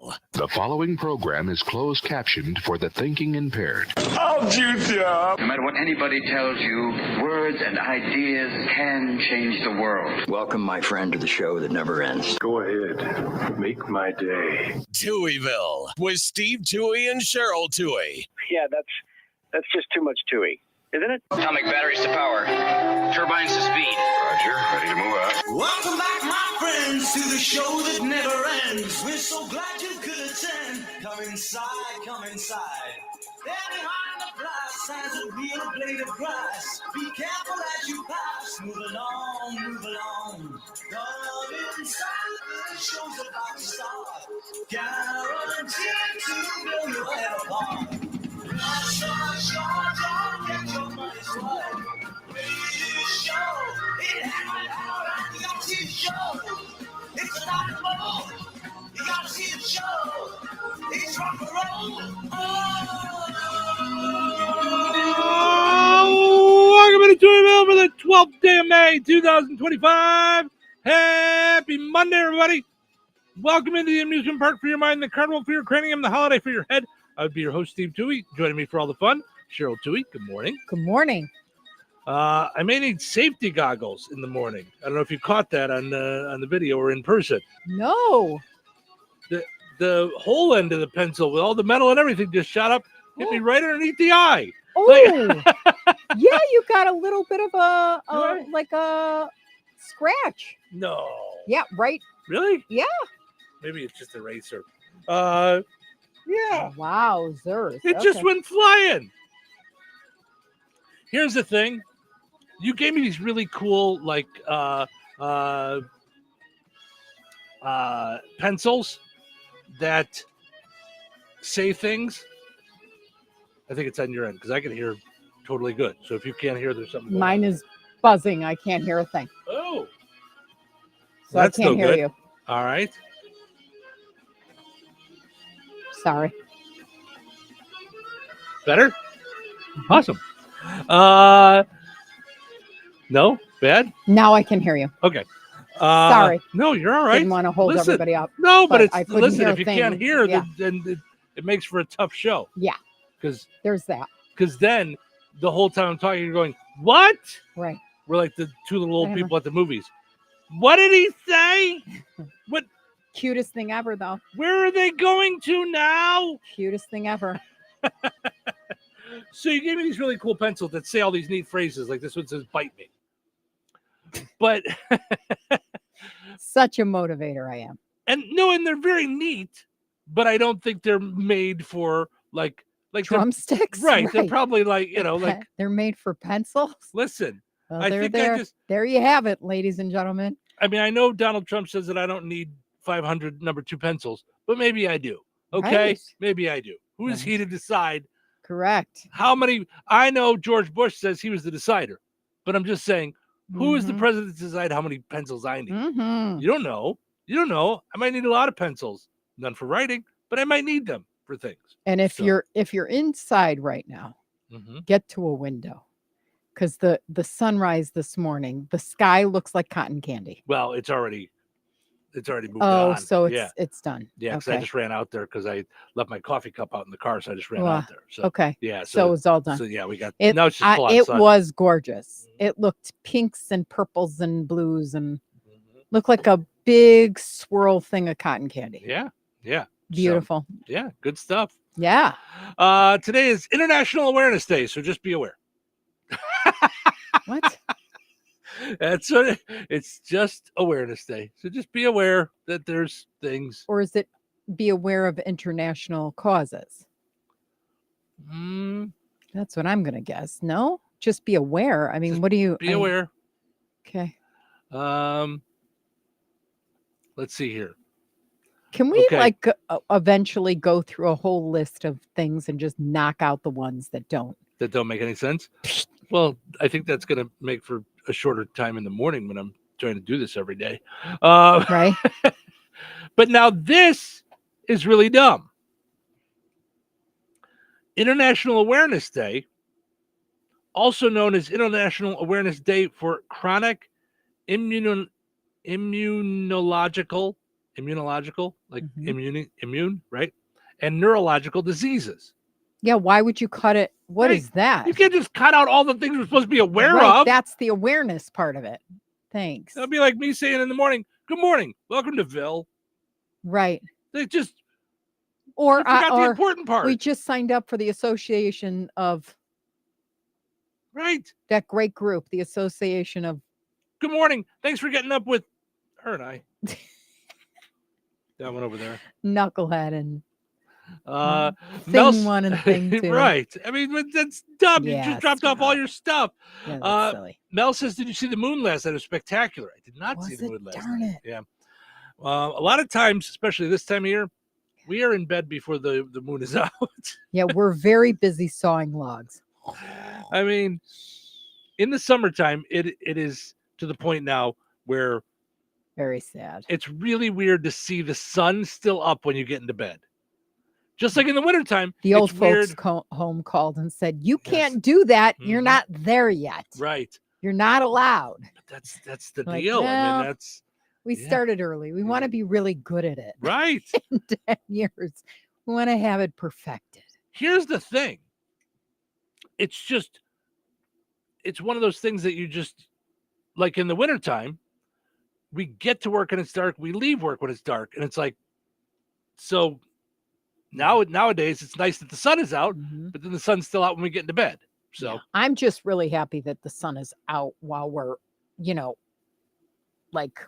Touhyville. The following program is closed captioned for the thinking impaired. I'll shoot you up. No matter what anybody tells you, words and ideas can change the world. Welcome, my friend, to the show that never ends. Go ahead. Make my day. Touhyville with Steve Touhy and Cheryl Touhy. Yeah, that's just too much Touhy, isn't it? Atomic batteries to power. Turbines to speed. Roger, ready to move out. Welcome back, my friends, to the show that never ends. We're so glad you could attend. Come inside, come inside. There behind the glass stands a real blade of grass. Be careful as you pass. Move along, move along. Come inside, the show's about to start. Guaranteed to blow your head apart. Don't get your money's worth. Radio show, it happened out at the OT show. It's not a move. You gotta see the show. It's rock and roll. Welcome to Touhyville for the 12th day of May, 2025. Happy Monday, everybody. Welcome into the amusement park for your mind, the carnival for your cranium, the holiday for your head. I would be your host, Steve Touhy. Joining me for all the fun, Cheryl Touhy. Good morning. Good morning. I may need safety goggles in the morning. I don't know if you caught that on the video or in person. No. The whole end of the pencil with all the metal and everything just shot up, hit me right underneath the eye. Oh, yeah, you got a little bit of like a scratch. No. Yeah, right. Really? Yeah. Maybe it's just a eraser. Yeah. Wow, Zers. It just went flying. Here's the thing. You gave me these really cool, like, pencils that say things. I think it's on your end because I can hear totally good. So if you can't hear, there's something going Mine on. is buzzing. I can't hear a thing. Oh. So That's I can't no hear good. you. All right. Sorry. Better? Awesome. No? Bad? Now I can hear you. Okay. Sorry. No, you're all right. Didn't want to hold Listen. everybody up. No, but I it's couldn't listen. hear a If you thing. can't hear, Yeah. then it makes for a tough show. Yeah. Because There's that. then the whole time I'm talking, you're going, "What?" Right. We're like the two little old I know. people at the movies. What did he say? What? Cutest thing ever, though. Where are they going to now? Cutest thing ever. So you gave me these really cool pencils that say all these neat phrases, like this one says "bite me." But Such a motivator I am. and they're very neat, but I don't think they're made for like they're- Drumsticks. right. They're probably like like they're made for pencils. listen. Well, I they're think there. I just. There you have it, ladies and gentlemen. I mean, I know Donald Trump says that I don't need 500 number 2 pencils, but maybe I do. Okay, Right. maybe I do. Who is he to decide Correct. how many? I know George Bush says he was the decider, but I'm just saying, who is the Mhm. president to decide how many pencils I need? Mhm. You don't know. You don't know. I might need a lot of pencils, none for writing, but I might need them for things. And if So- you're inside right now, Mhm. get to a window, because the sunrise this morning, the sky looks like cotton candy. Well, it's already moved Oh, on. so it's yeah, it's done. yeah. Because I Okay. just ran out there because I left my coffee cup out in the car, so I just ran Wow. out there. So Okay. yeah, So it's all done. So yeah, we got It now it's just full on it sun. was gorgeous. It looked pinks and purples and blues and Mhm. looked like a big swirl thing of cotton candy. Yeah, yeah. Beautiful. Yeah, good stuff. Yeah. Today is International Awareness Day, so just be aware. What? That's what it's just Awareness Day. So just be aware that there's things. Or is it be aware of international causes? Mm, That's what I'm gonna guess. No? Just be aware. I mean, Just what do you be aware. Okay. Let's see here. Can we Okay. eventually go through a whole list of things and just knock out the ones that don't? That don't make any sense. Well, I think that's going to make for a shorter time in the morning when I'm trying to do this every day. Right? But now this is really dumb. International Awareness Day, also known as International Awareness Day for Chronic Immunological immunological, like Mhm. immune, right? And neurological diseases. Yeah, why would you cut it? What Right. is that? You can't just cut out all the things we're supposed to be aware Right, of. that's the awareness part of it. Thanks. That'd be like me saying in the morning, "Good morning, welcome to Ville." Right. They just Or you forgot the or important part. we just signed up for the association of Right. that great group, the association of Good morning. Thanks for getting up with her and I. That one over there. Knucklehead and Mel- thing 1 and thing 2. Right. I mean, but that's dumb. You Yeah, just dropped off all stop. your stuff. Yeah, that's silly. Mel says, "Did you see the moon last night? It was spectacular." I did not see Was the it? moon last Darn night. it. Yeah. A lot of times, especially this time of year, we are in bed before the moon is out. Yeah, we're very busy sawing logs. I mean, in the summertime, it is to the point now where Very sad. it's really weird to see the sun still up when you get into bed. Just like in the wintertime, The old it's folks weird. home called and said, "You Yes. can't do that. You're Mhm. not there yet. Right. You're not allowed." But that's the Like, deal. I well, mean, that's We yeah. started early. We want to be really good at it. right. In 10 years, we want to have it perfected. Here's the thing. It's one of those things that you just, like in the wintertime, we get to work and it's dark. We leave work when it's dark. And it's like, so nowadays it's nice that the sun is out, Mhm. but then the sun's still out when we get into bed. So Yeah. I'm just really happy that the sun is out while we're, like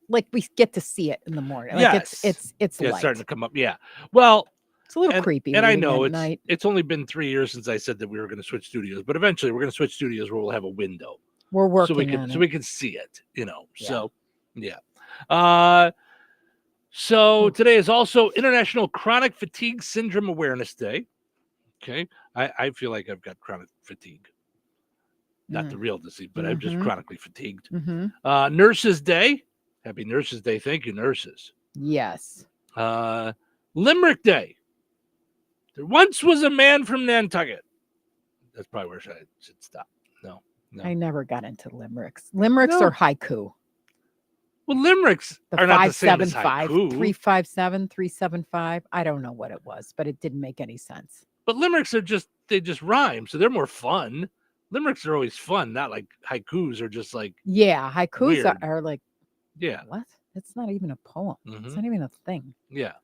we get to see it in the morning. Like yes. it's Yeah, light. it's starting to come up. Yeah. Well, It's a little creepy. and I reading know at night. it's only been 3 years since I said that we were going to switch studios, but eventually we're going to switch studios where we'll have a window. We're working so we can on so it. we can see it, Yeah. So so today is also International Chronic Fatigue Syndrome Awareness Day. Okay. I feel like I've got chronic fatigue. Not the real disease, but I'm just Mhm. chronically fatigued. Mhm. Nurses Day. Happy Nurses Day. Thank you, nurses. Yes. Limerick Day. There once was a man from Nantucket. That's probably where I should stop. No. I never got into limericks. Limericks No. or haiku. Well, limericks The are not the same as 575, haiku. 357, 375. I don't know what it was, but it didn't make any sense. But limericks are they just rhyme, so they're more fun. Limericks are always fun, not like haikus are just like, Yeah, haikus Weird. are like, yeah. what? It's not even a poem. It's Mhm. not even a thing. Yeah.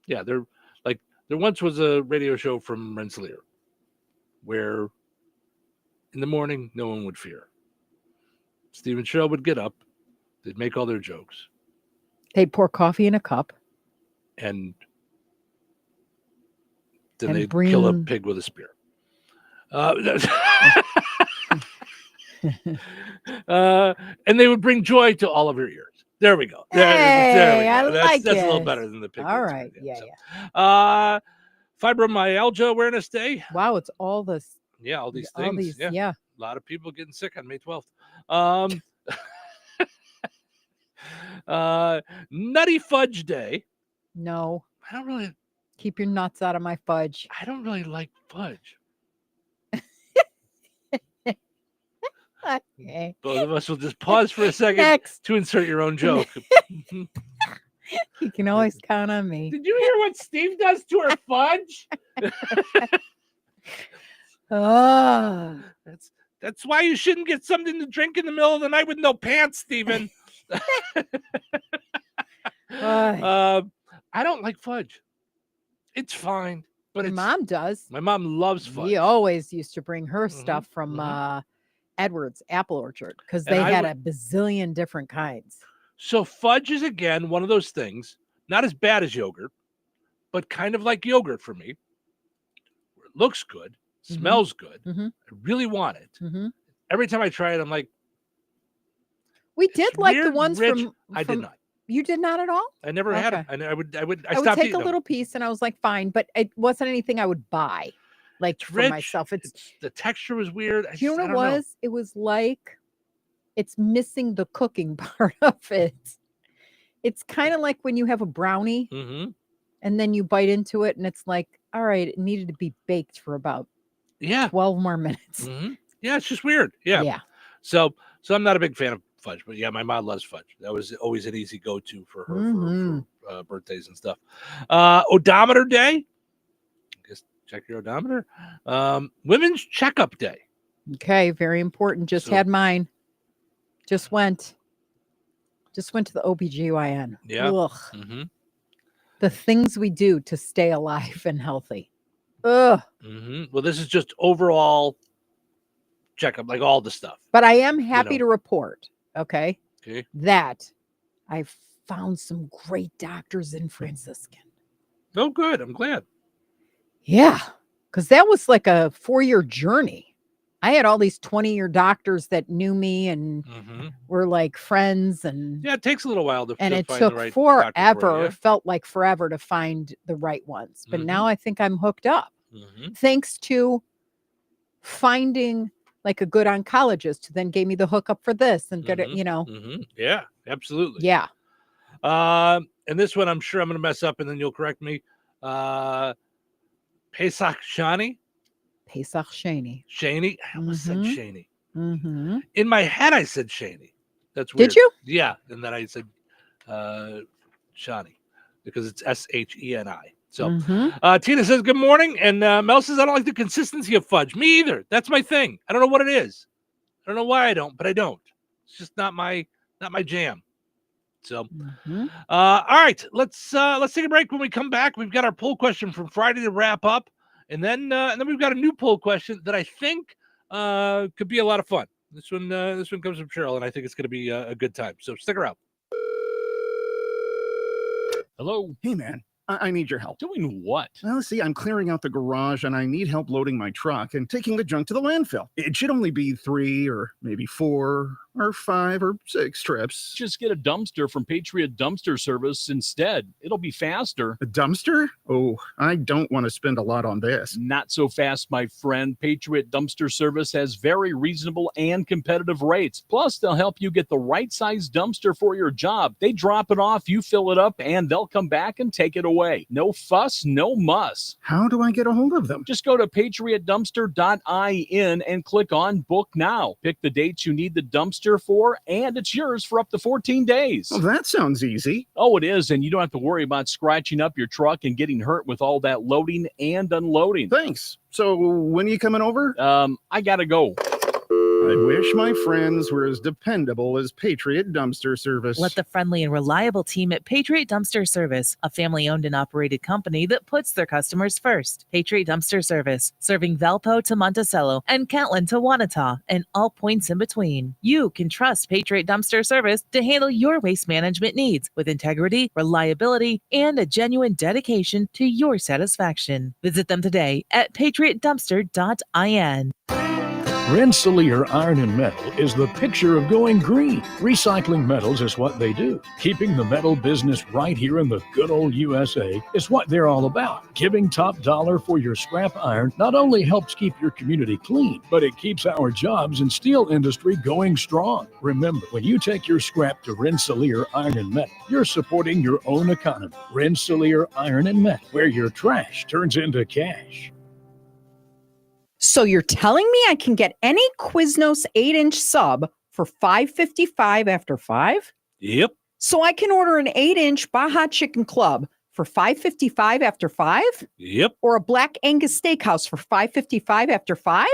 Yeah, they're like, there once was a radio show from Rensselaer where in the morning, no one would fear. Steve and Cheryl would get up, they'd make all their jokes, They'd pour coffee in a cup. and then And they'd kill a bring- pig with a spear. And they would bring joy to all of your ears. There we go. There we Hey, I go. like That's a little it. better than the pig. All with a right. spear. Yeah, So, yeah. Fibromyalgia Awareness Day. Wow, it's all this. Yeah, all these all things. these. Yeah. Yeah. A lot of people getting sick on May 12th. Nutty Fudge Day. No. I don't really Keep your nuts out of my fudge. like fudge. Okay. Both of us will just pause for a second Next. to insert your own joke. You can always count on me. Did you hear what Steve does to her fudge? Oh. That's why you shouldn't get something to drink in the middle of the night with no pants, Stephen. I don't like fudge. It's fine, but Your it's mom does. my mom loves fudge. We always used to bring her Mhm, stuff from Edwards Apple Orchard because And they I had would- a bazillion different kinds. So fudge is again one of those things, not as bad as yogurt, but kind of like yogurt for me. Where it looks good, Mhm. smells good. Mhm. I really want it. Mhm. Every time I try it, I'm like, We did it's like the weird, ones rich. from. I did not. You did not at all? I never had it. Okay. I would I would stopped take eating a them. little piece and I was like, fine, but it wasn't anything I would buy, like It's for rich. myself. It's The texture was weird. do you know what it was? It was like it's missing the cooking part of it. It's kind of like when you have a brownie Mm-hmm. and then you bite into it and it's like, all right, it needed to be baked for about Yeah. 12 more minutes. Mm-hmm. Yeah, it's just weird. Yeah. Yeah. So I'm not a big fan of fudge. But yeah, my mom loves fudge. That was always an easy go-to for her for birthdays and stuff. Odometer day. Just check your odometer. Women's checkup day. Okay, very important. Just had mine. Just went to the OBGYN. Yeah. Ugh. The things we do to stay alive and healthy. Ugh. Well, this is just overall checkup, like all the stuff. But I am happy to report, okay, Okay. that I found some great doctors in Franciscan. Oh, good. I'm glad. Yeah, because that was like a 4-year journey. I had all these 20-year doctors that knew me and were like friends, and yeah, it takes a little while to and to it find took the right forever. doctor for you, yeah? Felt like forever to find the right ones. But now I think I'm hooked up, thanks to finding like a good oncologist who then gave me the hookup for this and get it, Yeah, absolutely. Yeah. And this one, I'm sure I'm going to mess up, and then you'll correct me. Pesach Shani. Pesach Shani. Shani. I almost said Shani. In my head, I said Shani. That's weird. Did you? Yeah. And then I said Shani because it's Sheni. So Tina says, good morning. And Mel says, I don't like the consistency of fudge. Me either. That's my thing. I don't know what it is. I don't know why I don't, but I don't. It's just not my jam. So, all right, let's take a break. When we come back, we've got our poll question from Friday to wrap up. And then we've got a new poll question that I think could be a lot of fun. This one comes from Cheryl, and I think it's going to be a good time. So stick around. Hello. Hey, man. I need your help. Doing what? Well, see, I'm clearing out the garage and I need help loading my truck and taking the junk to the landfill. It should only be 3 or maybe 4 or 5 or 6 trips. Just get a dumpster from Patriot Dumpster Service instead. It'll be faster. A dumpster? Oh, I don't want to spend a lot on this. Not so fast, my friend. Patriot Dumpster Service has very reasonable and competitive rates. Plus, they'll help you get the right size dumpster for your job. They drop it off, you fill it up, and they'll come back and take it away. No fuss, no muss. How do I get a hold of them? Just go to patriotdumpster.in and click on Book Now. Pick the dates you need the dumpster for, and it's yours for up to 14 days. Well, that sounds easy. Oh, it is, and you don't have to worry about scratching up your truck and getting hurt with all that loading and unloading. Thanks. So when are you coming over? I gotta go. I wish my friends were as dependable as Patriot Dumpster Service. Let the friendly and reliable team at Patriot Dumpster Service, a family-owned and operated company that puts their customers first. Patriot Dumpster Service, serving Valpo to Monticello and Catlin to Wanata and all points in between. You can trust Patriot Dumpster Service to handle your waste management needs with integrity, reliability, and a genuine dedication to your satisfaction. Visit them today at patriotdumpster.in. Rensselaer Iron and Metal is the picture of going green. Recycling metals is what they do. Keeping the metal business right here in the good old USA is what they're all about. Giving top dollar for your scrap iron not only helps keep your community clean, but it keeps our jobs and steel industry going strong. Remember, when you take your scrap to Rensselaer Iron and Metal, you're supporting your own economy. Rensselaer Iron and Metal, where your trash turns into cash. So you're telling me I can get any Quiznos 8-inch sub for $5.55 after 5? Yep. So I can order an 8-inch Baja Chicken Club for $5.55 after 5? Yep. Or a Black Angus Steakhouse for $5.55 after 5?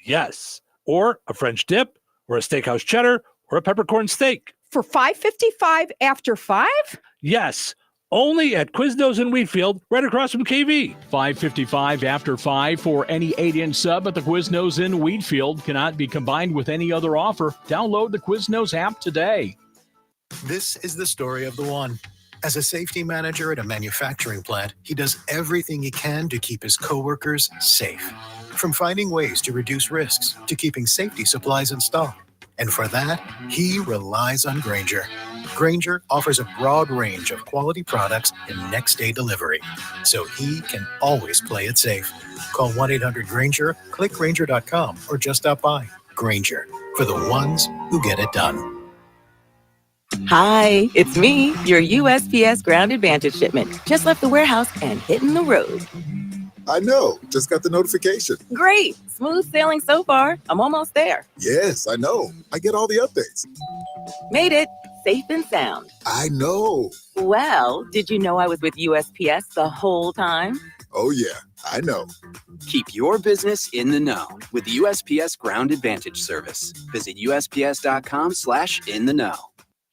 Yes. Or a French dip, or a steakhouse cheddar, or a peppercorn steak. For $5.55 after 5? Yes. Only at Quiznos in Wheatfield, right across from KV. $5.55 after 5 for any 8-inch sub at the Quiznos in Wheatfield. Cannot be combined with any other offer. Download the Quiznos app today. This is the story of the one. As a safety manager at a manufacturing plant, he does everything he can to keep his coworkers safe. From finding ways to reduce risks to keeping safety supplies in stock. And for that, he relies on Grainger. Grainger offers a broad range of quality products and next-day delivery, so he can always play it safe. Call 1-800-GRAINGER, click Grainger.com, or just stop by. Grainger, for the ones who get it done. Hi, it's me, your USPS Ground Advantage shipment. Just left the warehouse and hitting the road. I know. Just got the notification. Great. Smooth sailing so far. I'm almost there. Yes, I know. I get all the updates. Made it. Safe and sound. I know. Well, did you know I was with USPS the whole time? Oh, yeah. I know. Keep your business in the know with the USPS Ground Advantage service. Visit USPS.com/in-the-know.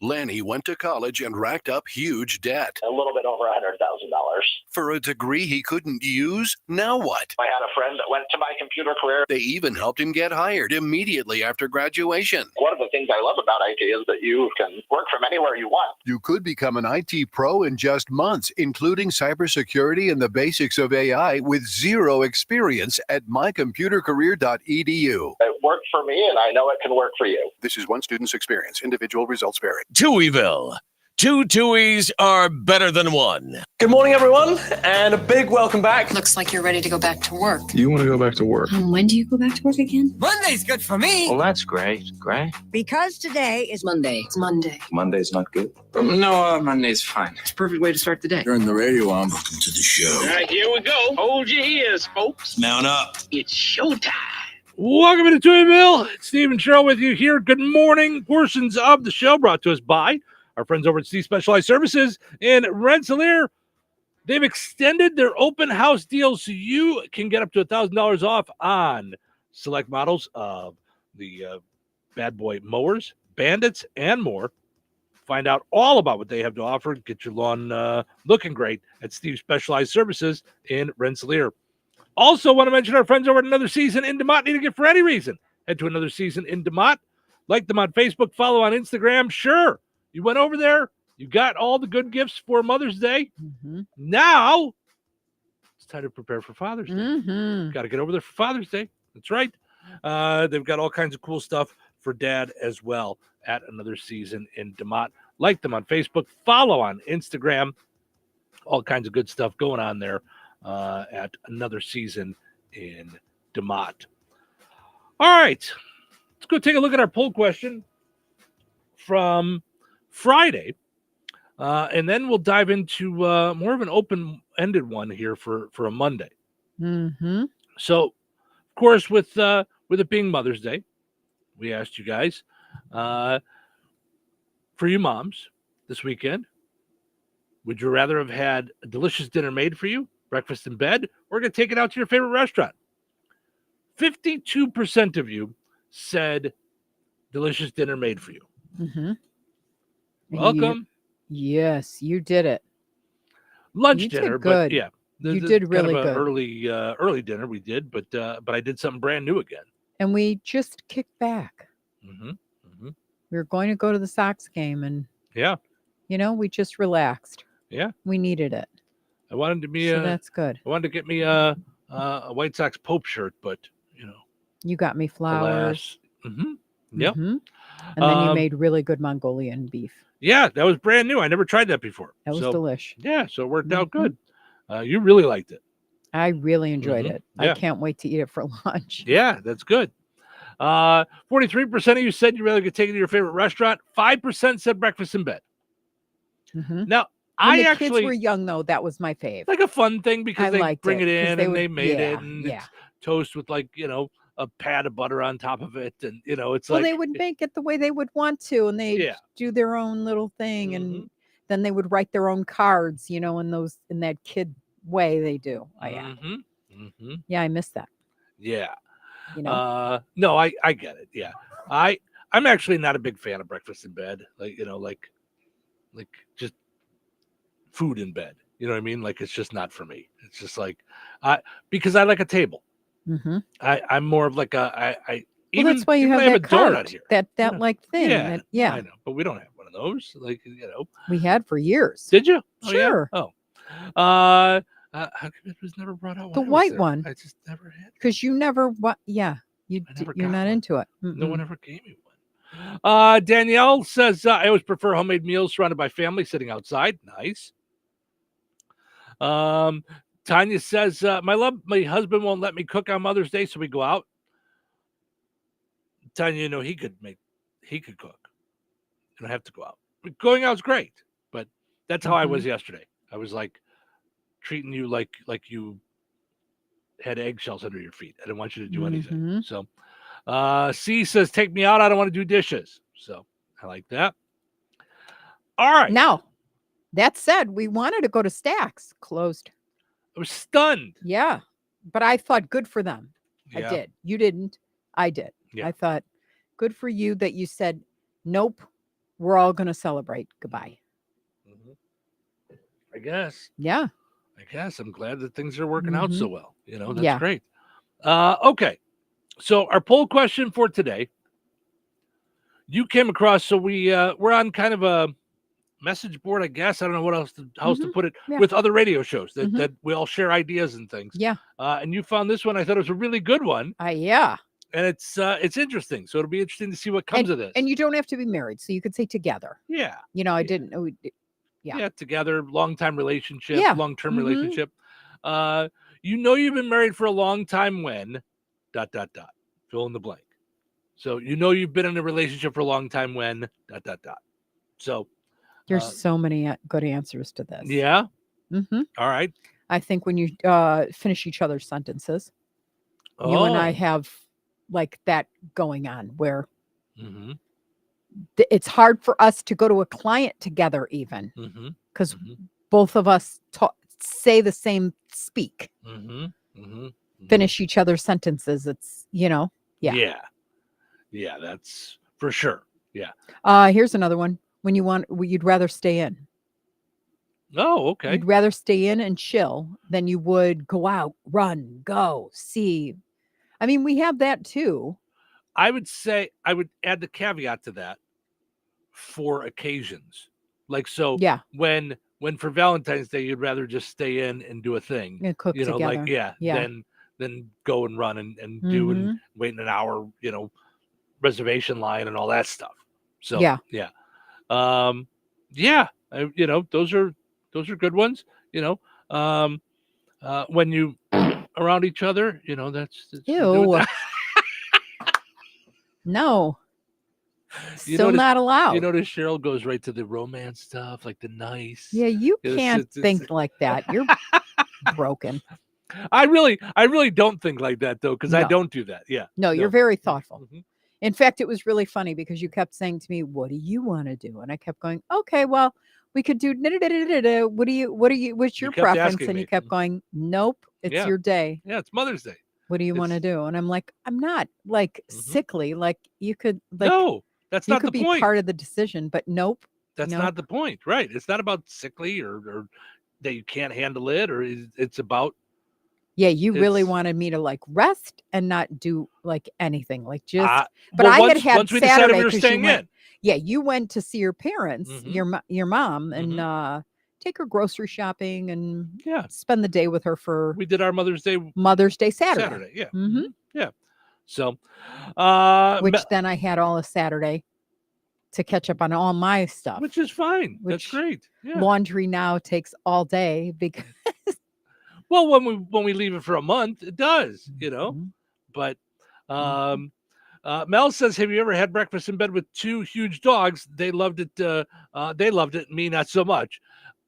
Lanny went to college and racked up huge debt. A little bit over $100,000. For a degree he couldn't use? Now what? I had a friend that went to my computer career. They even helped him get hired immediately after graduation. One of the things I love about IT is that you can work from anywhere you want. You could become an IT pro in just months, including cybersecurity and the basics of AI with zero experience at mycomputercareer.edu. It worked for me, and I know it can work for you. This is one student's experience. Individual results vary. Touhyville. Two Touhies are better than one. Good morning, everyone, and a big welcome back. Looks like you're ready to go back to work. You want to go back to work? When do you go back to work again? Monday's good for me. Well, that's great. Great. Because today is Monday. It's Monday. Monday's not good. No, Monday's fine. It's a perfect way to start the day. Turn the radio on. Welcome to the show. All right, here we go. Hold your ears, folks. Mount up. It's showtime. Welcome to Touhyville. It's Steve and Cheryl with you here. Good morning. Portions of the show brought to us by our friends over at Steve Specialized Services in Rensselaer. They've extended their open house deals so you can get up to $1,000 off on select models of the bad boy mowers, bandits, and more. Find out all about what they have to offer. Get your lawn looking great at Steve Specialized Services in Rensselaer. Also want to mention our friends over at Another Season in DeMott. Need a gift for any reason? Head to Another Season in DeMott. Like them on Facebook. Follow on Instagram. Sure. You went over there. You got all the good gifts for Mother's Day. Mm-hmm. Now, it's time to prepare for Father's Day. Mm-hmm. Got to get over there for Father's Day. That's right. They've got all kinds of cool stuff for Dad as well at Another Season in DeMott. Like them on Facebook. Follow on Instagram. All kinds of good stuff going on there at Another Season in DeMott. All right. Let's go take a look at our poll question from Friday, and then we'll dive into more of an open-ended one here for a Monday. Mm-hmm. So, of course, with it being Mother's Day, we asked you guys for you moms this weekend, would you rather have had a delicious dinner made for you, breakfast in bed, or going to take it out to your favorite restaurant? 52% of you said delicious dinner made for you. Mm-hmm. Welcome. Yes, you did it. Lunch You did dinner, good. but yeah, You did really kind of good. early dinner we did, but I did something brand new again. And we just kicked back. Mm-hmm. Mm-hmm. We were going to go to the Sox game, and Yeah, we just relaxed. yeah. We needed it. I wanted to be So that's good. I wanted to get me a White Sox Pope shirt, but You got me flowers. Mm-hmm. Yep. Mhm. And then you Um, made really good Mongolian beef. Yeah, that was brand new. I never tried that before. That was So, delish. Yeah, so it worked out Mhm. good. You really liked it. I really enjoyed Mhm. it. Yeah. I can't wait to eat it for lunch. Yeah, that's good. 43% of you said you'd rather get taken to your favorite restaurant. 5% said breakfast in bed. Mhm. Now, When I the actually kids were young, though, that was my fave. like a fun thing because I they liked bring it 'cause in they and would- they made yeah, it and yeah. it's toast with a pat of butter on top of it, and it's Well, like they would make it the way they would want to, and they Yeah. do their own little thing, Mhm. and then they would write their own cards, in that kid way they do. Oh, yeah. Mm-hmm. Yeah, I miss that. Yeah. You No, I get it. Yeah. I'm actually not a big fan of breakfast in bed. Like just food in bed. You know what I mean? Like, it's just not for me. It's just like, because I like a table. Mm-hmm. I'm more of like Well, even that's why you even have I that a donut card, here. that you know? like thing. Yeah, Yeah, I know, but we don't have one of those. we had for years. Did you? Oh, yeah? Sure. Oh, how come it was never brought out? The when I was white there? one. I just never had. Because you never, yeah, never you're got not one. into it. No one Mm-mm. ever gave me one. Danielle says, I always prefer homemade meals surrounded by family sitting outside. Nice. Tanya says, my husband won't let me cook on Mother's Day, so we go out. Tanya, he could cook. You don't have to go out. But going out's great, but that's how I was yesterday. I was like treating you like you had eggshells under your feet. I didn't want you to do anything. Mm-hmm. So C says, take me out. I don't want to do dishes. So I like that. All right. Now, that said, we wanted to go to Stack's. Closed. I was stunned. Yeah. But I thought good for them. Yeah. I did. You didn't. I did. Yeah. I thought good for you that you said, nope, we're all going to celebrate. Goodbye. I guess. Yeah. I guess. I'm glad that things are working out so well. You know, that's Yeah. great. Okay. So our poll question for today, you came across, so we're on kind of a message board, I guess. I don't know what else to put it, Yeah. with other radio shows that we all share ideas and things. Yeah. And you found this one. I thought it was a really good one. Yeah. And it's interesting. So it'll be interesting to see what comes of this. And you don't have to be married. So you could say together. Yeah. You know, I didn't know. Yeah. Together, long-time relationship, Yeah. long-term Mhm. relationship. You know you've been married for a long time when ... fill in the blank. So you know you've been in a relationship for a long time when ... So There's so many good answers to this. yeah. Mm-hmm. All right. I think when you finish each other's sentences, you and I have like that going on where Mhm. it's hard for us to go to a client together even Mhm. because both of us say the same speak, Mhm. Mhm. finish each other's sentences. It's, yeah. Yeah, that's for sure. Yeah. Here's another one. When you'd rather stay in. Oh, okay. You'd rather stay in and chill than you would go out, run, go, see. I mean, we have that too. I would say I would add the caveat to that for occasions. Like, so Yeah. when for Valentine's Day, you'd rather just stay in and do a thing, And cook like, together. Yeah. than go and run and do and wait in an hour, reservation line and all that stuff. So, Yeah. those are good ones, when you around each other, that's Ew. No. Still not allowed. You notice Cheryl goes right to the romance stuff, like the nice. Yeah, you It's- can't it's- think like that. You're broken. I really don't think like that though, because I No. don't do that. Yeah. No, you're very thoughtful. Mhm. In fact, it was really funny because you kept saying to me, "What do you want to do?" And I kept going, "Okay, well, we could do da-da-da-da-da. What's your kept preference?" asking And me. you kept going, "Nope, it's Yeah. your day. Yeah, it's Mother's Day. What do you want to do?" And I'm like, "I'm not like sickly. Like you could No, that's you not could the be point. part of the decision, but nope. That's nope. not the point, right? It's not about sickly or that you can't handle it, or it's about Yeah, you really it's- wanted me to like rest and not do like anything, like just. But well, I once- had once we decided Saturday we were 'cause you staying went- in. Yeah, you went to see your parents, Mhm. your mom, and take her grocery shopping and Yeah. spend the day with her for We did our Mother's Day Saturday. Yeah. Mhm. Yeah. So, Which then I had all of Saturday to catch up on all my stuff. which is fine. That's Which great. Yeah. Laundry now takes all day because Well, when we leave it for a month, it does, Mm-hmm. But Mel says, "Have you ever had breakfast in bed with two huge dogs? They loved it. They loved it. Me, not so much."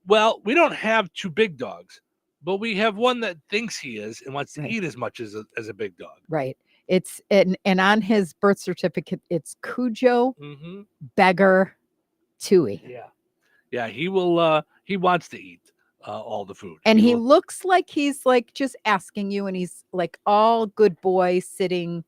Well, we don't have two big dogs, but we have one that thinks he is and wants to eat as much as a big dog. right. It's and on his birth certificate, it's Cujo Mm-hmm. Beggar Tui. Yeah. Yeah, he will. He wants to eat all the food, And he will- looks like he's like just asking you, and he's like all good boy sitting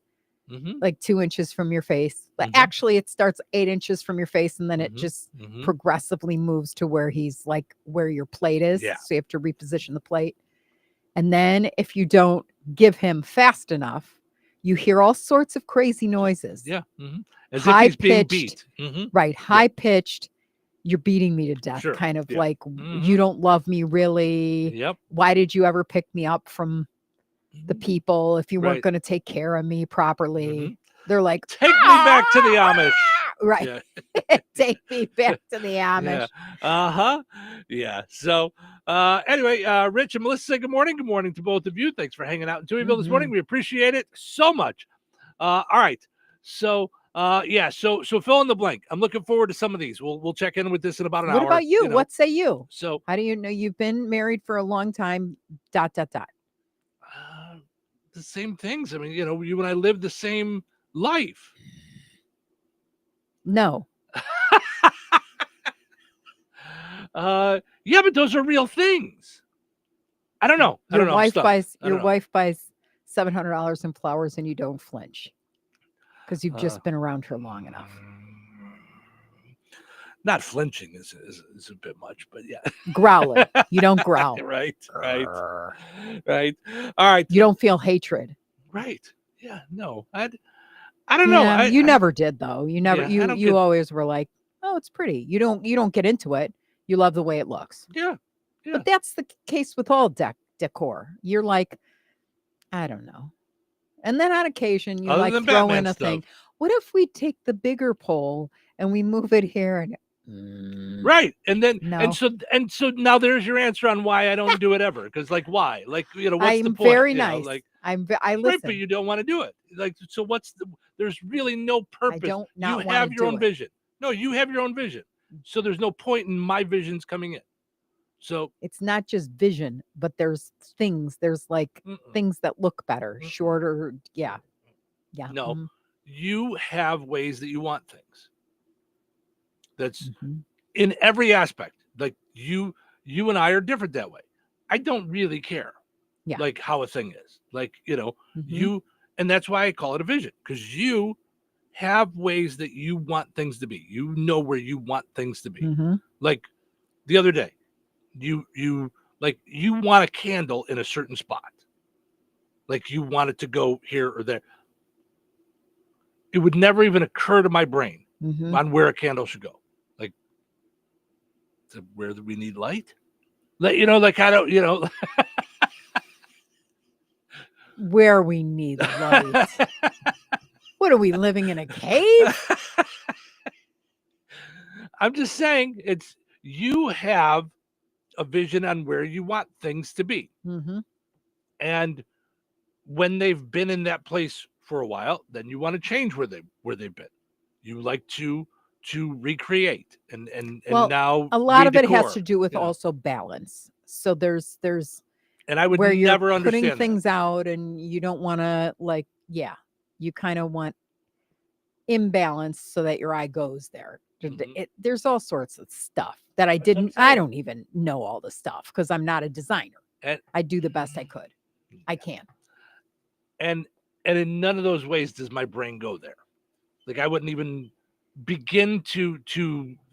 Mhm. like 2 inches from your face. But actually, it starts 8 inches from your face, and then it just Mhm. progressively moves to where he's like where your plate is. Yeah. So you have to reposition the plate. And then if you don't give him fast enough, you hear all sorts of crazy noises. Yeah. Mhm. As if he's being beat. Mhm. Right. High pitched. You're beating me to death. Sure, Kind of yeah. like Mhm. you don't love me really. Yep. Why did you ever pick me up from the people if you weren't Right. going to take care of me properly? They're like, Take me back to the Amish. right. Yeah. Take me back to the Amish. Yeah. Yeah. So anyway, Rich and Melissa say good morning. Good morning to both of you. Thanks for hanging out in Touhyville this morning. We appreciate it so much. All right. So so fill in the blank. I'm looking forward to some of these. We'll check in with this in about an What hour. about you? know. What say you? So How do you know you've been married for a long time? the same things. I mean, you and I live the same life. No. Yeah, but those are real things. I don't know. Your wife buys $700 in flowers and you don't flinch because you've just been around her long enough. Not flinching is a bit much, but yeah. Growling. You don't growl. Right. All right. You don't feel hatred. Right. Yeah. No. I don't know. You never did though. You never. Yeah, you always were like, oh, it's pretty. You don't get into it. You love the way it looks. Yeah. But that's the case with all decor. You're like, I don't know. And then on occasion you Other like than throw Batman in a stuff. thing. What if we take the bigger pole and we move it here and right. And then No. and so now there's your answer on why I don't do it ever. Because like why? Like what's the I'm point? very You know, nice. like I right, listen. but you don't want to do it. Like so there's really no purpose. don't not you wanna have your do own it. vision. No, you have your own vision. So there's no point in my visions coming in. So It's not just vision, but there's things. There's like things that look better, shorter. Yeah. Yeah. no, mhm. you have ways that you want things. That's in every aspect. Like you and I are different that way. I don't really care. Yeah. Like how a thing is. Like, Mhm. and that's why I call it a vision, because you have ways that you want things to be. You know where you want things to be. Mhm. Like the other day, you want a candle in a certain spot. Like you want it to go here or there. It would never even occur to my brain Mhm. on where a candle should go. Like where do we need light? Like I don't, Where we need light. What are we living in a cave? I'm just saying you have a vision on where you want things to be. Mm-hmm. And when they've been in that place for a while, then you want to change where they've been. You like to recreate and Well, now a lot of it has redecor, to do with you know. also balance. So there's And I would where you're never putting understand things out and you don't want to you kind of want imbalance so that your eye goes there. There's all sorts of stuff that I don't even know all the stuff because I'm not a designer. And I do the best I could. I can. And in none of those ways does my brain go there. Like I wouldn't even begin to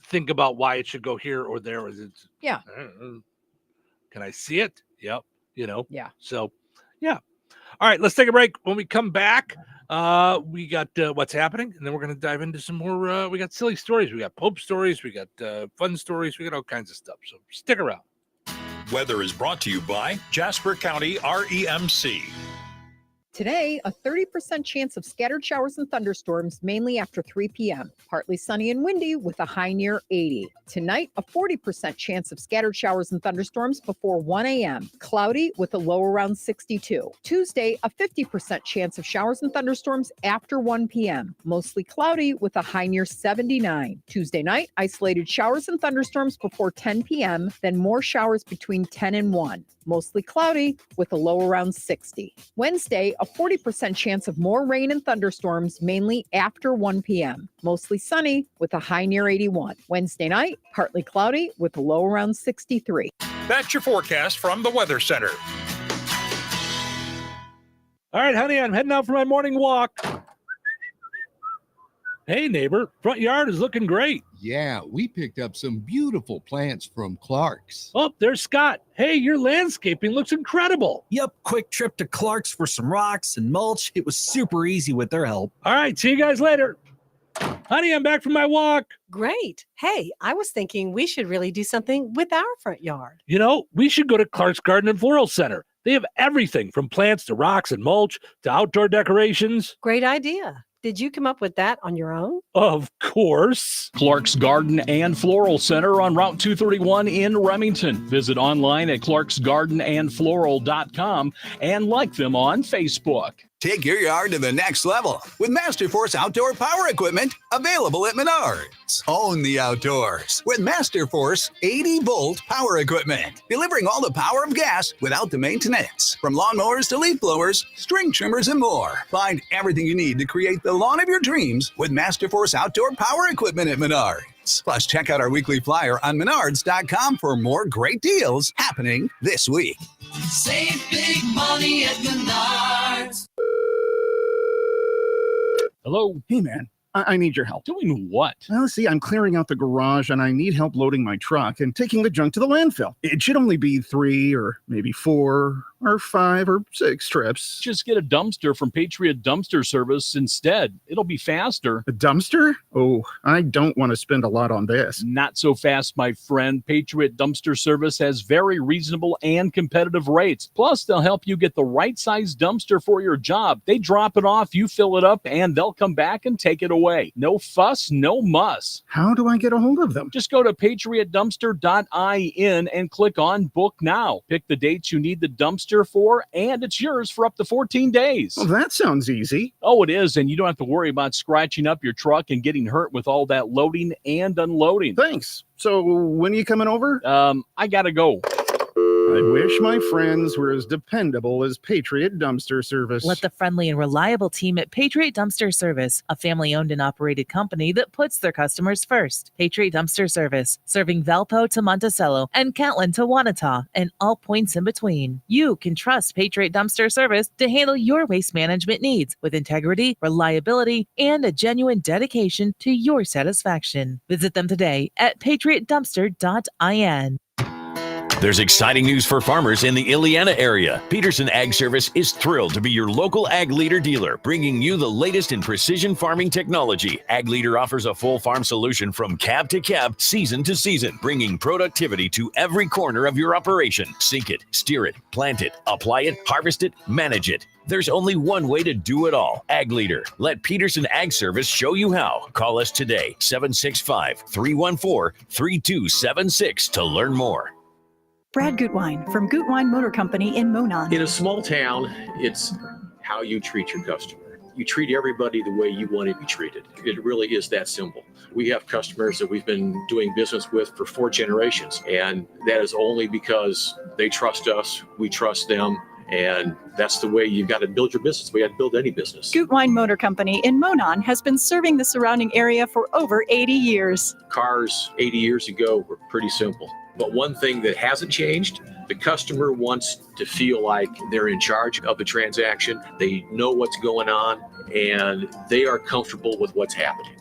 think about why it should go here or there. Or it's, Yeah. Can I see it? Yep. Yeah. So, yeah. All right, let's take a break. When we come back, we got what's happening, and then we're going to dive into some more. We got silly stories. We got Pope stories. We got fun stories. We got all kinds of stuff. So stick around. Weather is brought to you by Jasper County REMC. Today, a 30% chance of scattered showers and thunderstorms, mainly after 3 p.m. Partly sunny and windy with a high near 80. Tonight, a 40% chance of scattered showers and thunderstorms before 1 a.m. Cloudy with a low around 62. Tuesday, a 50% chance of showers and thunderstorms after 1 p.m. Mostly cloudy with a high near 79. Tuesday night, isolated showers and thunderstorms before 10 p.m., then more showers between 10 and 1. Mostly cloudy with a low around 60. Wednesday, a 40% chance of more rain and thunderstorms, mainly after 1 p.m. Mostly sunny with a high near 81. Wednesday night, partly cloudy with a low around 63. That's your forecast from the Weather Center. All right, honey, I'm heading out for my morning walk. Hey, neighbor, front yard is looking great. Yeah, we picked up some beautiful plants from Clark's. Oh, there's Scott. Hey, your landscaping looks incredible. Yep, quick trip to Clark's for some rocks and mulch. It was super easy with their help. All right, see you guys later. Honey, I'm back from my walk. Great. Hey, I was thinking we should really do something with our front yard. We should go to Clark's Garden and Floral Center. They have everything from plants to rocks and mulch to outdoor decorations. Great idea. Did you come up with that on your own? Of course. Clark's Garden and Floral Center on Route 231 in Remington. Visit online at clarksgardenandfloral.com and like them on Facebook. Take your yard to the next level with Masterforce Outdoor Power Equipment, available at Menards. Own the outdoors with Masterforce 80-volt power equipment, delivering all the power of gas without the maintenance. From lawnmowers to leaf blowers, string trimmers, and more. Find everything you need to create the lawn of your dreams with Masterforce Outdoor Power Equipment at Menards. Plus, check out our weekly flyer on Menards.com for more great deals happening this week. Save big money at Menards. Hello. Hey, man. I need your help. Doing what? Well, see, I'm clearing out the garage and I need help loading my truck and taking the junk to the landfill. It should only be 3 or maybe 4 or 5 or 6 trips. Just get a dumpster from Patriot Dumpster Service instead. It'll be faster. A dumpster? Oh, I don't want to spend a lot on this. Not so fast, my friend. Patriot Dumpster Service has very reasonable and competitive rates. Plus, they'll help you get the right size dumpster for your job. They drop it off, you fill it up, and they'll come back and take it away. No fuss, no muss. How do I get a hold of them? Just go to patriotdumpster.in and click on Book Now. Pick the dates you need the dumpster for, and it's yours for up to 14 days. Well, that sounds easy. Oh, it is, and you don't have to worry about scratching up your truck and getting hurt with all that loading and unloading. Thanks. So when are you coming over? I gotta go. I wish my friends were as dependable as Patriot Dumpster Service. Let the friendly and reliable team at Patriot Dumpster Service, a family-owned and operated company that puts their customers first. Patriot Dumpster Service, serving Valpo to Monticello and Catlin to Wanata and all points in between. You can trust Patriot Dumpster Service to handle your waste management needs with integrity, reliability, and a genuine dedication to your satisfaction. Visit them today at patriotdumpster.in. There's exciting news for farmers in the Illiana area. Peterson Ag Service is thrilled to be your local Ag Leader dealer, bringing you the latest in precision farming technology. Ag Leader offers a full farm solution from cab to cab, season to season, bringing productivity to every corner of your operation. Sink it, steer it, plant it, apply it, harvest it, manage it. There's only one way to do it all. Ag Leader. Let Peterson Ag Service show you how. Call us today, 765-314-3276 to learn more. Brad Gutwein from Gutwein Motor Company in Monon. In a small town, it's how you treat your customer. You treat everybody the way you want to be treated. It really is that simple. We have customers that we've been doing business with for 4 generations, and that is only because they trust us, we trust them, and that's the way you've got to build your business. We got to build any business. Gutwein Motor Company in Monon has been serving the surrounding area for over 80 years. Cars 80 years ago were pretty simple. But one thing that hasn't changed, the customer wants to feel like they're in charge of the transaction. They know what's going on, and they are comfortable with what's happening.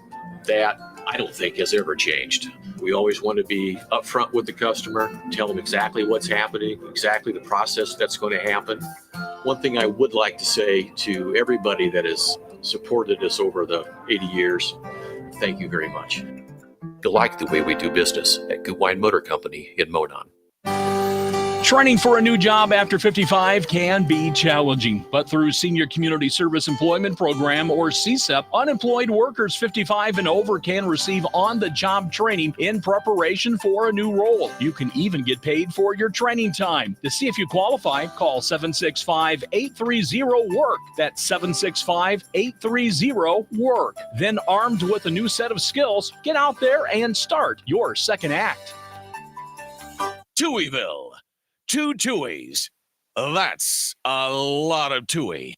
That, I don't think, has ever changed. We always want to be upfront with the customer, tell them exactly what's happening, exactly the process that's going to happen. One thing I would like to say to everybody that has supported us over the 80 years, thank you very much. You like the way we do business at Gutwein Motor Company in Monon. Training for a new job after 55 can be challenging, but through Senior Community Service Employment Program, or CSEP, unemployed workers 55 and over can receive on-the-job training in preparation for a new role. You can even get paid for your training time. To see if you qualify, call 765-830-WORK. That's 765-830-WORK. Then, armed with a new set of skills, get out there and start your second act. Touhyville. 2 Touhies. That's a lot of Touhy.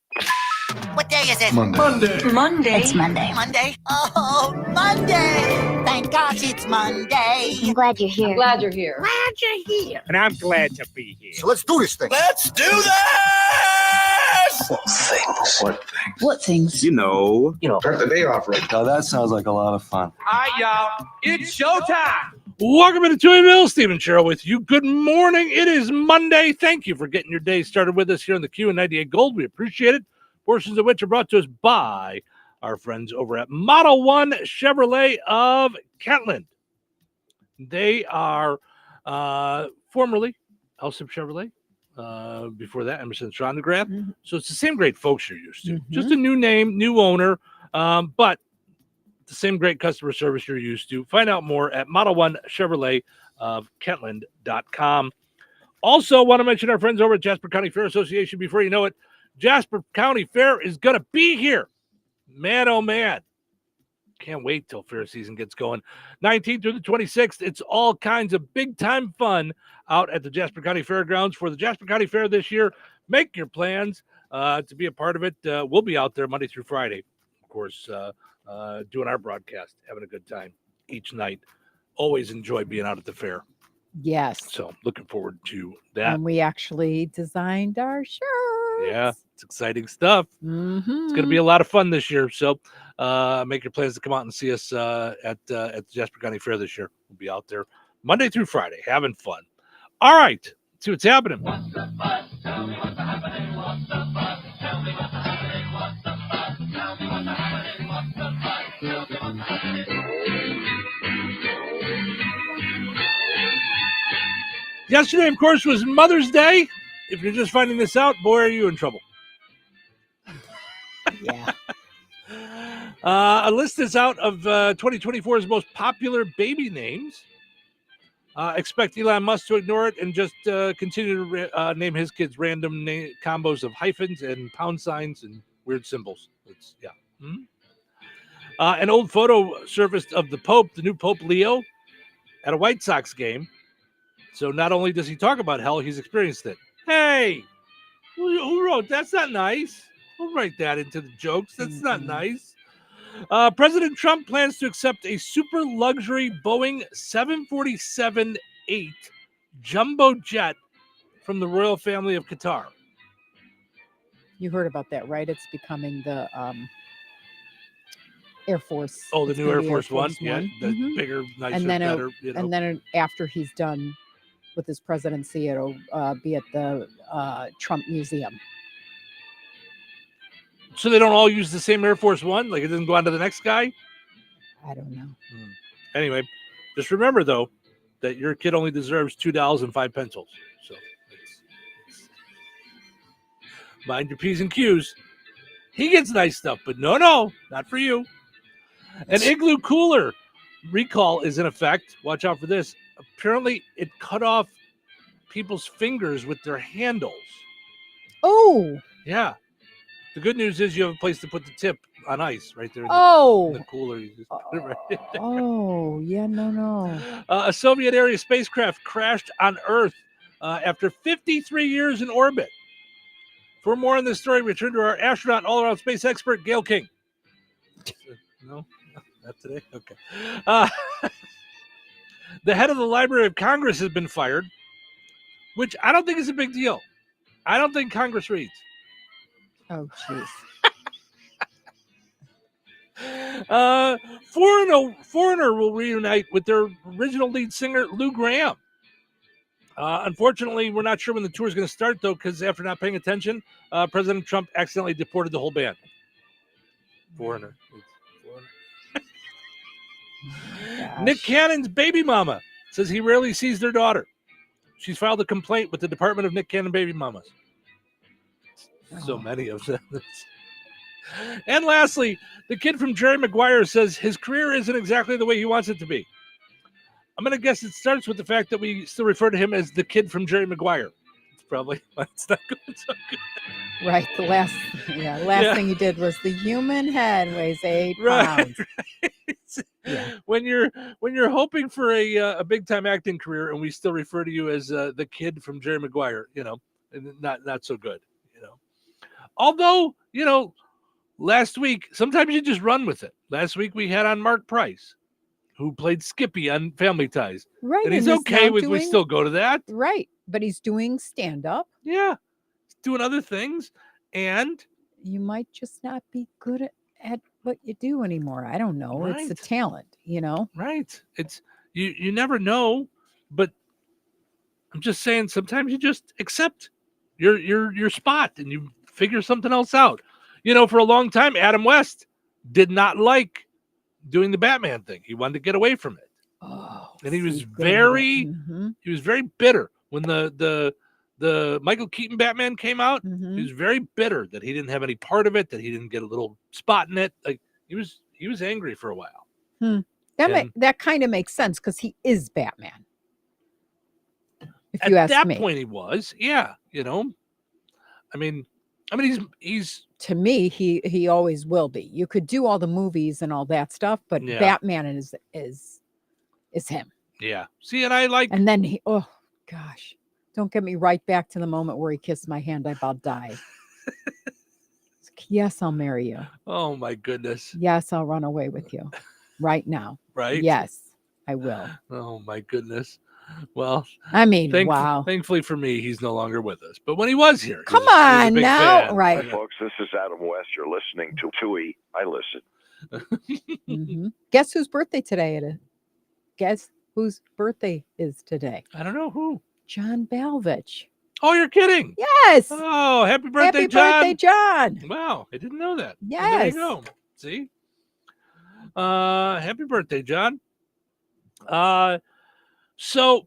What day is it? Monday. Monday. It's Monday. Monday? Oh, Monday! Thank gosh it's Monday. I'm glad you're here. Glad you're here. Glad you're here. And I'm glad to be here. So let's do this thing. Let's do this! What things? What things? You know, start the day off right. Oh, that sounds like a lot of fun. All right, y'all. It's showtime. Welcome to Touhyville. Stephen Sherrill with you. Good morning. It is Monday. Thank you for getting your day started with us here on the Q98 Gold. We appreciate it. Portions of which are brought to us by our friends over at Model 1 Chevrolet of Catlin. They are formerly Elsip Chevrolet. Before that, Emerson Strondegraph. Mm-hmm. So it's the same great folks you're used to. Mm-hmm. Just a new name, new owner, but the same great customer service you're used to. Find out more at Model 1 Chevrolet of Kentland.com. Also, want to mention our friends over at Jasper County Fair Association. Before you know it, Jasper County Fair is going to be here. Man, oh man. Can't wait till fair season gets going. 19th through the 26th, it's all kinds of big-time fun out at the Jasper County Fairgrounds for the Jasper County Fair this year. Make your plans to be a part of it. We'll be out there Monday through Friday, of course, doing our broadcast, having a good time each night. Always enjoy being out at the fair. Yes. So looking forward to that. And we actually designed our shirt. Yeah, it's exciting stuff. Mm-hmm. It's going to be a lot of fun this year. So make your plans to come out and see us at the Jasper County Fair this year. We'll be out there Monday through Friday having fun. All right. Let's see what's happening. What's the buzz? Tell me what's happening. What's the buzz? Tell me what's happening. What's the buzz? Tell me what's happening. What's the buzz? Tell me what's happening. Yesterday, of course, was Mother's Day. If you're just finding this out, boy, are you in trouble. Yeah. A list is out of 2024's most popular baby names. Expect Elon Musk to ignore it and just continue to name his kids random combos of hyphens and pound signs and weird symbols. An old photo surfaced of the Pope, the new Pope Leo, at a White Sox game. So not only does he talk about hell, he's experienced it. Hey, who wrote that's not nice? Who write that into the jokes? That's not nice. President Trump plans to accept a super luxury Boeing 747-8 jumbo jet from the royal family of Qatar. You heard about that, right? It's becoming the Air Force. Oh, the It's new gonna Air be Force One? Yeah, the Mhm. bigger, nicer, and then better. You know. And then after he's done with his presidency, it'll be at the Trump Museum. So they don't all use the same Air Force One? Like it doesn't go on to the next guy? I don't know. Anyway, just remember, though, that your kid only deserves $2.05. So mind your P's and Q's. He gets nice stuff, but no, not for you. An igloo cooler recall is in effect. Watch out for this. Apparently, it cut off people's fingers with their handles. Oh. Yeah. The good news is you have a place to put the tip on ice right there in the cooler. You just put it right there. Oh, yeah, no. A Soviet-era spacecraft crashed on Earth after 53 years in orbit. For more on this story, return to our astronaut and all-around space expert, Gail King. No? Not today? Okay. The head of the Library of Congress has been fired, which I don't think is a big deal. I don't think Congress reads. Oh, jeez. Foreigner will reunite with their original lead singer, Lou Graham. Unfortunately, we're not sure when the tour is going to start, though, because after not paying attention, President Trump accidentally deported the whole band. Foreigner. Nick Cannon's baby mama says he rarely sees their daughter. She's filed a complaint with the Department of Nick Cannon Baby Mamas. So many of them. And lastly, the kid from Jerry Maguire says his career isn't exactly the way he wants it to be. I'm going to guess it starts with the fact that we still refer to him as the kid from Jerry Maguire. It's probably it's not good. So good. Right. The last thing he did was the human head weighs 8 pounds. Yeah. When you're hoping for a big time acting career, and we still refer to you as the kid from Jerry Maguire, not so good, Although last week sometimes you just run with it. Last week we had on Mark Price, who played Skippy on Family Ties, right? And he's okay with we still go to that, right? But he's doing stand up. Yeah, he's doing other things, and you might just not be good at what you do anymore. I don't know. Right. It's a talent, Right. It's you never know, but I'm just saying sometimes you just accept your spot and you figure something else out. For a long time, Adam West did not like doing the Batman thing. He wanted to get away from it. Oh, and he was very bitter when the Michael Keaton Batman came out. He was very bitter that he didn't have any part of it, that he didn't get a little spot in it. Like he was angry for a while. That kind of makes sense because he is Batman. If you ask me. At that point, he was. Yeah. I mean, I mean, he's to me, he always will be. You could do all the movies and all that stuff, but Yeah. Batman is him. yeah. See, and I like. And then oh gosh, don't get me right back to the moment where he kissed my hand. I about died. Yes, I'll marry you. Oh my goodness. Yes, I'll run away with you right now. Right? Yes, I will. Oh my goodness. Well, I mean, wow. Thankfully for me, he's no longer with us. But when he was here, Come he was a on big now. fan. Right. Hi, folks. This is Adam West. You're listening to Touhy. I listen. Mhm. Guess whose birthday today it is? Guess whose birthday is today? I don't know who. John Balvich. Oh, you're kidding. Yes. Oh, happy birthday, Happy John. birthday, John. Wow, I didn't know that. Well, Yes. there you go. See? Happy birthday, John. So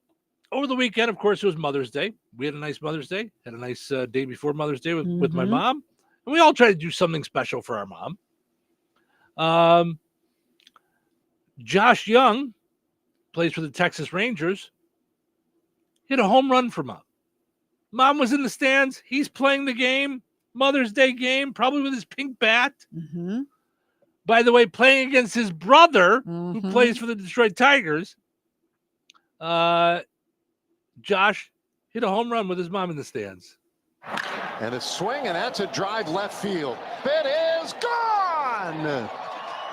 over the weekend, of course, it was Mother's Day. We had a nice Mother's Day. Had a nice day before Mother's Day with my Mhm. mom. And we all tried to do something special for our mom. Josh Young plays for the Texas Rangers. Hit a home run for mom. Mom was in the stands. He's playing the game, Mother's Day game, probably with his pink bat. Mm-hmm. By the way, playing against his brother, Mhm. who plays for the Detroit Tigers. Josh hit a home run with his mom in the stands. And a swing, and that's a drive left field. It is gone!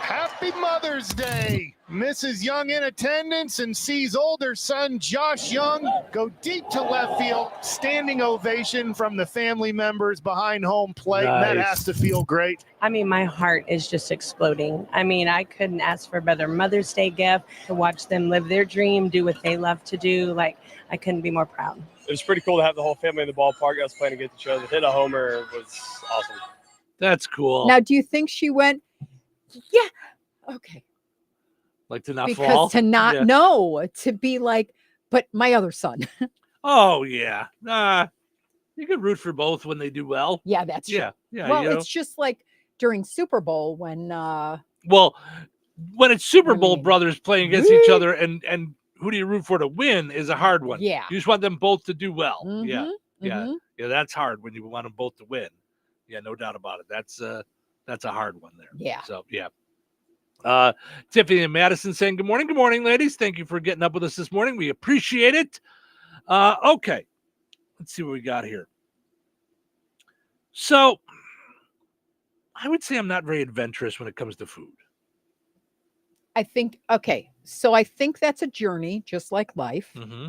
Happy Mother's Day! Mrs. Young in attendance and sees older son Josh Young go deep to left field. Standing ovation from the family members behind home plate. That Nice. has to feel great. I mean, my heart is just exploding. I mean, I couldn't ask for a better Mother's Day gift to watch them live their dream, do what they love to do. Like, I couldn't be more proud. It was pretty cool to have the whole family in the ballpark. I was playing against each other. Hit a homer was awesome. That's cool. Now, do you think she went? Yeah. Okay. Like to not Because fall? to not Yeah. know, to be like, but my other son. Oh, yeah. You can root for both when they do well. Yeah, that's true. Yeah. Yeah. Well, you know. it's just like during Super Bowl when Well, when it's Super Bowl brothers playing against each other and who do you root for to win is a hard one. Yeah. You just want them both to do well. Yeah. Mhm, Yeah. mhm. Yeah, that's hard when you want them both to win. Yeah, no doubt about it. That's a hard one there. Yeah. So, yeah. Tiffany and Madison saying, good morning, ladies. Thank you for getting up with us this morning. We appreciate it. Okay. Let's see what we got here. So, I would say I'm not very adventurous when it comes to food. I think, okay, so I think that's a journey, just like life. Mm-hmm.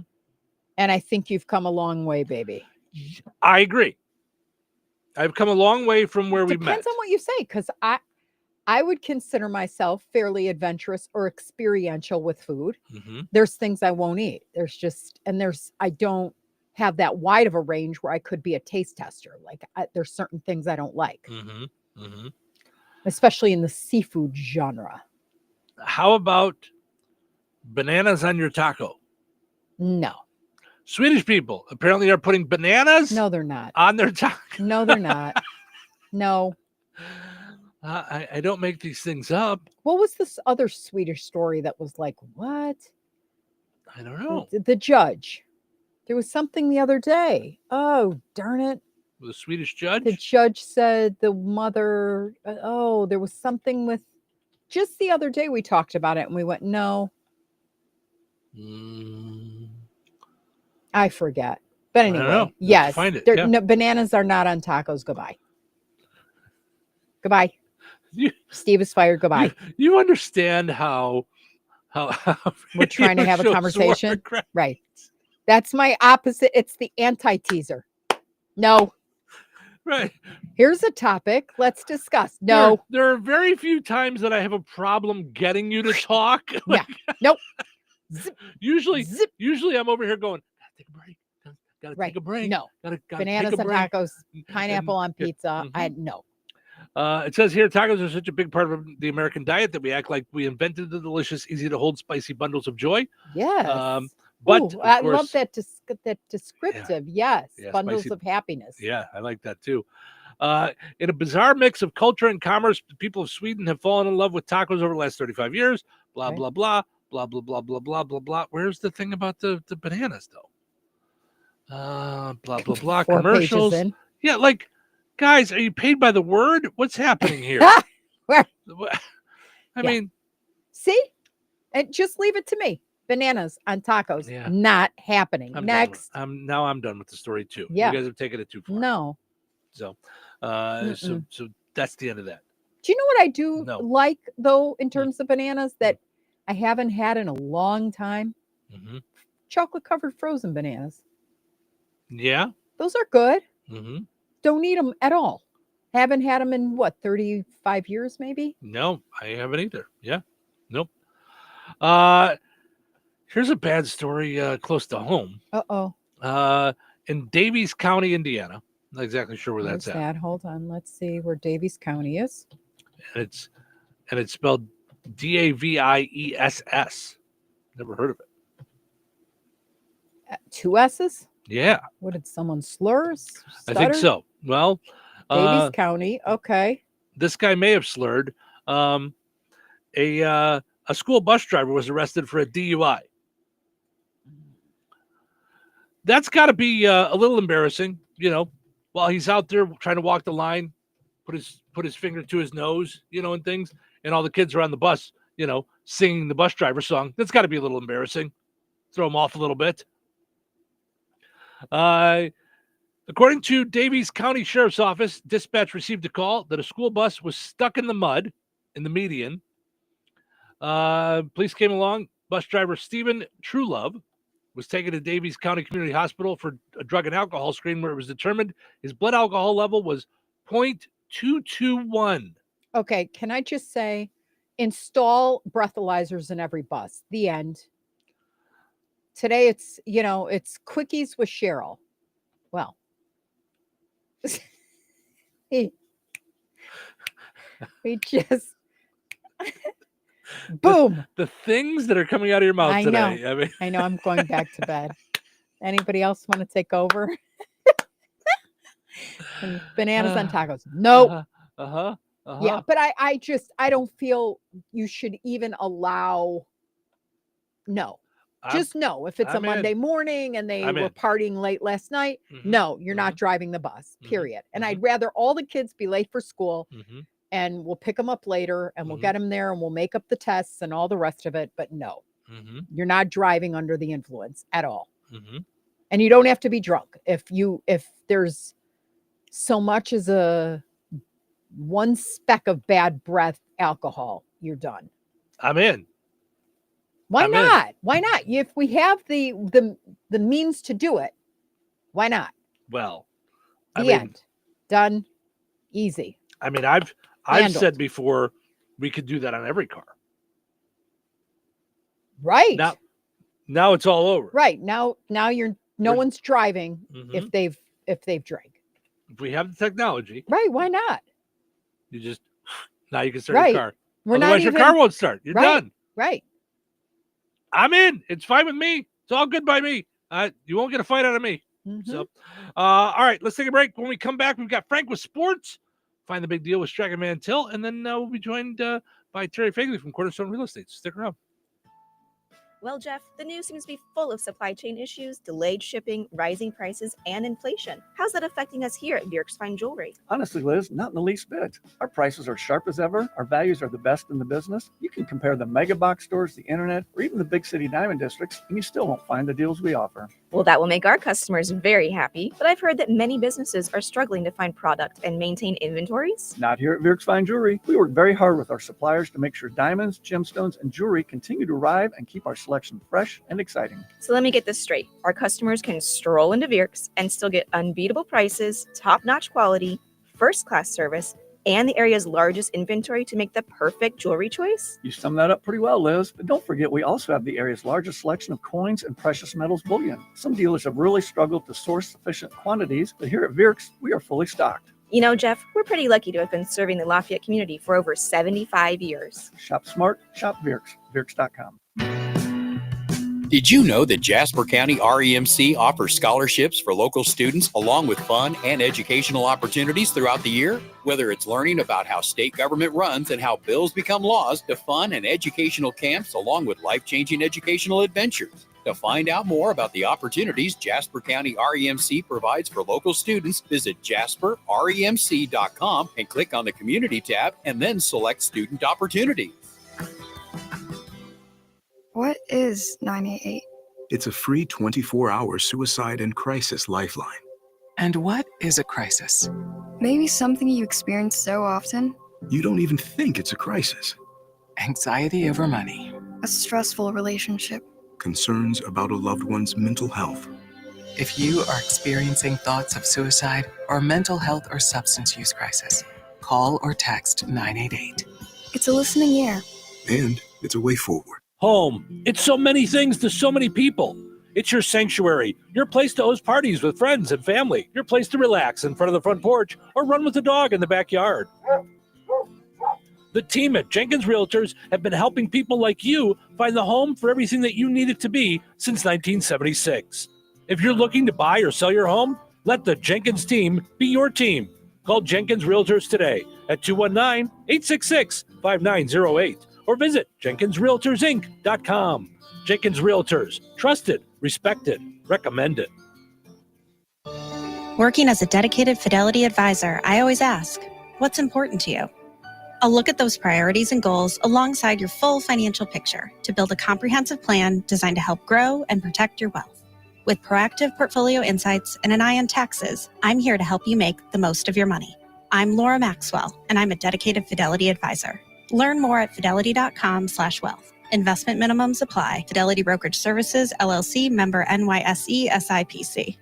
And I think you've come a long way, baby. I agree. I've come a long way from where we met. Depends on what you say, because I would consider myself fairly adventurous or experiential with food. Mm-hmm. There's things I won't eat. I don't have that wide of a range where I could be a taste tester. Like there's certain things I don't like, Mm-hmm. Mm-hmm. especially in the seafood genre. How about bananas on your taco? No. Swedish people apparently are putting bananas No, they're not. on their taco. No, they're not. No. I don't make these things up. What was this other Swedish story that was like, what? I don't know. The judge. There was something the other day. Oh, darn it. The Swedish judge? The judge said the mother, there was something with, just the other day we talked about it and we went, no. I forget. But don't anyway, know. Let's yes. find it, there- yeah. no, bananas are not on tacos. Goodbye. Goodbye. Steve is fired. Goodbye. You understand how We're trying to have a shows conversation. work, right? Right. That's my opposite. It's the anti-teaser. No. Right. Here's a topic. Let's discuss. No. There are very few times that I have a problem getting you to talk. Yeah. Nope. Usually I'm over here going, gotta take a break. Gotta Right. take a break. No. Gotta Bananas take a on break. tacos, pineapple on pizza. Mhm. No. It says here, tacos are such a big part of the American diet that we act like we invented the delicious, easy to hold, spicy bundles of joy. Yes. But Ooh, of I course, love that that descriptive. Yes. Yeah, Bundles spicy- of happiness. Yeah, I like that too. In a bizarre mix of culture and commerce, the people of Sweden have fallen in love with tacos over the last 35 years. Blah, Right. blah, blah, blah, blah, blah, blah, blah, blah, blah. Where's the thing about the bananas, though? Blah, blah, blah. 4 pages Commercials. in. Yeah, like Guys, are you paid by the word? What's happening here? I mean, see, and just leave it to me. Bananas on tacos, not happening. Next, I'm done with the story too. Yeah. You guys have taken it too far. No. So, so that's the end of that. Do you know what I do like though in terms of bananas that I haven't had in a long time? Mm-hmm. Chocolate covered frozen bananas. Yeah. Those are good. Mm-hmm. Don't eat them at all. Haven't had them in 35 years maybe? No, I haven't either. Yeah. Nope. Here's a bad story close to home. Uh-oh. In Davies County, Indiana. Not exactly sure where Where's that's that? Hold on. Let's see where Davies County is. at. And it's spelled Daviess. Never heard of it. 2 S's? Yeah. What did someone slur? I think so. Well, Davies County. Okay. This guy may have slurred. A school bus driver was arrested for a DUI. That's got to be a little embarrassing, while he's out there trying to walk the line, put his finger to his nose, and things, and all the kids are on the bus, singing the bus driver song. That's got to be a little embarrassing. Throw him off a little bit. According to Davies County Sheriff's Office, dispatch received a call that a school bus was stuck in the mud in the median. Police came along. Bus driver Stephen Truelove was taken to Davies County Community Hospital for a drug and alcohol screen where it was determined his blood alcohol level was 0.221. Okay, can I just say, install breathalyzers in every bus. The end. Today it's, it's quickies with Cheryl. Well, we just boom. The things that are coming out of your mouth today. I know. I'm going back to bed. Anybody else want to take over? And bananas on tacos. Nope. Yeah, but I don't feel you should even allow. No. Just no. If it's a Monday morning and they were partying late last night, no, you're not driving the bus, period. And I'd rather all the kids be late for school and we'll pick them up later and we'll get them there and we'll make up the tests and all the rest of it. But no, you're not driving under the influence at all. And you don't have to be drunk. If there's so much as a one speck of bad breath alcohol, you're done. I'm in. Why not? Why not? If we have the means to do it, why not? Well, the end. Done. Easy. I mean, I've said before we could do that on every car. Right. Now it's all over. Right. Now no one's driving if they've drank. If we have the technology. Right. Why not? Now you can start your car. Otherwise your car won't start. You're done. Right. I'm in. It's fine with me. It's all good by me. You won't get a fight out of me. So, all right, let's take a break. When we come back, we've got Frank with sports. Find the big deal with Strachan Mantil, and then we'll be joined by Terry Fagley from Cornerstone Real Estate. Stick around. Well, Jeff, the news seems to be full of supply chain issues, delayed shipping, rising prices, and inflation. How's that affecting us here at Bjerk's Fine Jewelry? Honestly, Liz, not in the least bit. Our prices are sharp as ever. Our values are the best in the business. You can compare the mega box stores, the internet, or even the big city diamond districts, and you still won't find the deals we offer. Well, that will make our customers very happy, but I've heard that many businesses are struggling to find product and maintain inventories. Not here at Bjerk's Fine Jewelry. We work very hard with our suppliers to make sure diamonds, gemstones, and jewelry continue to arrive and keep our selection fresh and exciting. So let me get this straight. Our customers can stroll into Bjerk's and still get unbeatable prices, top-notch quality, first-class service, and the area's largest inventory to make the perfect jewelry choice? You summed that up pretty well, Liz. But don't forget, we also have the area's largest selection of coins and precious metals bullion. Some dealers have really struggled to source sufficient quantities, but here at Bjerk's, we are fully stocked. You know, Jeff, we're pretty lucky to have been serving the Lafayette community for over 75 years. Shop smart, shop Bjerk's, Bjerk's.com. Did you know that Jasper County REMC offers scholarships for local students along with fun and educational opportunities throughout the year? Whether it's learning about how state government runs and how bills become laws, to fun and educational camps along with life-changing educational adventures. To find out more about the opportunities Jasper County REMC provides for local students, visit jasperremc.com and click on the Community tab and then select Student Opportunity. What is 988? It's a free 24-hour suicide and crisis lifeline. And what is a crisis? Maybe something you experience so often. You don't even think it's a crisis. Anxiety over money. A stressful relationship. Concerns about a loved one's mental health. If you are experiencing thoughts of suicide or mental health or substance use crisis, call or text 988. It's a listening ear. And it's a way forward. Home. It's so many things to so many people. It's your sanctuary, your place to host parties with friends and family, your place to relax in front of the front porch or run with the dog in the backyard. The team at Jenkins Realtors have been helping people like you find the home for everything that you need it to be since 1976. If you're looking to buy or sell your home, let the Jenkins team be your team. Call Jenkins Realtors today at 219-866-5908 or visit JenkinsRealtorsInc.com. Jenkins Realtors, trusted, respected, recommended. Working as a dedicated Fidelity advisor, I always ask, what's important to you? I'll look at those priorities and goals alongside your full financial picture to build a comprehensive plan designed to help grow and protect your wealth. With proactive portfolio insights and an eye on taxes, I'm here to help you make the most of your money. I'm Laura Maxwell, and I'm a dedicated Fidelity advisor. Learn more at fidelity.com/wealth. Investment minimums apply. Fidelity Brokerage Services, LLC, member NYSE, SIPC.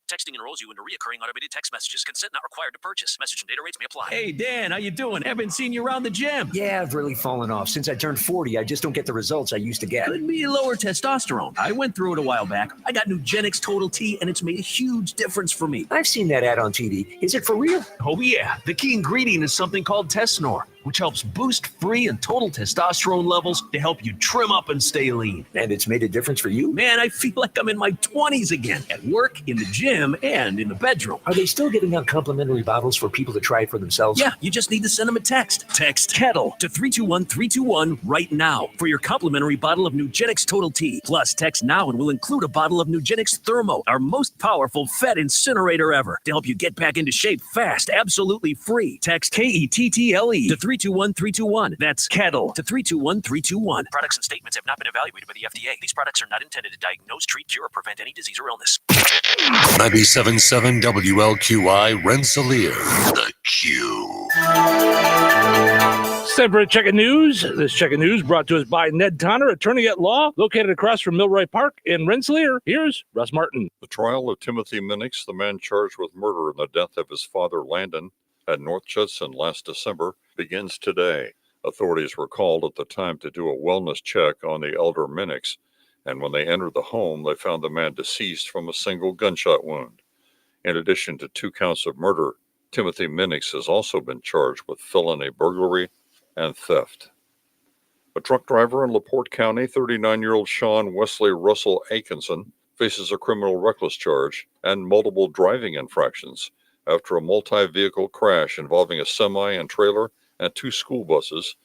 Texting enrolls you into recurring automated text messages. Consent not required to purchase. Message and data rates may apply. Hey, Dan, how you doing? Haven't seen you around the gym. Yeah, I've really fallen off. Since I turned 40, I just don't get the results I used to get. Could be lower testosterone. I went through it a while back. I got Nugenix Total T, and it's made a huge difference for me. I've seen that ad on TV. Is it for real? Oh, yeah. The key ingredient is something called Tesnor, which helps boost free and total testosterone levels to help you trim up and stay lean. And it's made a difference for you? Man, I feel like I'm in my 20s again, at work, in the gym, and in the bedroom. Are they still giving out complimentary bottles for people to try it for themselves? Yeah, you just need to send them a text. Text KETTLE to 321-321 right now for your complimentary bottle of Nugenix Total T. Plus, text now and we'll include a bottle of Nugenix Thermo, our most powerful fat incinerator ever, to help you get back into shape fast, absolutely free. Text KETTLE to 321-321. That's KETTLE to 321-321. Products and statements have not been evaluated by the FDA. These products are not intended to diagnose, treat, cure, or prevent any disease or illness. 97.7 WLQI Rensselaer. The Q. It's time for a check of news. This check of news brought to us by Ned Tonner, attorney at law, located across from Milroy Park in Rensselaer. Here's Russ Martin. The trial of Timothy Minix, the man charged with murder in the death of his father, Landon, at North Judson last December, begins today. Authorities were called at the time to do a wellness check on the elder Minix, and when they entered the home, they found the man deceased from a single gunshot wound. In addition to 2 counts of murder, Timothy Minix has also been charged with felony burglary and theft. A truck driver in LaPorte County, 39-year-old Sean Wesley Russell Atkinson, faces a criminal reckless charge and multiple driving infractions after a multi-vehicle crash involving a semi and trailer and 2 school buses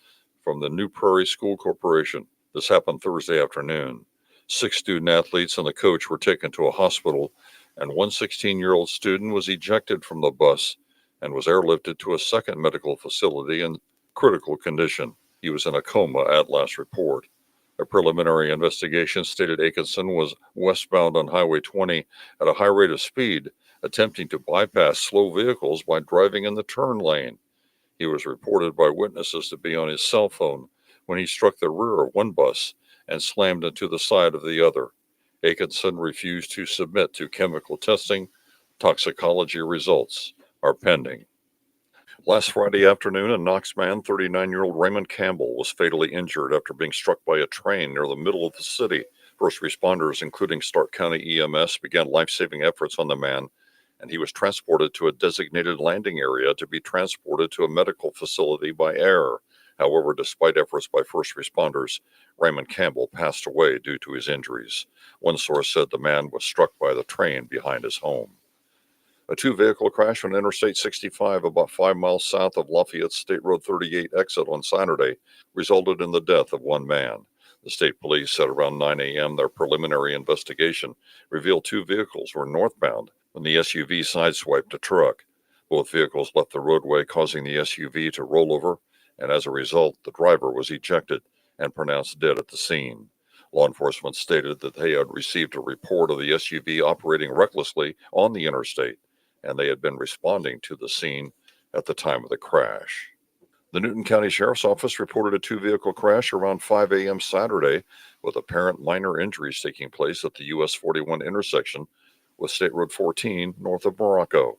from the New Prairie School Corporation. This happened Thursday afternoon. 6 student athletes and the coach were taken to a hospital, and one 16-year-old student was ejected from the bus and was airlifted to a second medical facility in critical condition. He was in a coma at last report. A preliminary investigation stated Atkinson was westbound on Highway 20 at a high rate of speed, attempting to bypass slow vehicles by driving in the turn lane. He was reported by witnesses to be on his cell phone when he struck the rear of one bus and slammed into the side of the other. Atkinson refused to submit to chemical testing. Toxicology results are pending. Last Friday afternoon, a Knox man, 39-year-old Raymond Campbell, was fatally injured after being struck by a train near the middle of the city. First responders, including Stark County EMS, began life-saving efforts on the man, and he was transported to a designated landing area to be transported to a medical facility by air. However, despite efforts by first responders, Raymond Campbell passed away due to his injuries. One source said the man was struck by the train behind his home. A 2-vehicle crash on Interstate 65 about 5 miles south of Lafayette State Road 38 exit on Saturday resulted in the death of one man. The state police said around 9 a.m. their preliminary investigation revealed 2 vehicles were northbound when the SUV sideswiped a truck. Both vehicles left the roadway, causing the SUV to roll over, and as a result, the driver was ejected and pronounced dead at the scene. Law enforcement stated that they had received a report of the SUV operating recklessly on the interstate, and they had been responding to the scene at the time of the crash. The Newton County Sheriff's Office reported a 2-vehicle crash around 5 a.m. Saturday, with apparent minor injuries taking place at the US 41 intersection with State Road 14 north of Morocco.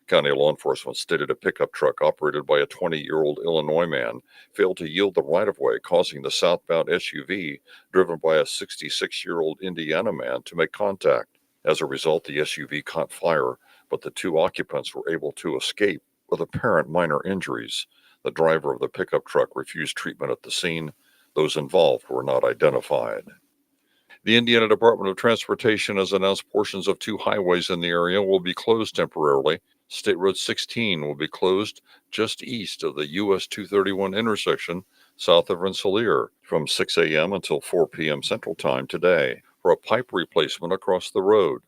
County law enforcement stated a pickup truck operated by a 20-year-old Illinois man failed to yield the right-of-way, causing the southbound SUV driven by a 66-year-old Indiana man to make contact. As a result, the SUV caught fire, but the 2 occupants were able to escape with apparent minor injuries. The driver of the pickup truck refused treatment at the scene. Those involved were not identified. The Indiana Department of Transportation has announced portions of 2 highways in the area will be closed temporarily. State Road 16 will be closed just east of the US 231 intersection south of Rensselaer from 6 a.m. until 4 p.m. Central Time today for a pipe replacement across the road.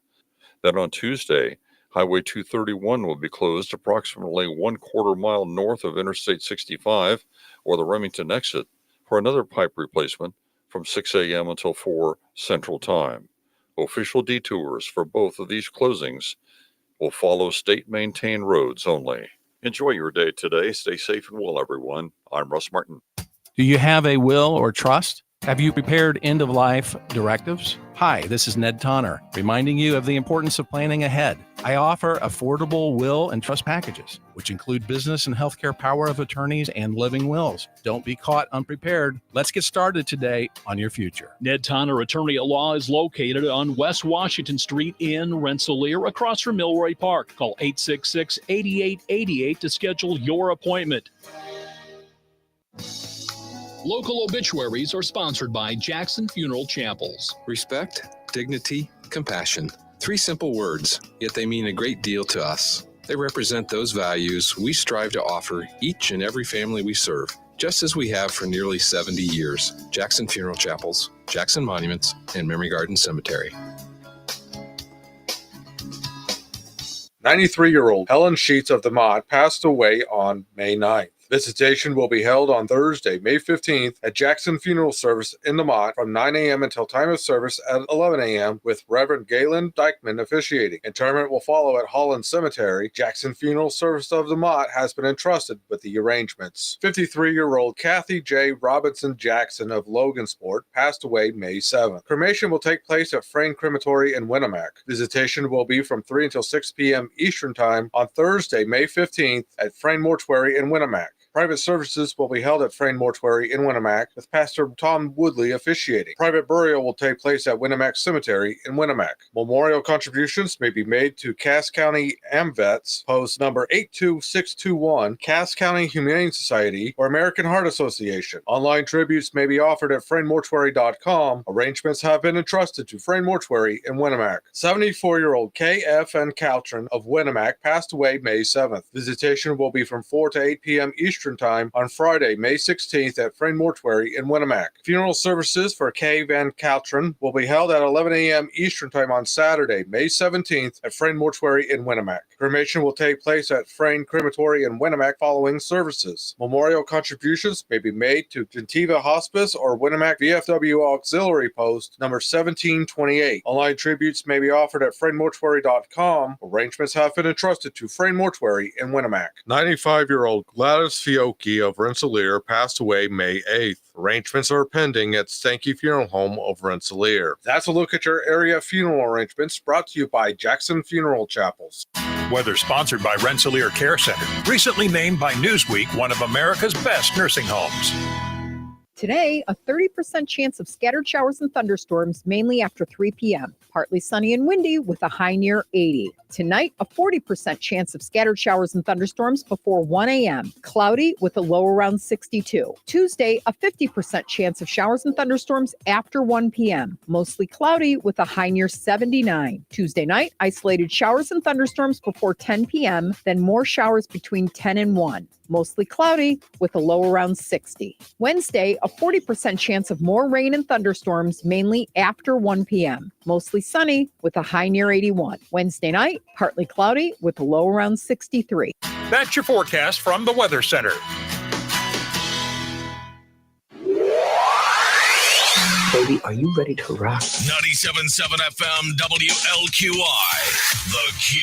Then on Tuesday, Highway 231 will be closed approximately 1/4 mile north of Interstate 65 or the Remington exit for another pipe replacement from 6 a.m. until 4 Central Time. Official detours for both of these closings will follow state-maintained roads only. Enjoy your day today. Stay safe and well, everyone. I'm Russ Martin. Do you have a will or trust? Have you prepared end-of-life directives? Hi, this is Ned Tonner, reminding you of the importance of planning ahead. I offer affordable will and trust packages, which include business and healthcare power of attorneys and living wills. Don't be caught unprepared. Let's get started today on your future. Ned Tonner Attorney at Law is located on West Washington Street in Rensselaer, across from Milroy Park. Call 866-8888 to schedule your appointment. Local obituaries are sponsored by Jackson Funeral Chapels. Respect, dignity, compassion. 3 simple words, yet they mean a great deal to us. They represent those values we strive to offer each and every family we serve, just as we have for nearly 70 years. Jackson Funeral Chapels, Jackson Monuments, and Memory Garden Cemetery. 93-year-old Helen Sheets of the Mott passed away on May 9th. Visitation will be held on Thursday, May 15th at Jackson Funeral Service in the Mott from 9 a.m. until time of service at 11 a.m. with Reverend Galen Dykeman officiating. Interment will follow at Holland Cemetery. Jackson Funeral Service of the Mott has been entrusted with the arrangements. 53-year-old Kathy J. Robinson Jackson of Logansport passed away May 7th. Cremation will take place at Frayne Crematory in Winnemac. Visitation will be from 3 until 6 p.m. Eastern Time on Thursday, May 15th at Frayne Mortuary in Winnemac. Private services will be held at Frayne Mortuary in Winnemac with Pastor Tom Woodley officiating. Private burial will take place at Winnemac Cemetery in Winnemac. Memorial contributions may be made to Cass County AMVETS, post number 82621, Cass County Humane Society, or American Heart Association. Online tributes may be offered at FrayneMortuary.com. Arrangements have been entrusted to Frayne Mortuary in Winnemac. 74-year-old K.F.N. Caltron of Winnemac passed away May 7th. Visitation will be from 4 to 8 p.m. Eastern Time on Friday, May 16th at Frayne Mortuary in Winnemac. Funeral services for K. Van Caltron will be held at 11 a.m. Eastern Time on Saturday, May 17th at Frayne Mortuary in Winnemac. Cremation will take place at Frayne Crematory in Winnemac following services. Memorial contributions may be made to Gentiva Hospice or Winnemac VFW Auxiliary Post number 1728. Online tributes may be offered at FrayneMortuary.com. Arrangements have been entrusted to Frayne Mortuary in Winnemac. 95-year-old Gladys Fiocchi of Rensselaer passed away May 8th. Arrangements are pending at Stanky Funeral Home of Rensselaer. That's a look at your area funeral arrangements brought to you by Jackson Funeral Chapels. Weather sponsored by Rensselaer Care Center, recently named by Newsweek one of America's best nursing homes. Today, a 30% chance of scattered showers and thunderstorms, mainly after 3 p.m. Partly sunny and windy with a high near 80. Tonight, a 40% chance of scattered showers and thunderstorms before 1 a.m. Cloudy with a low around 62. Tuesday, a 50% chance of showers and thunderstorms after 1 p.m. Mostly cloudy with a high near 79. Tuesday night, isolated showers and thunderstorms before 10 p.m., then more showers between 10 and 1. mostly cloudy with a low around 60. Wednesday, a 40% chance of more rain and thunderstorms, mainly after 1 p.m. Mostly sunny with a high near 81. Wednesday night, partly cloudy with a low around 63. That's your forecast from the Weather Center. Baby, are you ready to rock? 97.7 FM WLQI, The Q.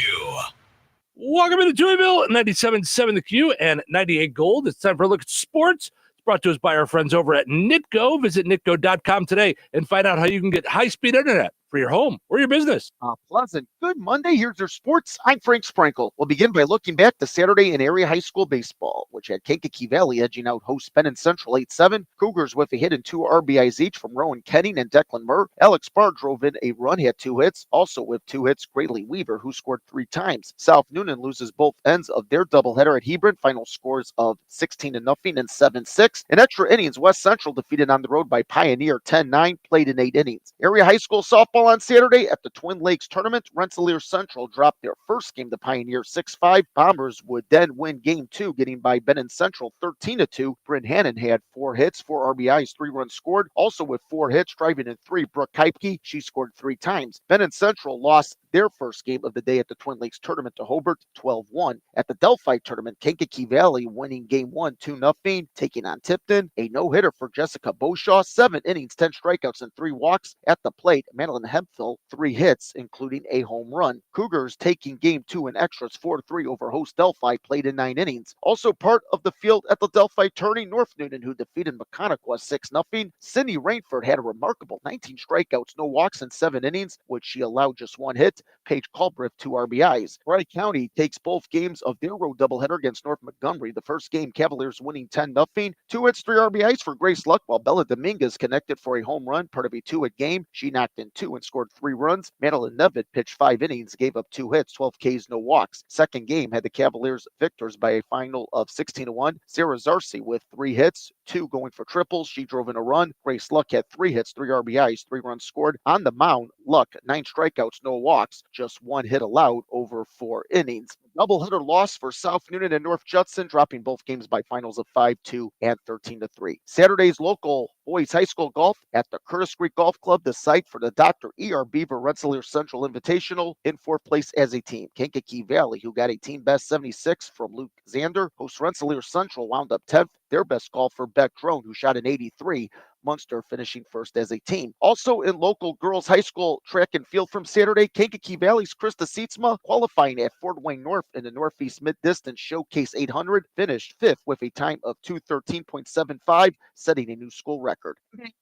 Welcome into Touhyville, 97.7 The Q and 98 Gold. It's time for a look at sports. It's brought to us by our friends over at Nitco. Visit nitco.com today and find out how you can get high-speed internet for your home or your business. Pleasant. Good Monday. Here's your sports. I'm Frank Sprinkle. We'll begin by looking back to Saturday in area high school baseball, which had Kankakee Valley edging out host Benton Central 8-7. Cougars with a hit and 2 RBIs each from Rowan Kenning and Declan Murr. Alex Barr drove in a run, had 2 hits. Also with 2 hits, Grayley Weaver, who scored 3 times. South Noonan loses both ends of their doubleheader at Hebron. Final scores of 16-0 and 7-6. In extra innings, West Central defeated on the road by Pioneer 10-9, played in 8 innings. Area high school softball on Saturday at the Twin Lakes tournament. Rensselaer Central dropped their first game to Pioneer 6-5. Bombers would then win game 2, getting by Benton Central 13-2. Bryn Hannon had 4 hits, 4 RBIs, 3 runs scored. Also with 4 hits, driving in 3, Brooke Keipke. She scored 3 times. Benton Central lost their first game of the day at the Twin Lakes tournament to Hobart 12-1. At the Delphi tournament, Kankakee Valley winning game 1 2-0, taking on Tipton. A no-hitter for Jessica Beaushaw, 7 innings, 10 strikeouts, and 3 walks. At the plate, Madeline Hemphill, 3 hits, including a home run. Cougars taking game 2 in extras 4-3 over host Delphi, played in 9 innings. Also part of the field at the Delphi tourney, North Noonan, who defeated Mechaniqua 6-0. Sydney Rainford had a remarkable 19 strikeouts, no walks in 7 innings, which she allowed just 1 hit. Paige Culbreth, 2 RBIs. Wright County takes both games of their road doubleheader against North Montgomery. The first game, Cavaliers winning 10-0. 2 hits, 3 RBIs for Grace Luck, while Bella Dominguez connected for a home run, part of a 2-hit game. She knocked in 2 and scored 3 runs. Madeline Nevitt pitched 5 innings, gave up 2 hits, 12 Ks, no walks. Second game had the Cavaliers victors by a final of 16-1. Sarah Zarcy with 3 hits, 2 going for triples. She drove in a run. Grace Luck had 3 hits, 3 RBIs, 3 runs scored. On the mound, Luck, 9 strikeouts, no walks, just 1 hit allowed over 4 innings. Doubleheader loss for South Noonan and North Judson, dropping both games by finals of 5-2 and 13-3. Saturday's local boys high school golf at the Curtis Creek Golf Club, the site for the Dr. E.R. Beaver Rensselaer Central Invitational, in 4th place as a team. Kankakee Valley, who got a team best 76 from Luke Zander. Host Rensselaer Central wound up 10th. Their best golfer, Beck Drone, who shot an 83. Munster finishing first as a team. Also in local girls high school track and field from Saturday, Kankakee Valley's Krista Sietzma qualifying at Fort Wayne North in the Northeast Mid-Distance Showcase 800, finished 5th with a time of 2:13.75, setting a new school record.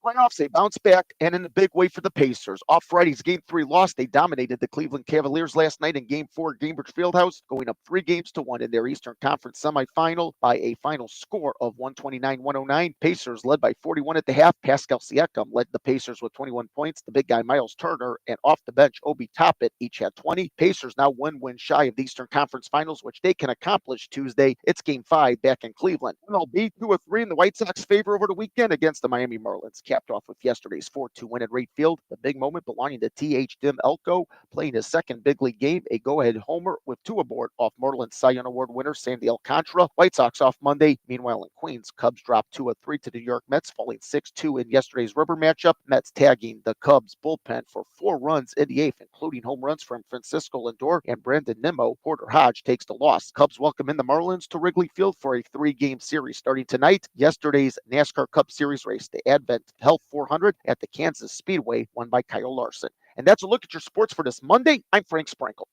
Playoffs, a bounce back and in a big way for the Pacers. Off Friday's Game 3 loss, they dominated the Cleveland Cavaliers last night in Game 4 at Gainbridge Fieldhouse, going up 3-1 in their Eastern Conference semifinal by a final score of 129-109. Pacers led by 41 at the half. Pascal Siakam led the Pacers with 21 points. The big guy Miles Turner and off the bench Obi Toppin each had 20. Pacers now 1 win shy of the Eastern Conference Finals, which they can accomplish Tuesday. It's Game 5 back in Cleveland. MLB 2-3 in the White Sox favor over the weekend against the Miami Marlins, capped off with yesterday's 4-2 win at Wright Field. The big moment belonging to T.H. Dim Elko, playing his second big league game, a go-ahead homer with 2 aboard off Marlins Cy Young Award winner Sandy Alcantara. White Sox off Monday. Meanwhile in Queens, Cubs dropped 2-3 to the New York Mets, falling 6-2 in yesterday's rubber matchup. Mets tagging the Cubs bullpen for 4 runs in the 8th, including home runs from Francisco Lindor and Brandon Nimmo. Porter Hodge takes the loss. Cubs welcome in the Marlins to Wrigley Field for a 3-game series starting tonight. Yesterday's NASCAR Cup Series race, the Advent Health 400 at the Kansas Speedway, won by Kyle Larson. And that's a look at your sports for this Monday. I'm Frank Sprinkle.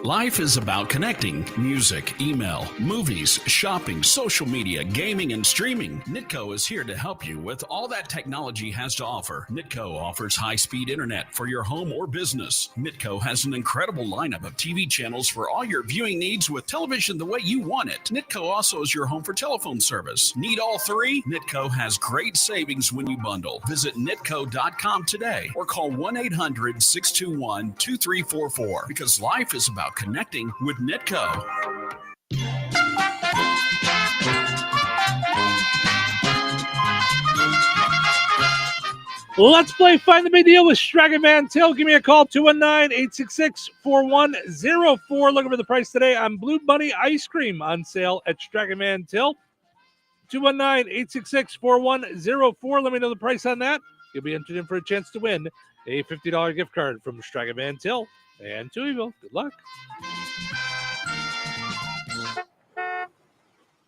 Life is about connecting. Music, email, movies, shopping, social media, gaming, and streaming. Nitco is here to help you with all that technology has to offer. Nitco offers high-speed internet for your home or business. Nitco has an incredible lineup of TV channels for all your viewing needs with television the way you want it. Nitco also is your home for telephone service. Need all 3? Nitco has great savings when you bundle. Visit nitco.com today or call 1-800-621-2344 because life is about connecting with Nitco. Let's play Find the Big Deal with Stragan Van Til. Give me a call, 219-866-4104. Looking for the price today on Blue Bunny Ice Cream on sale at Stragan Van Til. 219-866-4104. Let me know the price on that. You'll be entered in for a chance to win a $50 gift card from Stragan Van Til and Touhyville. Good luck.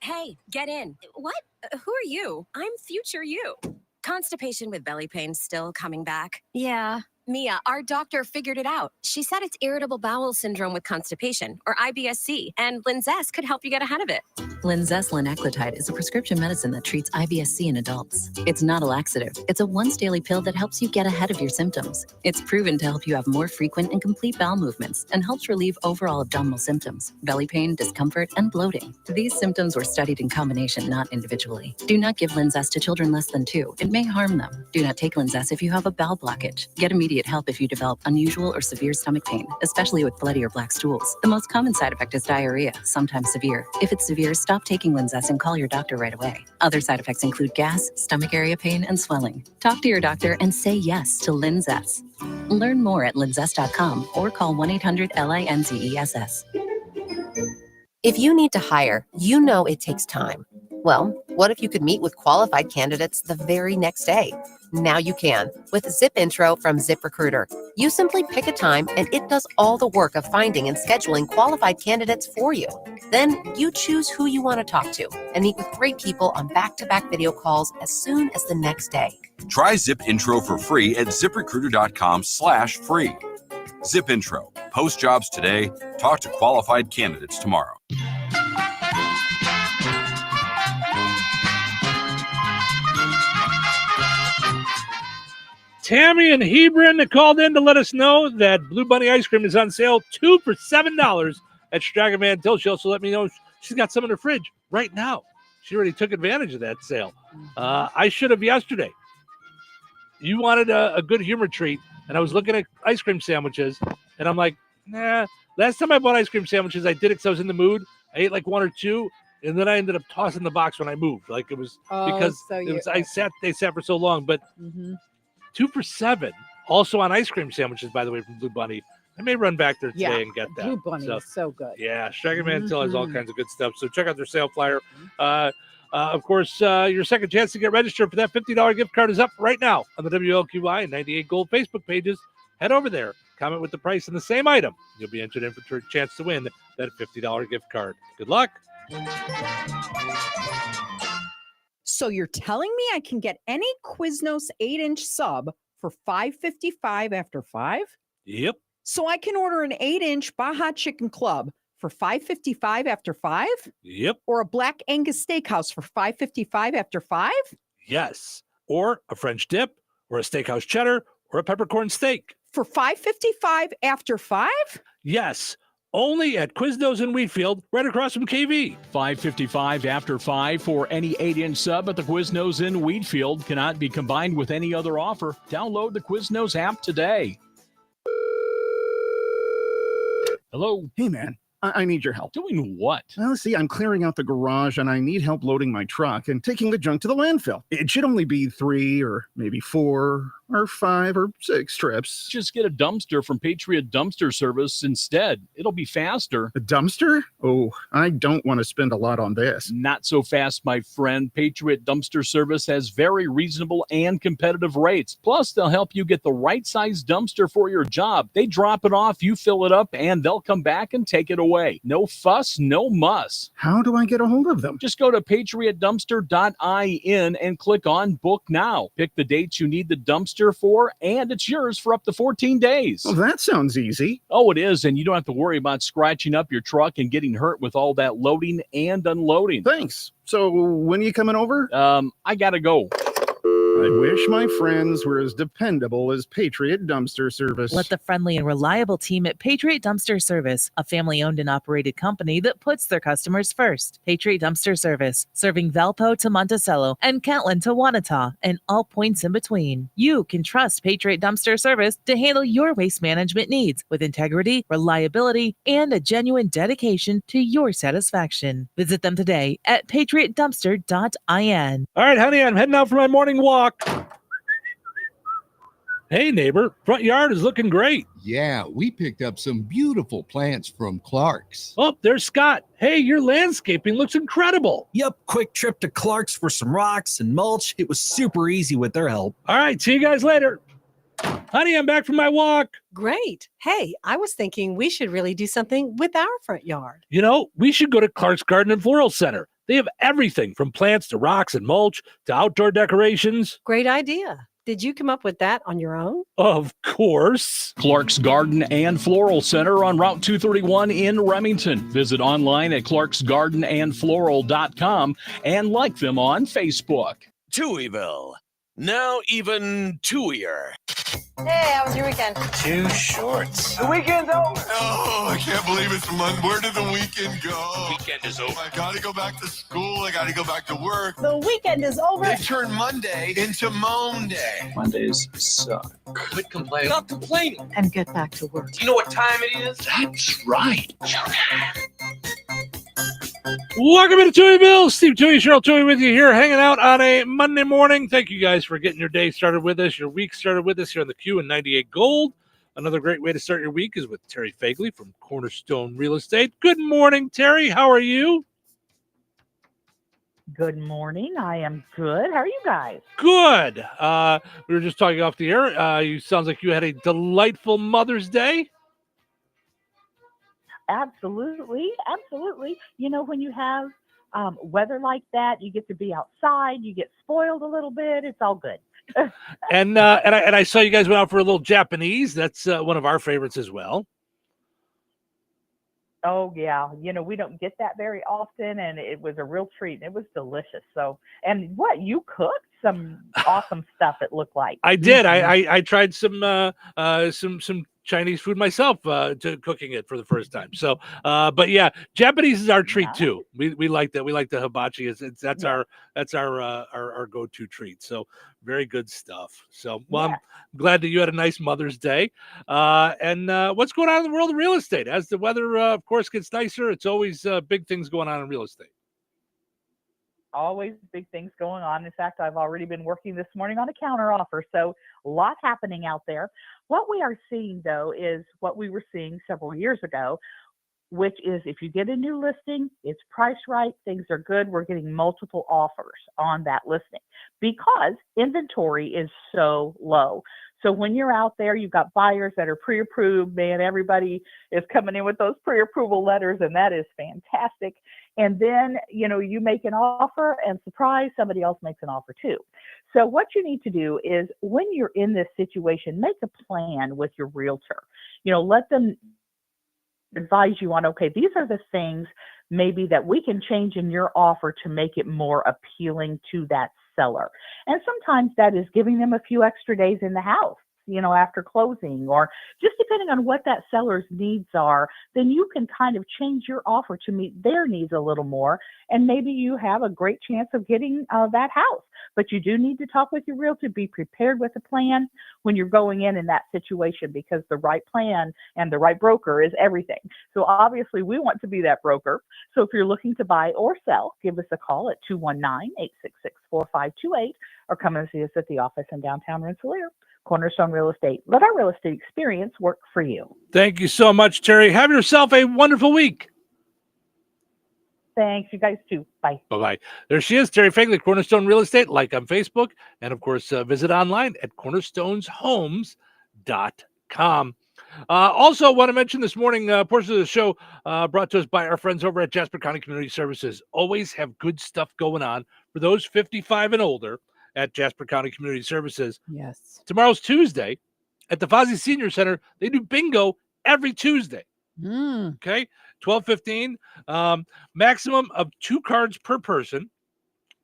Hey, get in. What? Who are you? I'm future you. Constipation with belly pain still coming back? Yeah. Mia, our doctor figured it out. She said it's irritable bowel syndrome with constipation, or IBS-C, and Linzess could help you get ahead of it. Linzess linaclotide is a prescription medicine that treats IBS-C in adults. It's not a laxative. It's a once-daily pill that helps you get ahead of your symptoms. It's proven to help you have more frequent and complete bowel movements and helps relieve overall abdominal symptoms, belly pain, discomfort, and bloating. These symptoms were studied in combination, not individually. Do not give Linzess to children less than 2. It may harm them. Do not take Linzess if you have a bowel blockage. Get immediate help if you develop unusual or severe stomach pain, especially with bloody or black stools. The most common side effect is diarrhea, sometimes severe. If it's severe, stop taking Linzess and call your doctor right away. Other side effects include gas, stomach area pain, and swelling. Talk to your doctor and say yes to Linzess. Learn more at linzess.com or call 1-800-LINZESS. If you need to hire, you know it takes time. Well, what if you could meet with qualified candidates the very next day? Now you can with Zip Intro from ZipRecruiter. You simply pick a time and it does all the work of finding and scheduling qualified candidates for you. Then you choose who you want to talk to and meet with great people on back-to-back video calls as soon as the next day. Try Zip Intro for free at ziprecruiter.com/free. Zip Intro. Post jobs today. Talk to qualified candidates tomorrow. Tammy and Hebron called in to let us know that Blue Bunny Ice Cream is on sale 2 for $7 at Stragan Van Til. She also let me know she's got some in her fridge right now. She already took advantage of that sale. I should have yesterday. You wanted a good humor treat, and I was looking at ice cream sandwiches, and I'm like, nah. Last time I bought ice cream sandwiches, I did it because I was in the mood. I ate like 1 or 2, and then I ended up tossing the box when I moved. Like it was because they sat for so long. But 2 for $7, also on ice cream sandwiches, by the way, from Blue Bunny. I may run back there today and get that. Blue Bunny is so good. Yeah, Stragan Van Til has all kinds of good stuff. So check out their sale flyer. Of course, your second chance to get registered for that $50 gift card is up right now on the WLQI and 98 Gold Facebook pages. Head over there, comment with the price and the same item. You'll be entered in for a chance to win that $50 gift card. Good luck. So you're telling me I can get any Quiznos 8-inch sub for $5.55 after 5? Yep. So I can order an 8-inch Baja Chicken Club for $5.55 after 5? Yep. Or a Black Angus Steakhouse for $5.55 after 5? Yes. Or a French dip, or a steakhouse cheddar, or a peppercorn steak. For $5.55 after 5? Yes. Only at Quiznos in Wheatfield, right across from KV. $5.55 after 5 for any 8-inch sub at the Quiznos in Wheatfield. Cannot be combined with any other offer. Download the Quiznos app today. Hello. Hey, man. I need your help. Doing what? Well, see, I'm clearing out the garage and I need help loading my truck and taking the junk to the landfill. It should only be 3 or maybe 4 or 5 or 6 trips. Just get a dumpster from Patriot Dumpster Service instead. It'll be faster. A dumpster? Oh, I don't want to spend a lot on this. Not so fast, my friend. Patriot Dumpster Service has very reasonable and competitive rates. Plus, they'll help you get the right size dumpster for your job. They drop it off, you fill it up, and they'll come back and take it away. No fuss, no muss. How do I get a hold of them? Just go to patriotdumpster.in and click on Book Now. Pick the dates you need the dumpster for, and it's yours for up to 14 days. Well, that sounds easy. Oh, it is, and you don't have to worry about scratching up your truck and getting hurt with all that loading and unloading. Thanks. So when are you coming over? I gotta go. I wish my friends were as dependable as Patriot Dumpster Service. Let the friendly and reliable team at Patriot Dumpster Service, a family-owned and operated company that puts their customers first. Patriot Dumpster Service, serving Valpo to Monticello and Catlin to Wanata and all points in between. You can trust Patriot Dumpster Service to handle your waste management needs with integrity, reliability, and a genuine dedication to your satisfaction. Visit them today at patriotdumpster.in. All right, honey, I'm heading out for my morning walk. Hey, neighbor, front yard is looking great. Yeah, we picked up some beautiful plants from Clark's. Oh, there's Scott. Hey, your landscaping looks incredible. Yep, quick trip to Clark's for some rocks and mulch. It was super easy with their help. All right, see you guys later. Honey, I'm back from my walk. Great. Hey, I was thinking we should really do something with our front yard. You know, we should go to Clark's Garden and Floral Center. They have everything from plants to rocks and mulch to outdoor decorations. Great idea. Did you come up with that on your own? Of course. Clark's Garden and Floral Center on Route 231 in Remington. Visit online at clarksgardenandfloral.com and like them on Facebook. Touhyville. Now even Touhier. Hey, how was your weekend? Too short. The weekend's over. Oh, I can't believe it's Monday. Where did the weekend go? Weekend is over. I gotta go back to school. I gotta go back to work. The weekend is over. They turned Monday into Moan Day. Mondays suck. Quit complaining. Stop complaining. And get back to work. Do you know what time it is? That's right. Welcome into Touhyville. Steve Touhy, Cheryl Touhy with you here, hanging out on a Monday morning. Thank you guys for getting your day started with us, your week started with us here on the Q and 98 Gold. Another great way to start your week is with Terry Fagley from Cornerstone Real Estate. Good morning, Terry. How are you? Good morning. I am good. How are you guys? Good. We were just talking off the air. You sounds like you had a delightful Mother's Day. Absolutely. You know, when you have weather like that, you get to be outside, you get spoiled a little bit. It's all good. And I saw you guys went out for a little Japanese. That's one of our favorites as well. Oh, yeah. You know, we don't get that very often, and it was a real treat. It was delicious. So, and what, you cooked some awesome stuff, it looked like. I did. I tried some Chinese food myself to cooking it for the first time. So, but yeah, Japanese is our treat too. We like that. We like the hibachi. That's our go-to treat. So very good stuff. So, well, I'm glad that you had a nice Mother's Day. And what's going on in the world of real estate? As the weather, of course, gets nicer, it's always big things going on in real estate. Always big things going on. In fact, I've already been working this morning on a counter offer. So a lot happening out there. What we are seeing, though, is what we were seeing several years ago, which is if you get a new listing, it's priced right, things are good, we're getting multiple offers on that listing because inventory is so low. So when you're out there, you've got buyers that are pre-approved, man, everybody is coming in with those pre-approval letters, and that is fantastic. And then, you know, you make an offer and surprise, somebody else makes an offer too. So what you need to do is when you're in this situation, make a plan with your realtor. You know, let them advise you on, okay, these are the things maybe that we can change in your offer to make it more appealing to that seller. And sometimes that is giving them a few extra days in the house, you know, after closing, or just depending on what that seller's needs are, then you can kind of change your offer to meet their needs a little more. And maybe you have a great chance of getting that house. But you do need to talk with your realtor, be prepared with a plan when you're going in that situation, because the right plan and the right broker is everything. So obviously we want to be that broker. So if you're looking to buy or sell, give us a call at 219-866-4528 or come and see us at the office in downtown Rensselaer. Cornerstone Real Estate. Let our real estate experience work for you. Thank you so much, Terry. Have yourself a wonderful week. Thanks. You guys too. Bye. Bye-bye. There she is, Terry Fagley, Cornerstone Real Estate. Like on Facebook. And, of course, visit online at cornerstoneshomes.com. Also, want to mention this morning, portion of the show brought to us by our friends over at Jasper County Community Services. Always have good stuff going on for those 55 and older at Jasper County Community Services. Yes. Tomorrow's Tuesday at the Fozzie Senior Center. They do bingo every Tuesday. Okay, 12:15. Maximum of 2 cards per person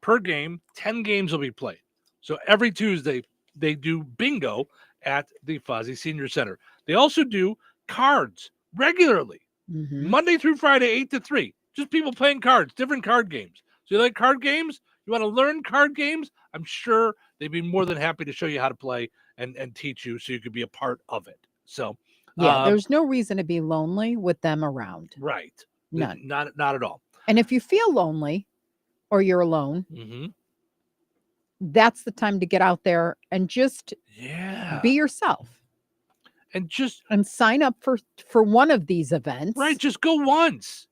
per game. 10 games will be played. So every Tuesday they do bingo at the Fozzie Senior Center. They also do cards regularly, Monday through Friday, 8 to 3. Just people playing cards, different card games. So you like card games? You want to learn card games? I'm sure they'd be more than happy to show you how to play and teach you so you could be a part of it. So yeah, there's no reason to be lonely with them around. Right. None. Not at all. And if you feel lonely or you're alone, that's the time to get out there and just be yourself. And sign up for one of these events. Right, just go once.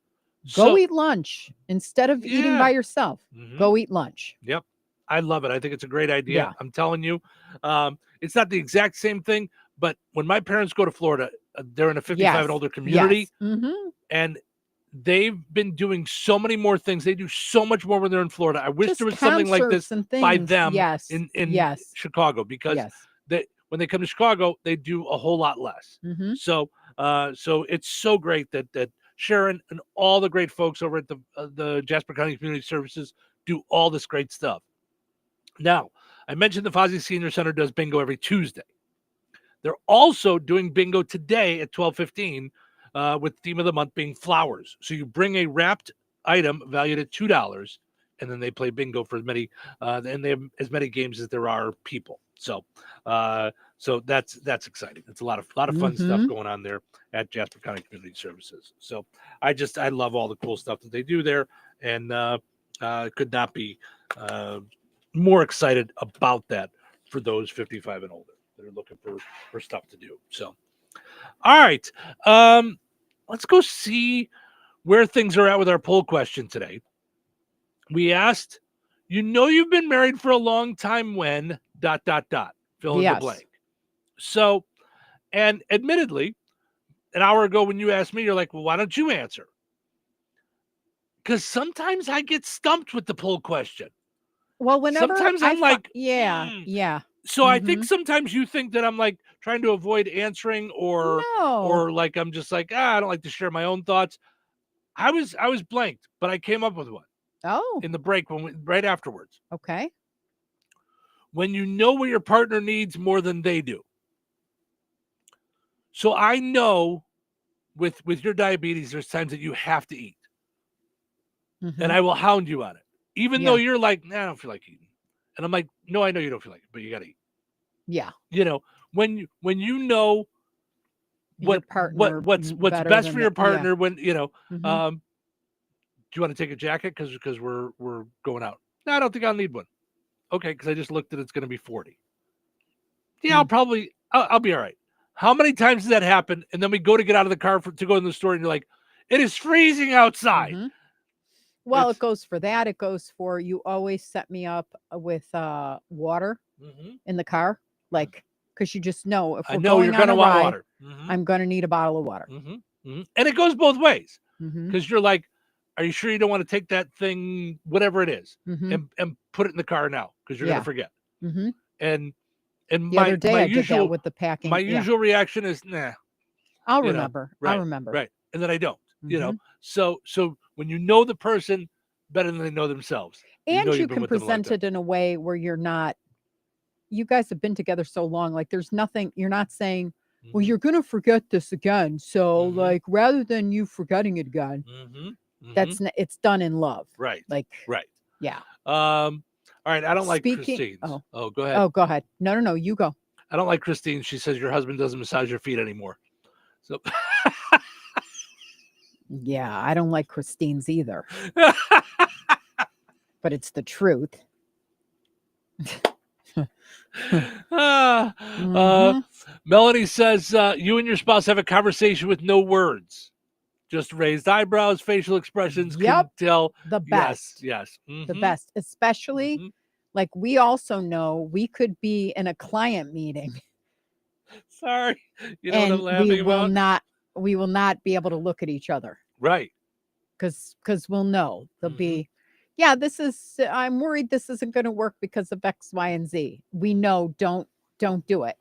Go eat lunch instead of eating by yourself. Go eat lunch. Yep. I love it. I think it's a great idea. Yeah. I'm telling you. It's not the exact same thing, but when my parents go to Florida, they're in a 55 and older community. Yes. Mm-hmm. And they've been doing so many more things. They do so much more when they're in Florida. I wish there was something like this by them in Chicago, because when they come to Chicago, they do a whole lot less. Mm-hmm. So it's so great that Sharon and all the great folks over at the Jasper County Community Services do all this great stuff. Now, I mentioned the Fozzie Senior Center does bingo every Tuesday. They're also doing bingo today at 12:15 with theme of the month being flowers. So you bring a wrapped item valued at $2, and then they play bingo for as many, and they have as many games as there are people. So that's exciting. It's a lot of fun stuff going on there at Jasper County Community Services. So I love all the cool stuff that they do there, and could not be more excited about that for those 55 and older that are looking for stuff to do. So, all right, let's go see where things are at with our poll question today. We asked, you've been married for a long time when ... fill in the blank. So, and admittedly, an hour ago when you asked me, you're like, well, why don't you answer? Because sometimes I get stumped with the poll question. Well, whenever sometimes I'm like, yeah. So I think sometimes you think that I'm like trying to avoid answering, or like I'm just like, I don't like to share my own thoughts. I was blanked, but I came up with one. Oh, in the break right afterwards. Okay. When you know what your partner needs more than they do. So I know with your diabetes, there's times that you have to eat. And I will hound you on it. Even though you're like, nah, I don't feel like eating. And I'm like, no, I know you don't feel like it, but you got to eat. Yeah. When you know what's best for your partner, when, do you want to take a jacket? Because we're going out. No, I don't think I'll need one. Okay, because I just looked at it's going to be 40. Yeah, I'll be all right. How many times does that happen? And then we go to get out of the car to go in the store, and you're like, it is freezing outside. Well, it goes for that. It goes for, you always set me up with water in the car, like, because you just know if we're going on a ride, water. I'm going to need a bottle of water. And it goes both ways, because you're like, are you sure you don't want to take that thing, whatever it is, and put it in the car now, because you're going to forget. And the other day I did that with the packing. My usual reaction is, nah. I'll remember. Right, I'll remember. Right. And then I don't, So when you know the person better than they know themselves. And you can present it in a way where you're not, you guys have been together so long, like there's nothing, you're not saying, well, you're going to forget this again. So like, rather than you forgetting it again, it's done in love. Right. Like, right. Yeah. All right. I don't like Christine. Oh, go ahead. Oh, go ahead. No, you go. I don't like Christine. She says your husband doesn't massage your feet anymore. So yeah, I don't like Christine's either. But it's the truth. Melanie says you and your spouse have a conversation with no words, just raised eyebrows, facial expressions. Can tell the best. Yes. The best, especially like we also know we could be in a client meeting. Sorry, you know what I'm laughing about? We will not be able to look at each other. Right. Because we'll know there'll be, I'm worried this isn't going to work because of X, Y, and Z. We know, don't do it.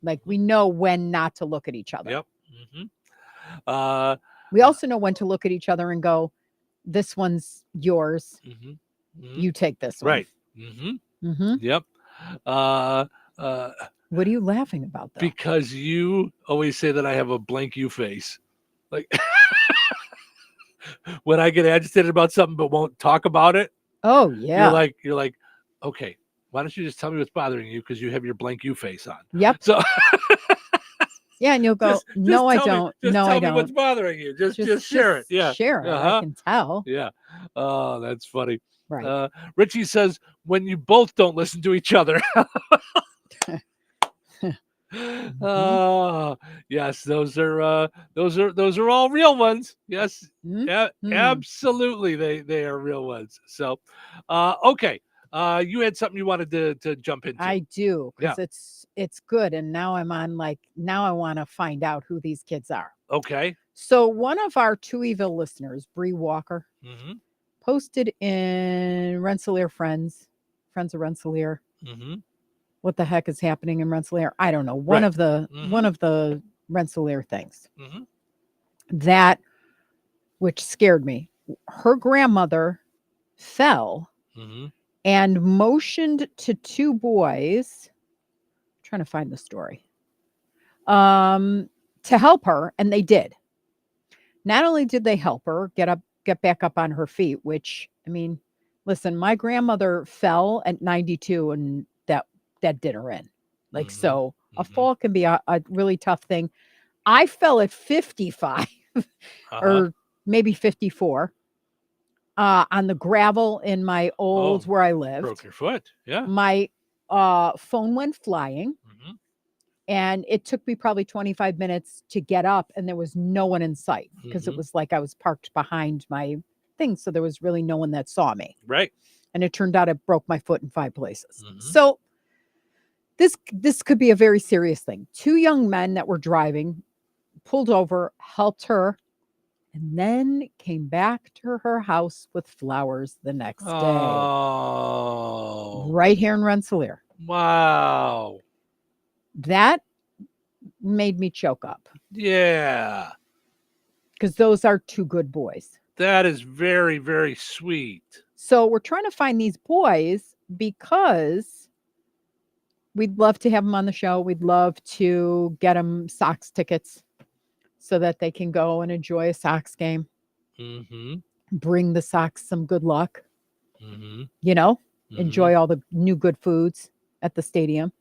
Like we know when not to look at each other. Yep. We also know when to look at each other and go, this one's yours. You take this one. Right. Yep. What are you laughing about though? Because you always say that I have a blank you face. Like when I get agitated about something but won't talk about it. Oh yeah. You're like, okay, why don't you just tell me what's bothering you? Because you have your blank you face on. Yep. So yeah, and you'll go, no, I don't. No, I don't. Tell me what's bothering you. Just share it. Yeah. Share it. I can tell. Yeah. Oh, that's funny. Right. Richie says, when you both don't listen to each other. Yes, those are all real ones. Yes, absolutely, they are real ones. So, okay, you had something you wanted to jump into. I do, Yeah. because it's good, and now I'm on now I want to find out who these kids are. Okay. So one of our Touhyville listeners, Bree Walker, Mm-hmm. posted in Rensselaer Friends of Rensselaer. Mm-hmm. What the heck is happening in Rensselaer? I don't know. One of the Rensselaer things Mm-hmm. that, which scared me. Her grandmother fell Mm-hmm. and motioned to two boys. I'm trying to find the story. To help her, and they did. Not only did they help her get back up on her feet, which, I mean, listen, my grandmother fell at 92, and that did her in. Like, so a fall can be a really tough thing. I fell at 55 or maybe 54 on the gravel in my old where I lived. Broke your foot. Yeah. My phone went flying. And it took me probably 25 minutes to get up, and there was no one in sight because it was like I was parked behind my thing. So there was really no one that saw me. Right. And it turned out it broke my foot in 5 places. So this could be a very serious thing. 2 young men that were driving pulled over, helped her, and then came back to her house with flowers the next day. Oh. Right here in Rensselaer. Wow. That made me choke up. Yeah. Because those are 2 good boys. That is very, very sweet. So we're trying to find these boys because we'd love to have them on the show. We'd love to get them Sox tickets so that they can go and enjoy a Sox game. Mm-hmm. Bring the Sox some good luck. Mm-hmm. You know, enjoy all the new good foods at the stadium.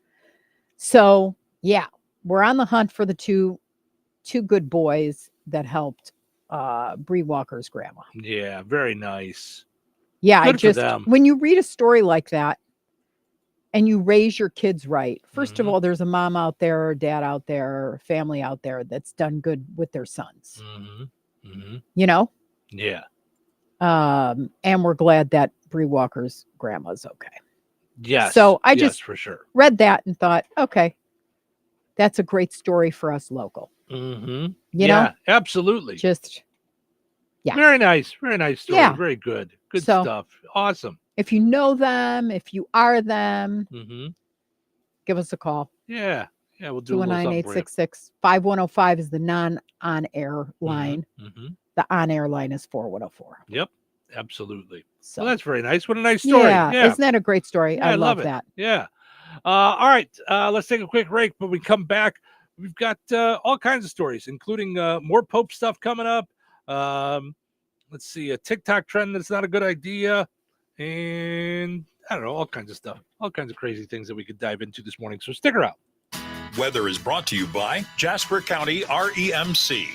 So, yeah, we're on the hunt for the two good boys that helped Bree Walker's grandma. Yeah, very nice. Yeah, Good for them. when you read a story like that and you raise your kids right, first of all, there's a mom out there, or dad out there, or family out there that's done good with their sons. You know? Yeah. And we're glad that Bree Walker's grandma's okay. Yes. So I just for sure read that and thought, okay, that's a great story for us local. Mm-hmm. You know? Absolutely. Just, yeah. Very nice. Very nice story. Yeah. Very good. Good So, stuff. Awesome. If you know them, if you are them, give us a call. Yeah. Yeah, we'll do a little something for you. 219-866-5105 is the non-on-air line. The on-air line is 4104. Yep. Absolutely. So well, that's very nice. What a nice story. Yeah. Isn't that a great story? Yeah, I love it. that. Yeah. All right. Let's take a quick break. When we come back, we've got all kinds of stories, including more Pope stuff coming up. Let's see, a TikTok trend that's not a good idea. And I don't know, all kinds of stuff, all kinds of crazy things that we could dive into this morning. So stick around. Weather is brought to you by Jasper County REMC.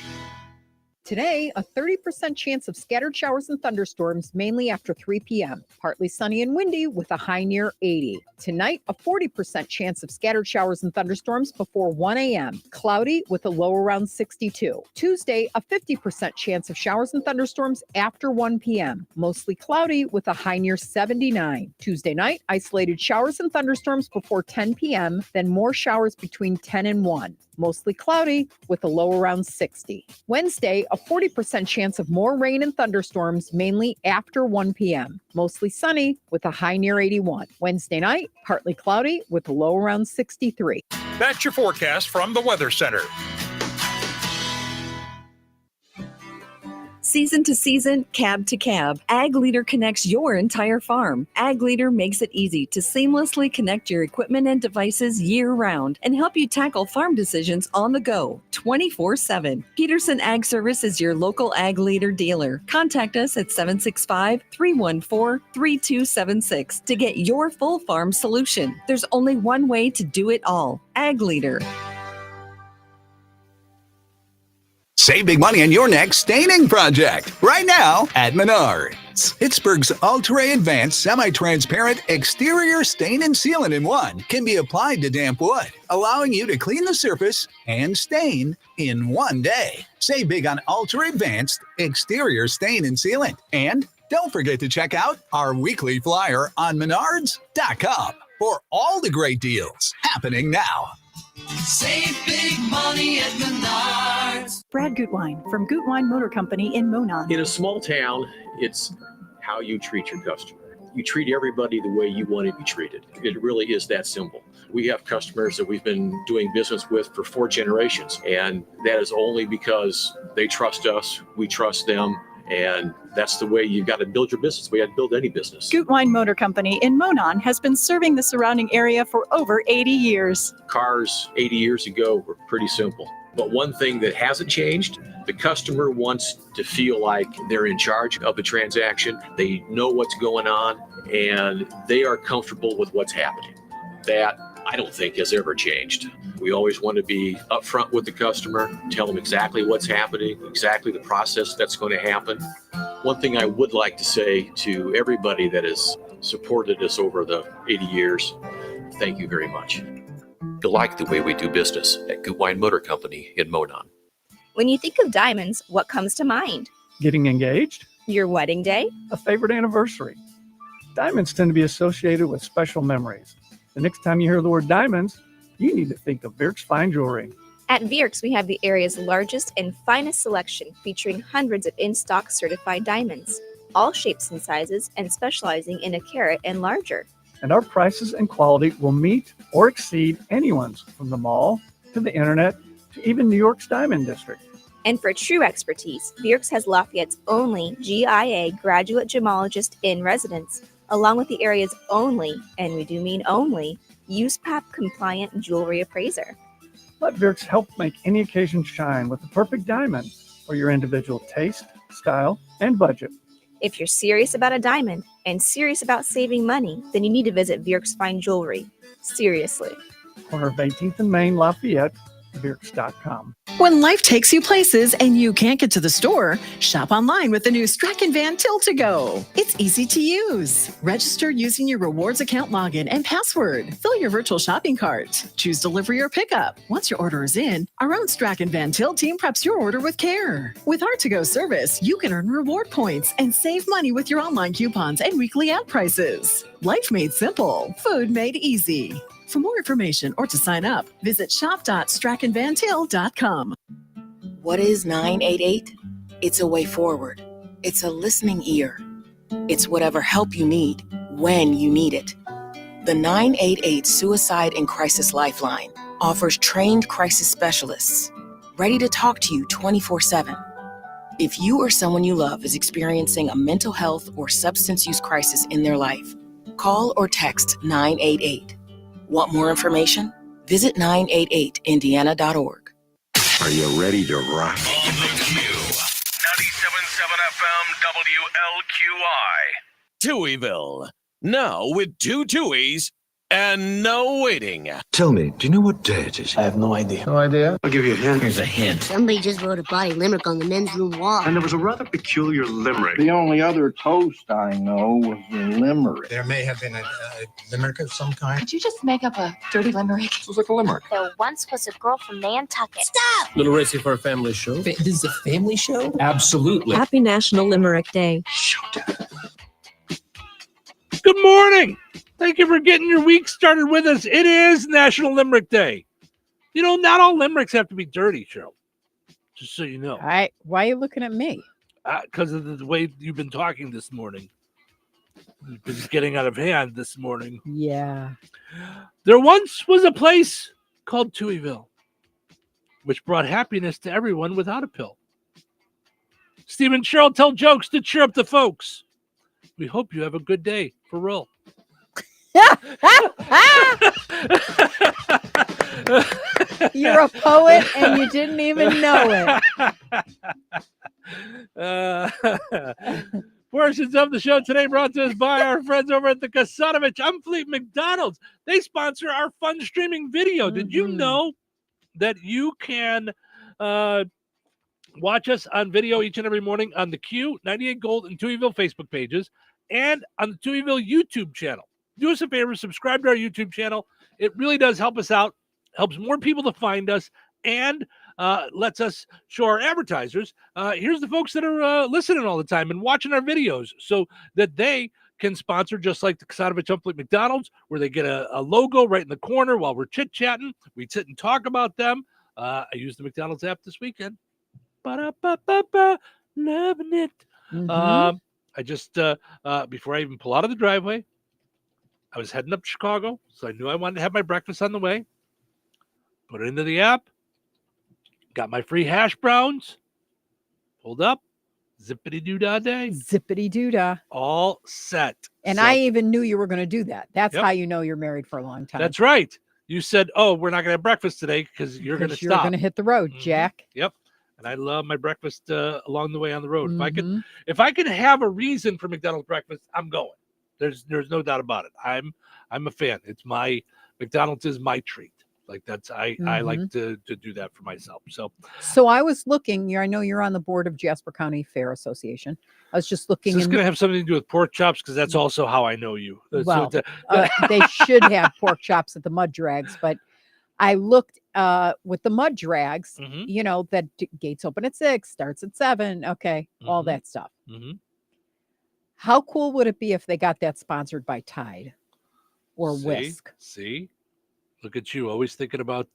Today, a 30% chance of scattered showers and thunderstorms, mainly after 3 p.m. Partly sunny and windy with a high near 80. Tonight, a 40% chance of scattered showers and thunderstorms before 1 a.m. Cloudy with a low around 62. Tuesday, a 50% chance of showers and thunderstorms after 1 p.m. Mostly cloudy with a high near 79. Tuesday night, isolated showers and thunderstorms before 10 p.m., then more showers between 10 and 1. Mostly cloudy with a low around 60. Wednesday, a 40% chance of more rain and thunderstorms, mainly after 1 p.m. Mostly sunny with a high near 81. Wednesday night, partly cloudy with a low around 63. That's your forecast from the Weather Center. Season to season, cab to cab, Ag Leader connects your entire farm. Ag Leader makes it easy to seamlessly connect your equipment and devices year-round and help you tackle farm decisions on the go, 24/7. Peterson Ag Service is your local Ag Leader dealer. Contact us at 765-314-3276 to get your full farm solution. There's only one way to do it all, Ag Leader. Save big money on your next staining project right now at Menard. Pittsburgh's Ultra Advanced Semi-Transparent Exterior Stain and Sealant in 1 can be applied to damp wood, allowing you to clean the surface and stain in 1 day. Save big on Ultra Advanced Exterior Stain and Sealant. And don't forget to check out our weekly flyer on Menards.com for all the great deals happening now. Save big money at Menards. Brad Gutwein from Gutwein Motor Company in Monon. In a small town, it's how you treat your customer. You treat everybody the way you want to be treated. It really is that simple. We have customers that we've been doing business with for 4 generations, and that is only because they trust us, we trust them, and that's the way you got to build your business. We had to build any business. Gutwein Motor Company in Monon has been serving the surrounding area for over 80 years. Cars 80 years ago were pretty simple. But one thing that hasn't changed, the customer wants to feel like they're in charge of the transaction. They know what's going on, and they are comfortable with what's happening. That, I don't think, has ever changed. We always want to be upfront with the customer, tell them exactly what's happening, exactly the process that's going to happen. One thing I would like to say to everybody that has supported us over the 80 years, thank you very much. You like the way we do business at Gutwein Motor Company in Monon. When you think of diamonds, what comes to mind? Getting engaged? Your wedding day? A favorite anniversary. Diamonds tend to be associated with special memories. The next time you hear the word diamonds, you need to think of Virks Fine Jewelry. At Virks, we have the area's largest and finest selection, featuring hundreds of in-stock certified diamonds, all shapes and sizes, and specializing in a carat and larger. And our prices and quality will meet or exceed anyone's, from the mall to the internet to even New York's Diamond District. And for true expertise, Virks has Lafayette's only GIA graduate gemologist in residence, along with the area's only, and we do mean only, USPAP compliant jewelry appraiser. Let Virks help make any occasion shine with the perfect diamond for your individual taste, style, and budget. If you're serious about a diamond and serious about saving money, then you need to visit Virks Fine Jewelry. Seriously. Corner of 18th and Main, Lafayette, Virks.com. When life takes you places and you can't get to the store, shop online with the new Strachan Van Til to Go. It's easy to use. Register using your rewards account login and password. Fill your virtual shopping cart. Choose delivery or pickup. Once your order is in, our own Strachan Van Til team preps your order with care. With our to-go service, you can earn reward points and save money with your online coupons and weekly ad prices. Life made simple. Food made easy. For more information or to sign up, visit shop.strachanvantil.com. What is 988? It's a way forward. It's a listening ear. It's whatever help you need, when you need it. The 988 Suicide and Crisis Lifeline offers trained crisis specialists, ready to talk to you 24/7. If you or someone you love is experiencing a mental health or substance use crisis in their life, call or text 988. Want more information? Visit 988indiana.org. Are you ready to rock? On the Q. 97.7 FM WLQI. Touhyville. Now with 2 Touhies and no waiting. Tell me, do you know what day it is? I have no idea. No idea? I'll give you a hint. Here's a hint. Somebody just wrote a body limerick on the men's room wall. And there was a rather peculiar limerick. The only other toast I know was the limerick. There may have been a limerick of some kind. Could you just make up a dirty limerick? It was like a limerick. There once was a girl from Nantucket. Stop! Little racy for a family show. This is a family show? Absolutely. Happy National Limerick Day. Good morning. Thank you for getting your week started with us. It is National Limerick Day. You know, not all limericks have to be dirty, Cheryl. Just so you know. Why are you looking at me? Because of the way you've been talking this morning. You've been getting out of hand this morning. Yeah. There once was a place called Touhyville, which brought happiness to everyone without a pill. Steve and Cheryl tell jokes to cheer up the folks. We hope you have a good day, for real. You're a poet and you didn't even know it. Portions of the show today brought to us by our friends over at the Kasanovich Umfleet McDonald's. They sponsor our fun streaming video. Did you know that you can Watch us on video each and every morning on the Q, 98 Gold, and Touhyville Facebook pages, and on the Touhyville YouTube channel. Do us a favor, subscribe to our YouTube channel. It really does help us out, helps more people to find us, and lets us show our advertisers, here's the folks that are listening all the time and watching our videos so that they can sponsor, just like the Kasatovich Umfleet McDonald's, where they get a logo right in the corner while we're chit-chatting. We sit and talk about them. I used the McDonald's app this weekend. Ba-da-ba-ba-ba, loving it. I just, before I even pull out of the driveway, I was heading up to Chicago, so I knew I wanted to have my breakfast on the way. Put it into the app. Got my free hash browns. Pulled up. Zippity-doo-dah day. Zippity-doo-dah. All set. And So- I even knew you were going to do that. That's Yep. how you know you're married for a long time. That's right. You said, oh, we're not going to have breakfast today because you're going to You're stop. going to hit the road, Jack. Yep. And I love my breakfast along the way on the road. Mm-hmm. If I can have a reason for McDonald's breakfast, I'm going. There's no doubt about it. I'm a fan. It's my McDonald's is my treat. Like that's I like to do that for myself. So I was looking. I know you're on the board of Jasper County Fair Association. I was just looking. is this going to have something to do with pork chops? Because that's also how I know you. Well, they should have pork chops at the mud drags, but I looked with the mud drags. Mhm. You know that gates open at 6, starts at 7. Okay, all that stuff. Mhm. How cool would it be if they got that sponsored by Tide or Whisk? See, look at you, always thinking about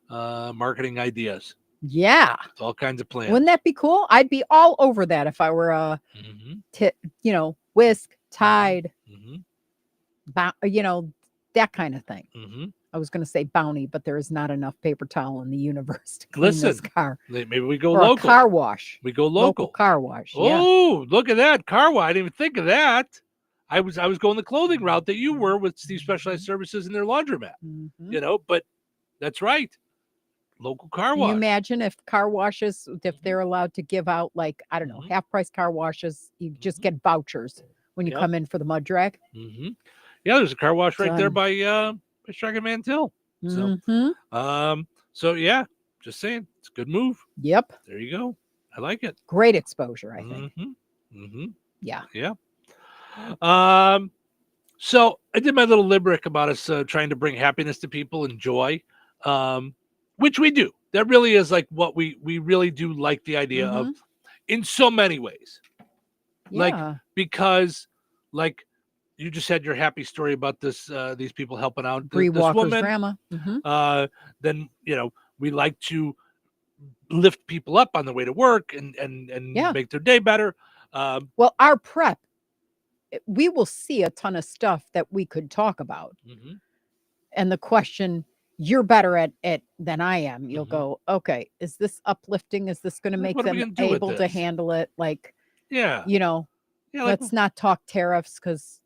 marketing ideas. Yeah. It's all kinds of plans. Wouldn't that be cool? I'd be all over that if I were Whisk, Tide, that kind of thing. I was going to say Bounty, but there is not enough paper towel in the universe to clean this car. Maybe we go Or local. a car wash. We go local. Car wash. Yeah. Oh, look at that car wash! I didn't even think of that. I was going the clothing route that you were with Steve Specialized Services in their laundromat. But that's right. Local car Can wash. you imagine if car washes, if they're allowed to give out half price car washes, you just get vouchers when you Yep. come in for the mud drag. Yeah, there's a car wash right there Done. by Striking Mantel. So yeah, just saying, it's a good move. Yep. There you go. I like it. Great exposure, I think. Yeah. Yeah. So I did my little limerick about us trying to bring happiness to people and joy, which we do. That really is like what we really do like the idea of in so many ways. Yeah. Because you just had your happy story about this these people helping out Bree this Walker's woman. grandma. Then we like to lift people up on the way to work and make their day better. Well, our prep, we will see a ton of stuff that we could talk about. And the question, you're better at it than I am. You'll go, okay, is this uplifting? Is this going to make What are we them gonna do with able to this? handle it? Yeah. Let's not talk tariffs because,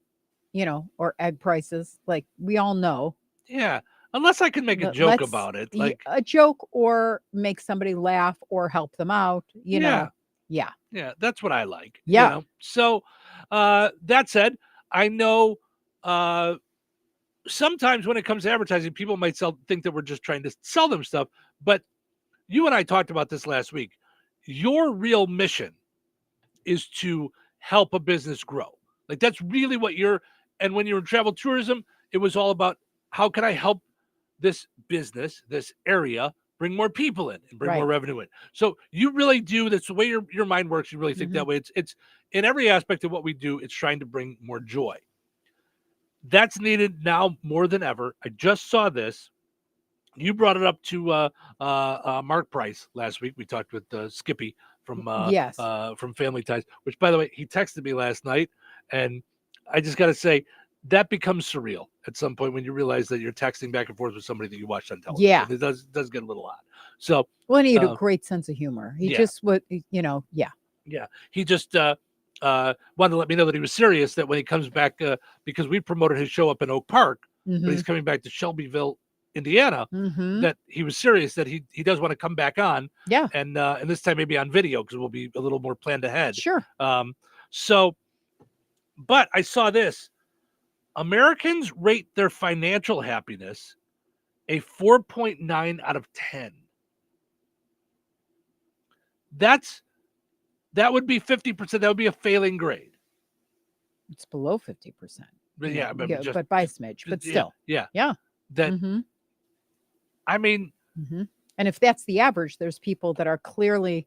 or egg prices. Like we all know. Yeah. Unless I can make a joke about it. A joke or make somebody laugh or help them out, know. Yeah. Yeah, that's what I like. Yeah. So that said, I know sometimes when it comes to advertising, people might think that we're just trying to sell them stuff. But you and I talked about this last week. Your real mission is to help a business grow. Like that's really what and when you're in travel tourism, it was all about how can I help this business, this area, bring more people in and bring more revenue in. So you really do. That's the way your mind works. You really think that way. It's in every aspect of what we do. It's trying to bring more joy. That's needed now more than ever. I just saw this. You brought it up to Mark Price last week. We talked with Skippy from Family Ties, which, by the way, he texted me last night, and I just got to say that becomes surreal at some point when you realize that you're texting back and forth with somebody that you watched on television. Yeah. It does get a little odd. So, Well, he had a great sense of humor. He just would, yeah. Yeah. He just wanted to let me know that he was serious, that when he comes back, because we promoted his show up in Oak Park, but he's coming back to Shelbyville, Indiana, that he was serious, that he does want to come back on. Yeah. And this time maybe on video, because we'll be a little more planned ahead. Sure. But I saw this. Americans rate their financial happiness a 4.9 out of 10. that would be 50%. That would be a failing grade. It's below 50%. But yeah, but just, but by a smidge, but still. Yeah. Yeah. That, I mean. And if that's the average, there's people that are clearly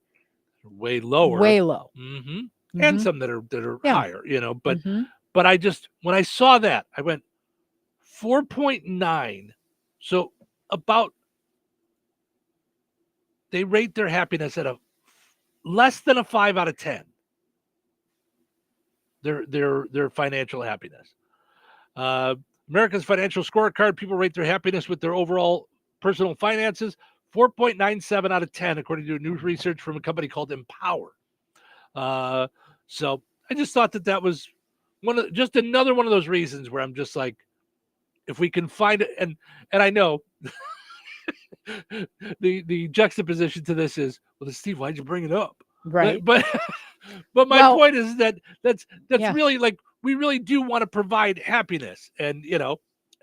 way lower. Way low. And some that are higher, but I just, when I saw that, I went 4.9. So about, they rate their happiness at a less than a 5 out of 10. Their financial happiness. America's Financial Scorecard, people rate their happiness with their overall personal finances, 4.97 out of 10, according to new research from a company called Empower. So I just thought that was just another one of those reasons where I'm just like, if we can find it, and I know the juxtaposition to this is, well, Steve, why'd you bring it up? Right. But my point is that's really like, we really do want to provide happiness, and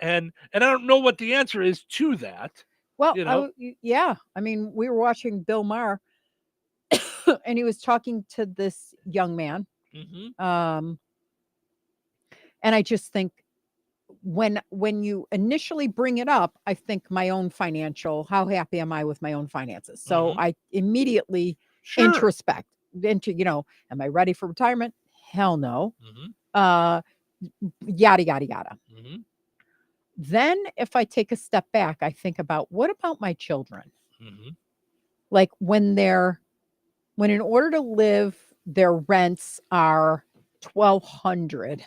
and I don't know what the answer is to that. Well, I mean, we were watching Bill Maher and he was talking to this young man. And I just think when you initially bring it up, I think my own how happy am I with my own finances? So I immediately introspect into, am I ready for retirement? Hell no. Yada, yada, yada. Then if I take a step back, I think about, what about my children? Like when in order to live, their rents are $1,200,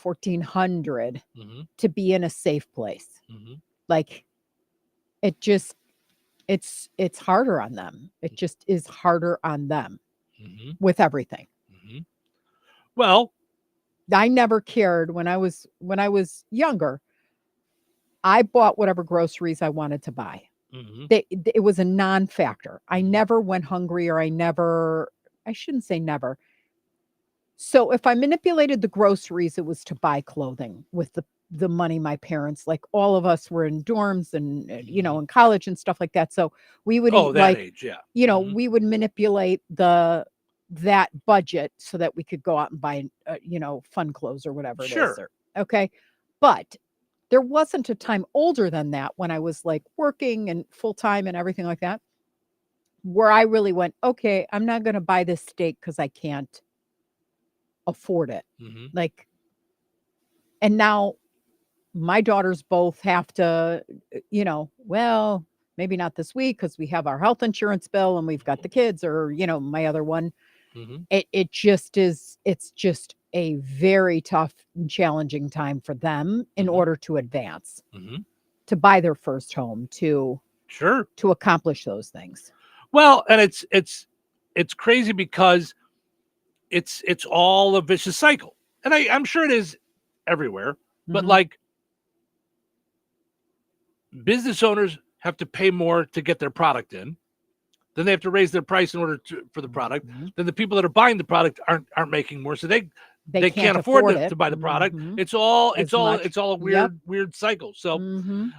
$1,400 to be in a safe place. Like it's harder on them. It just is harder on them with everything. Well, I never cared when I was younger. I bought whatever groceries I wanted to buy. It was a non-factor. I never went hungry, or I shouldn't say never. So if I manipulated the groceries, it was to buy clothing with the money my parents, like all of us were in dorms and, in college and stuff like that. So we would eat that age, yeah. We would manipulate that budget so that we could go out and buy, fun clothes or whatever it is. Okay. But there wasn't a time older than that when I was like working and full time and everything like that, where I really went, okay, I'm not going to buy this steak because I can't afford it. Like, and now my daughters both have to, well, maybe not this week because we have our health insurance bill and we've got the kids, or, my other one. It's just a very tough and challenging time for them in order to advance, to buy their first home, to accomplish those things. Well, and it's crazy because it's all a vicious cycle, and I'm sure it is everywhere, but like, business owners have to pay more to get their product in. Then they have to raise their price in order for the product. Then the people that are buying the product aren't making more, so they can't afford to buy the product. It's all a weird cycle. So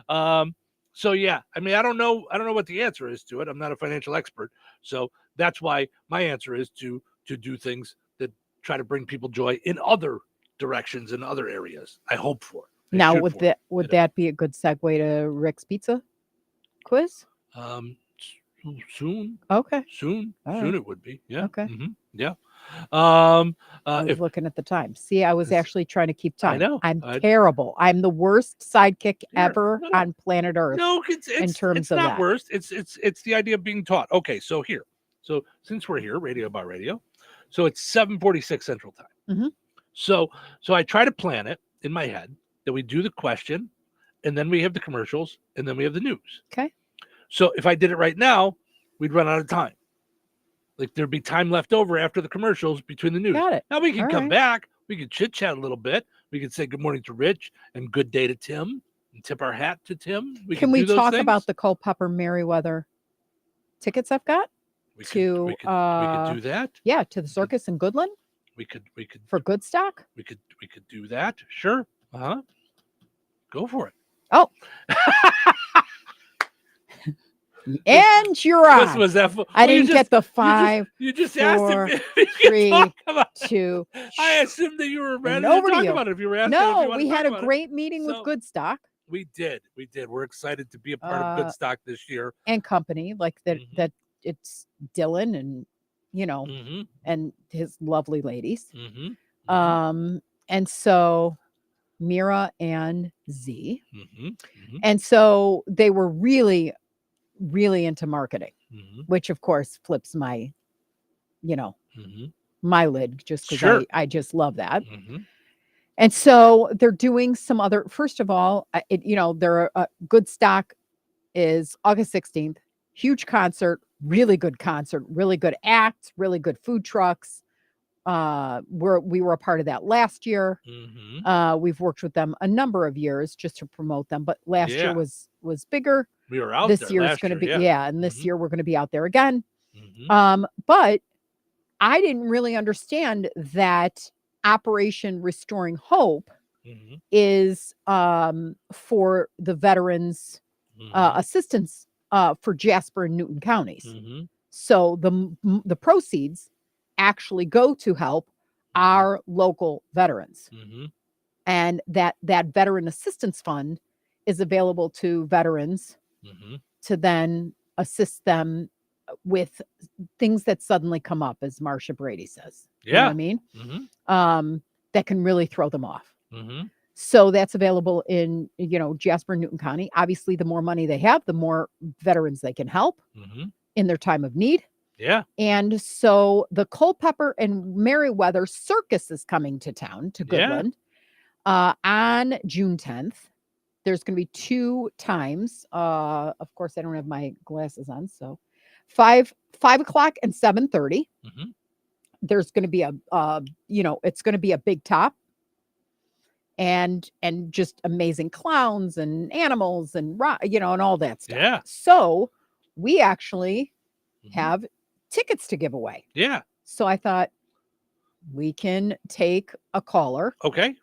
so yeah, I mean, I don't know what the answer is to it. I'm not a financial expert, so that's why my answer is to do things that try to bring people joy in other directions, in other areas. I hope for. Now, would that be a good segue to Rick's Pizza quiz? Soon. Okay. Soon. All Soon right. it would be. Yeah. Okay. Yeah. I was looking at the time. See, I was actually trying to keep time. I know. I'm terrible. I'm the worst sidekick ever on planet Earth. No, in terms it's of not that. Worst. It's the idea of being taught. Okay, so here. So since we're here, Radio by Radio, so it's 7:46 Central Time. So I try to plan it in my head that we do the question, and then we have the commercials, and then we have the news. Okay. So if I did it right now, we'd run out of time. Like, there'd be time left over after the commercials between the news. Got it. Now we can All come right. back. We can chit chat a little bit. We can say good morning to Rich and good day to Tim and tip our hat to Tim. Can we do those talk things. about the Culpeper Merriweather tickets I've got? We could do that. Yeah, to the circus in Goodland. We could for Goodstock. We could do that. Sure. Go for it. Oh. And you're on. Was that? I didn't get the 5. You just 4, asked if you could 3, talk about it. 2. I assumed that you were ready And to over to talk you. about it. If you were asking, No, we had a great meeting with So- Goodstock We did. We're excited to be a part of Goodstock this year. and company, like that. Mm-hmm. That it's Dylan and and his lovely ladies. And so Mira and Z. And so they were really, really into marketing, which of course flips my, my lid just because Sure. I just love that. And so they're doing some other, first of all, their Goodstock is August 16th, huge concert, really good acts, really good food trucks. We were a part of that last year. We've worked with them a number of years just to promote them, but last year was bigger. We were out this there year is last going to year, be and this year we're going to be out there again. Mm-hmm. But I didn't really understand that Operation Restoring Hope is for the veterans assistance for Jasper and Newton counties. So the proceeds actually go to help our local veterans. And that veteran assistance fund is available to veterans to then assist them with things that suddenly come up, as Marsha Brady says. You know what I mean? That can really throw them off. So that's available in, Jasper and Newton County. Obviously, the more money they have, the more veterans they can help in their time of need. Yeah. And so the Culpeper and Meriwether Circus is coming to town, to Goodland, on June 10th. There's going to be 2 times. Of course, I don't have my glasses on. So 5 o'clock and 7:30. There's going to be it's going to be a big top and just amazing clowns and animals and, and all that stuff. Yeah. So we actually have tickets to give away. Yeah. So I thought we can take a caller. Okay.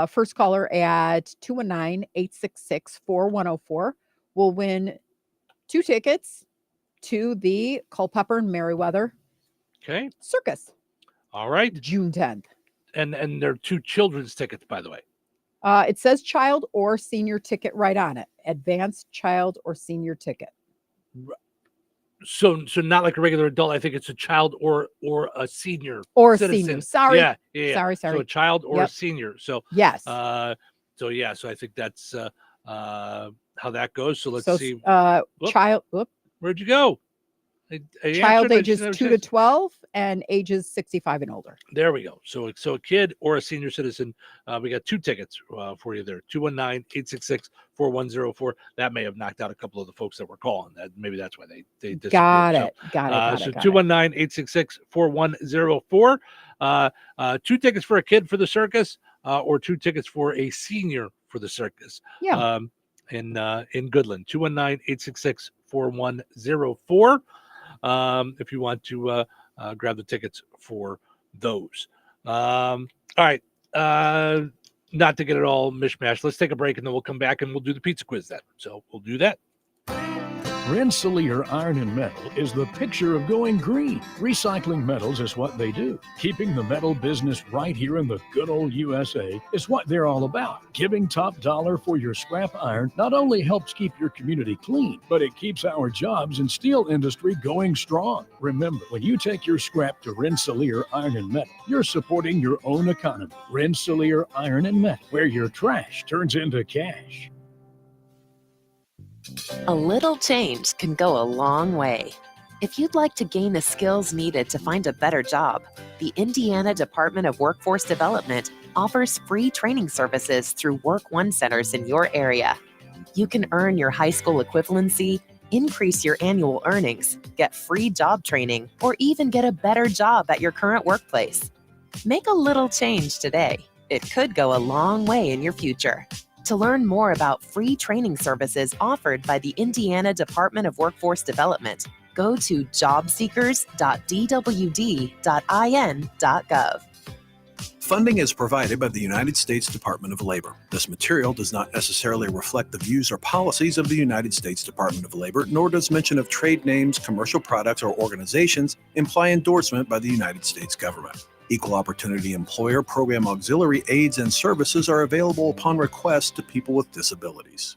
First caller at 219-866-4104 will win 2 tickets to the Culpeper and Meriwether Circus. All right. June 10th. And there are 2 children's tickets, by the way. It says child or senior ticket right on it. Advanced child or senior ticket. So not like a regular adult. I think it's a child or a senior or a citizen. senior. Sorry. Yeah. Sorry. So a child or a senior. So yes. So I think that's how that goes. So let's see. Child. Where'd you go? Child ages 2 to 12 and ages 65 and older. There we go. So a kid or a senior citizen. We got 2 tickets for you there. 219-866-4104. That may have knocked out a couple of the folks that were calling. Maybe that's why they disappeared. Got it. So 219-866-4104. 2 tickets for a kid for the circus, or 2 tickets for a senior for the circus. Yeah. In Goodland. 219-866-4104. If you want to grab the tickets for those. All right. Not to get it all mishmash. Let's take a break and then we'll come back and we'll do the pizza quiz then. So we'll do that. Rensselaer Iron and Metal is the picture of going green. Recycling metals is what they do. Keeping the metal business right here in the good old USA is what they're all about. Giving top dollar for your scrap iron not only helps keep your community clean, but it keeps our jobs and steel industry going strong. Remember, when you take your scrap to Rensselaer Iron and Metal, you're supporting your own economy. Rensselaer Iron and Metal, where your trash turns into cash. A little change can go a long way. If you'd like to gain the skills needed to find a better job, the Indiana Department of Workforce Development offers free training services through Work One centers in your area. You can earn your high school equivalency, increase your annual earnings, get free job training, or even get a better job at your current workplace. Make a little change today. It could go a long way in your future. To learn more about free training services offered by the Indiana Department of Workforce Development, go to jobseekers.dwd.in.gov. Funding is provided by the United States Department of Labor. This material does not necessarily reflect the views or policies of the United States Department of Labor, nor does mention of trade names, commercial products, or organizations imply endorsement by the United States government. Equal Opportunity Employer Program auxiliary aids and services are available upon request to people with disabilities.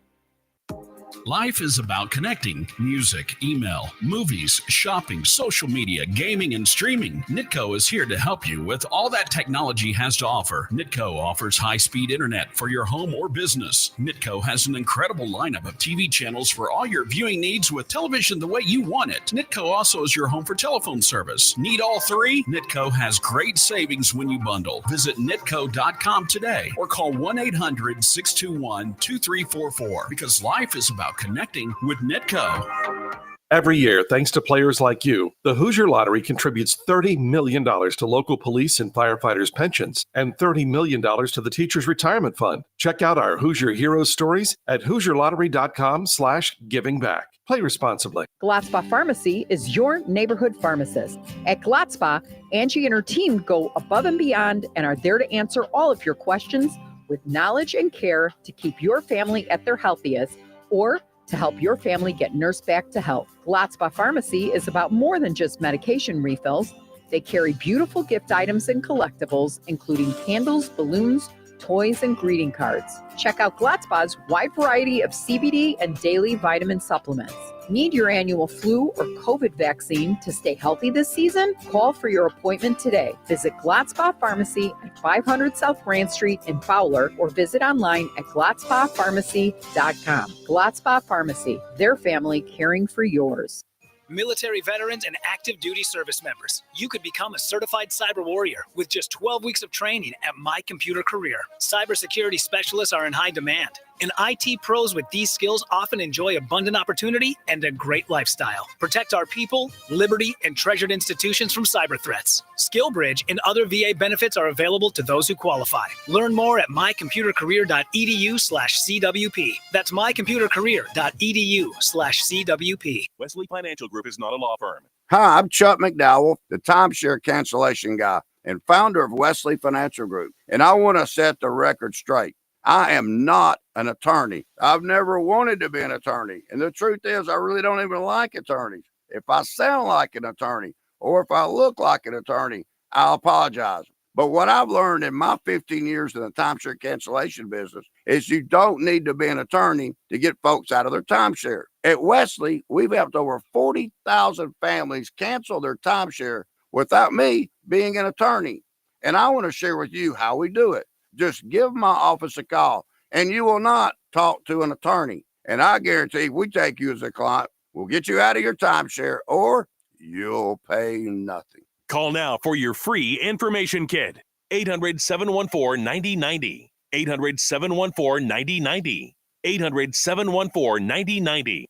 Life is about connecting. Music, email, movies, shopping, social media, gaming, and streaming. Nitco is here to help you with all that technology has to offer. Nitco offers high-speed internet for your home or business. Nitco has an incredible lineup of TV channels for all your viewing needs with television the way you want it. Nitco also is your home for telephone service. Need all three? Nitco has great savings when you bundle. Visit nitco.com today or call 1-800-621-2344 because life is about connecting with Nitco. Every year, thanks to players like you, the Hoosier Lottery contributes $30 million to local police and firefighters' pensions and $30 million to the Teachers' Retirement Fund. Check out our Hoosier Heroes stories at HoosierLottery.com/givingback. Play responsibly. Glatzpa Pharmacy is your neighborhood pharmacist. At Glatzpa, Angie and her team go above and beyond and are there to answer all of your questions with knowledge and care to keep your family at their healthiest or to help your family get nursed back to health. Glatzpa Pharmacy is about more than just medication refills. They carry beautiful gift items and collectibles, including candles, balloons, toys, and greeting cards. Check out Glatzpa's wide variety of CBD and daily vitamin supplements. Need your annual flu or COVID vaccine to stay healthy this season? Call for your appointment today. Visit Glatzpa Pharmacy at 500 South Grand Street in Fowler or visit online at glatzpapharmacy.com. Glatzpa Pharmacy, their family caring for yours. Military veterans and active duty service members, you could become a certified cyber warrior with just 12 weeks of training at My Computer Career. Cybersecurity specialists are in high demand, and IT pros with these skills often enjoy abundant opportunity and a great lifestyle. Protect our people, liberty, and treasured institutions from cyber threats. SkillBridge and other VA benefits are available to those who qualify. Learn more at mycomputercareer.edu/CWP. That's mycomputercareer.edu/CWP. Wesley Financial Group is not a law firm. Hi, I'm Chuck McDowell, the timeshare cancellation guy and founder of Wesley Financial Group. And I want to set the record straight. I am not an attorney. I've never wanted to be an attorney. And the truth is, I really don't even like attorneys. If I sound like an attorney or if I look like an attorney, I'll apologize. But what I've learned in my 15 years in the timeshare cancellation business is you don't need to be an attorney to get folks out of their timeshare. At Wesley, we've helped over 40,000 families cancel their timeshare without me being an attorney. And I want to share with you how we do it. Just give my office a call and you will not talk to an attorney. And I guarantee if we take you as a client, we'll get you out of your timeshare or you'll pay nothing. Call now for your free information kit. 800-714-9090. 800-714-9090. 800-714-9090.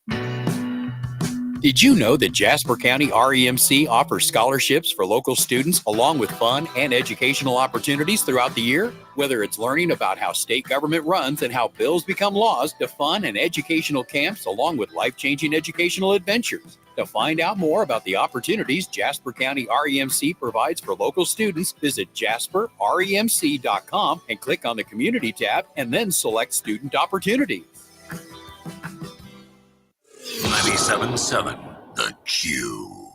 Did you know that Jasper County REMC offers scholarships for local students along with fun and educational opportunities throughout the year? Whether it's learning about how state government runs and how bills become laws, to fun and educational camps along with life-changing educational adventures. To find out more about the opportunities Jasper County REMC provides for local students, visit jasperremc.com and click on the Community tab and then select Student Opportunities. 97.7 The Q.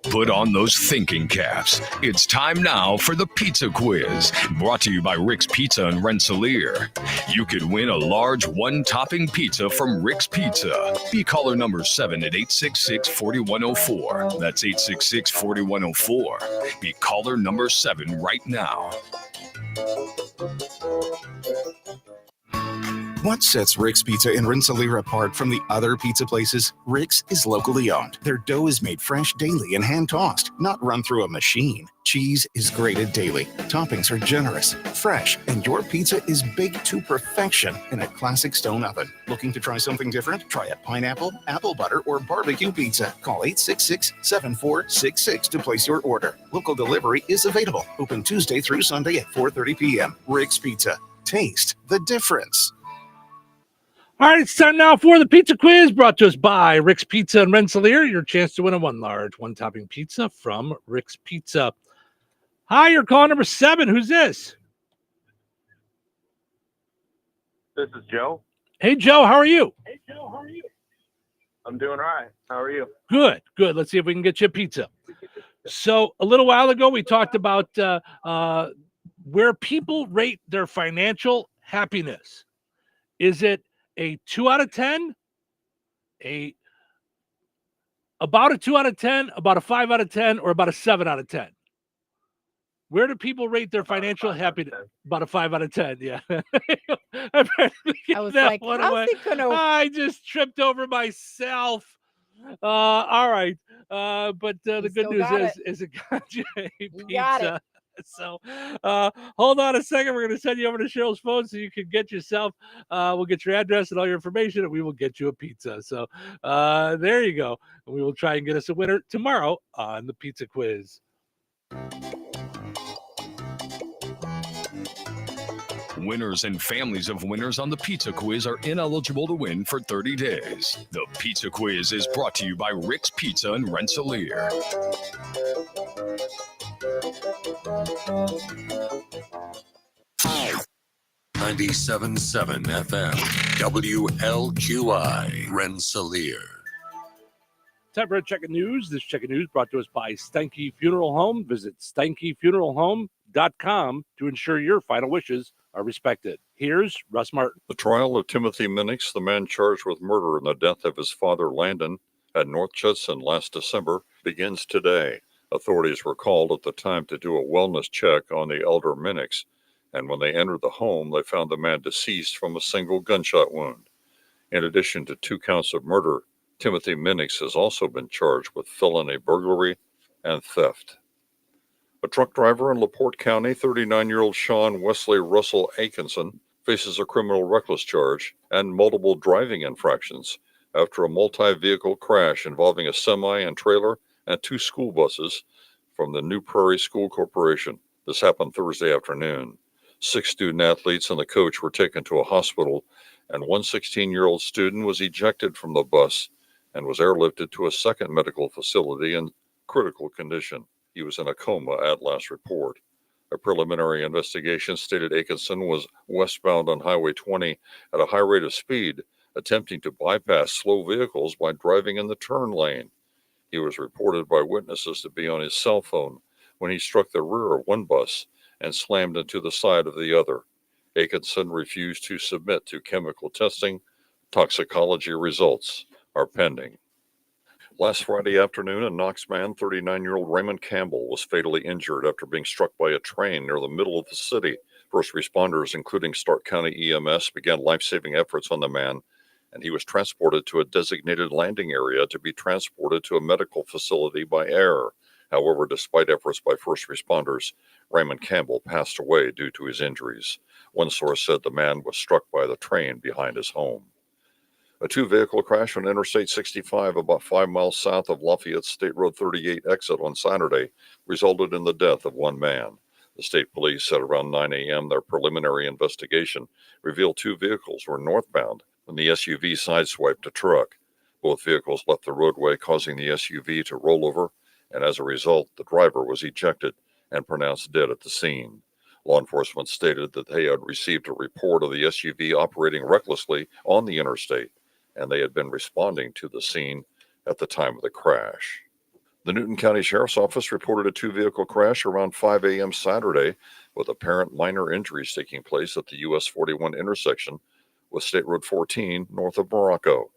Put on those thinking caps. It's time now for the Pizza Quiz, brought to you by Rick's Pizza in Rensselaer. You could win a large one-topping pizza from Rick's Pizza. Be caller number 7 at 866-4104. That's 866-4104. Be caller number 7 right now. What sets Rick's Pizza in Rensselaer apart from the other pizza places? Rick's is locally owned. Their dough is made fresh daily and hand-tossed, not run through a machine. Cheese is grated daily. Toppings are generous, fresh, and your pizza is baked to perfection in a classic stone oven. Looking to try something different? Try a pineapple, apple butter, or barbecue pizza. Call 866-7466 to place your order. Local delivery is available. Open Tuesday through Sunday at 4:30 p.m. Rick's Pizza. Taste the difference. All right, it's time now for the Pizza Quiz, brought to us by Rick's Pizza in Rensselaer. Your chance to win a large one-topping pizza from Rick's Pizza. Hi, you're calling number 7. Who's this? This is Joe. Hey, Joe, how are you? I'm doing all right. How are you? Good, good. Let's see if we can get you a pizza. So a little while ago, we talked about where people rate their financial happiness. Is it a 2 out of 10? About a 2 out of 10, about a 5 out of 10, or about a 7 out of 10? Where do people rate their financial happiness? About a 5 out of 10, yeah. I was like, how's he gonna- I just tripped over myself. All right. But the good still news got is it got you a pizza. got it. So hold on a second. We're going to send you over to Cheryl's phone so you can get yourself, we'll get your address and all your information, and we will get you a pizza. So there you go. And we will try and get us a winner tomorrow on the pizza quiz. Winners and families of winners on the Pizza Quiz are ineligible to win for 30 days. The Pizza Quiz is brought to you by Rick's Pizza in Rensselaer. $97.7 FM, WLQI, Rensselaer. Time for a check of news. This check of news brought to us by Steinke Funeral Home. Visit SteinkeFuneralHome.com to ensure your final wishes are respected. Here's Russ Martin. The trial of Timothy Minix, the man charged with murder in the death of his father Landon at North Judson last December, begins today. Authorities were called at the time to do a wellness check on the elder Minix, and when they entered the home, they found the man deceased from a single gunshot wound. In addition to 2 counts of murder, Timothy Minix has also been charged with felony burglary and theft. A truck driver in LaPorte County, 39-year-old Sean Wesley Russell Atkinson, faces a criminal reckless charge and multiple driving infractions after a multi-vehicle crash involving a semi and trailer and 2 school buses from the New Prairie School Corporation. This happened Thursday afternoon. 6 student athletes and the coach were taken to a hospital, and one 16-year-old student was ejected from the bus and was airlifted to a second medical facility in critical condition. He was in a coma at last report. A preliminary investigation stated Atkinson was westbound on Highway 20 at a high rate of speed, attempting to bypass slow vehicles by driving in the turn lane. He was reported by witnesses to be on his cell phone when he struck the rear of one bus and slammed into the side of the other. Atkinson refused to submit to chemical testing. Toxicology results are pending. Last Friday afternoon, a Knox man, 39-year-old Raymond Campbell, was fatally injured after being struck by a train near the middle of the city. First responders, including Stark County EMS, began life-saving efforts on the man, and he was transported to a designated landing area to be transported to a medical facility by air. However, despite efforts by first responders, Raymond Campbell passed away due to his injuries. One source said the man was struck by the train behind his home. A 2-vehicle crash on Interstate 65 about 5 miles south of Lafayette State Road 38 exit on Saturday resulted in the death of one man. The state police said around 9 a.m. their preliminary investigation revealed 2 vehicles were northbound when the SUV sideswiped a truck. Both vehicles left the roadway, causing the SUV to roll over, and as a result, the driver was ejected and pronounced dead at the scene. Law enforcement stated that they had received a report of the SUV operating recklessly on the interstate, and they had been responding to the scene at the time of the crash. The Newton County Sheriff's Office reported a 2-vehicle crash around 5 a.m. Saturday, with apparent minor injuries taking place at the US 41 intersection with State Road 14 north of Morocco.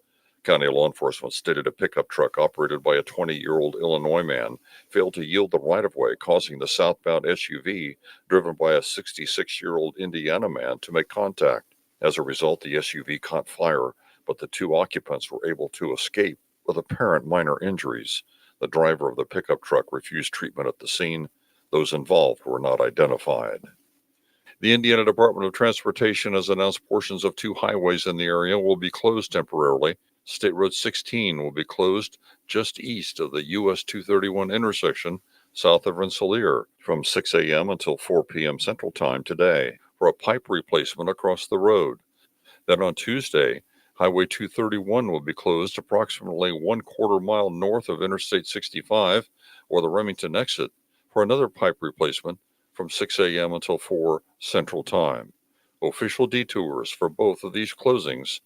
County law enforcement stated a pickup truck operated by a 20-year-old Illinois man failed to yield the right-of-way, causing the southbound SUV driven by a 66-year-old Indiana man to make contact. As a result, the SUV caught fire, but the 2 occupants were able to escape with apparent minor injuries. The driver of the pickup truck refused treatment at the scene. Those involved were not identified. The Indiana Department of Transportation has announced portions of 2 highways in the area will be closed temporarily. State Road 16 will be closed just east of the US 231 intersection south of Rensselaer from 6 a.m. until 4 p.m. Central Time today for a pipe replacement across the road. Then on Tuesday, Highway 231 will be closed approximately 1/4 mile north of Interstate 65 or the Remington exit for another pipe replacement from 6 a.m. until 4 Central Time. Official detours for both of these closings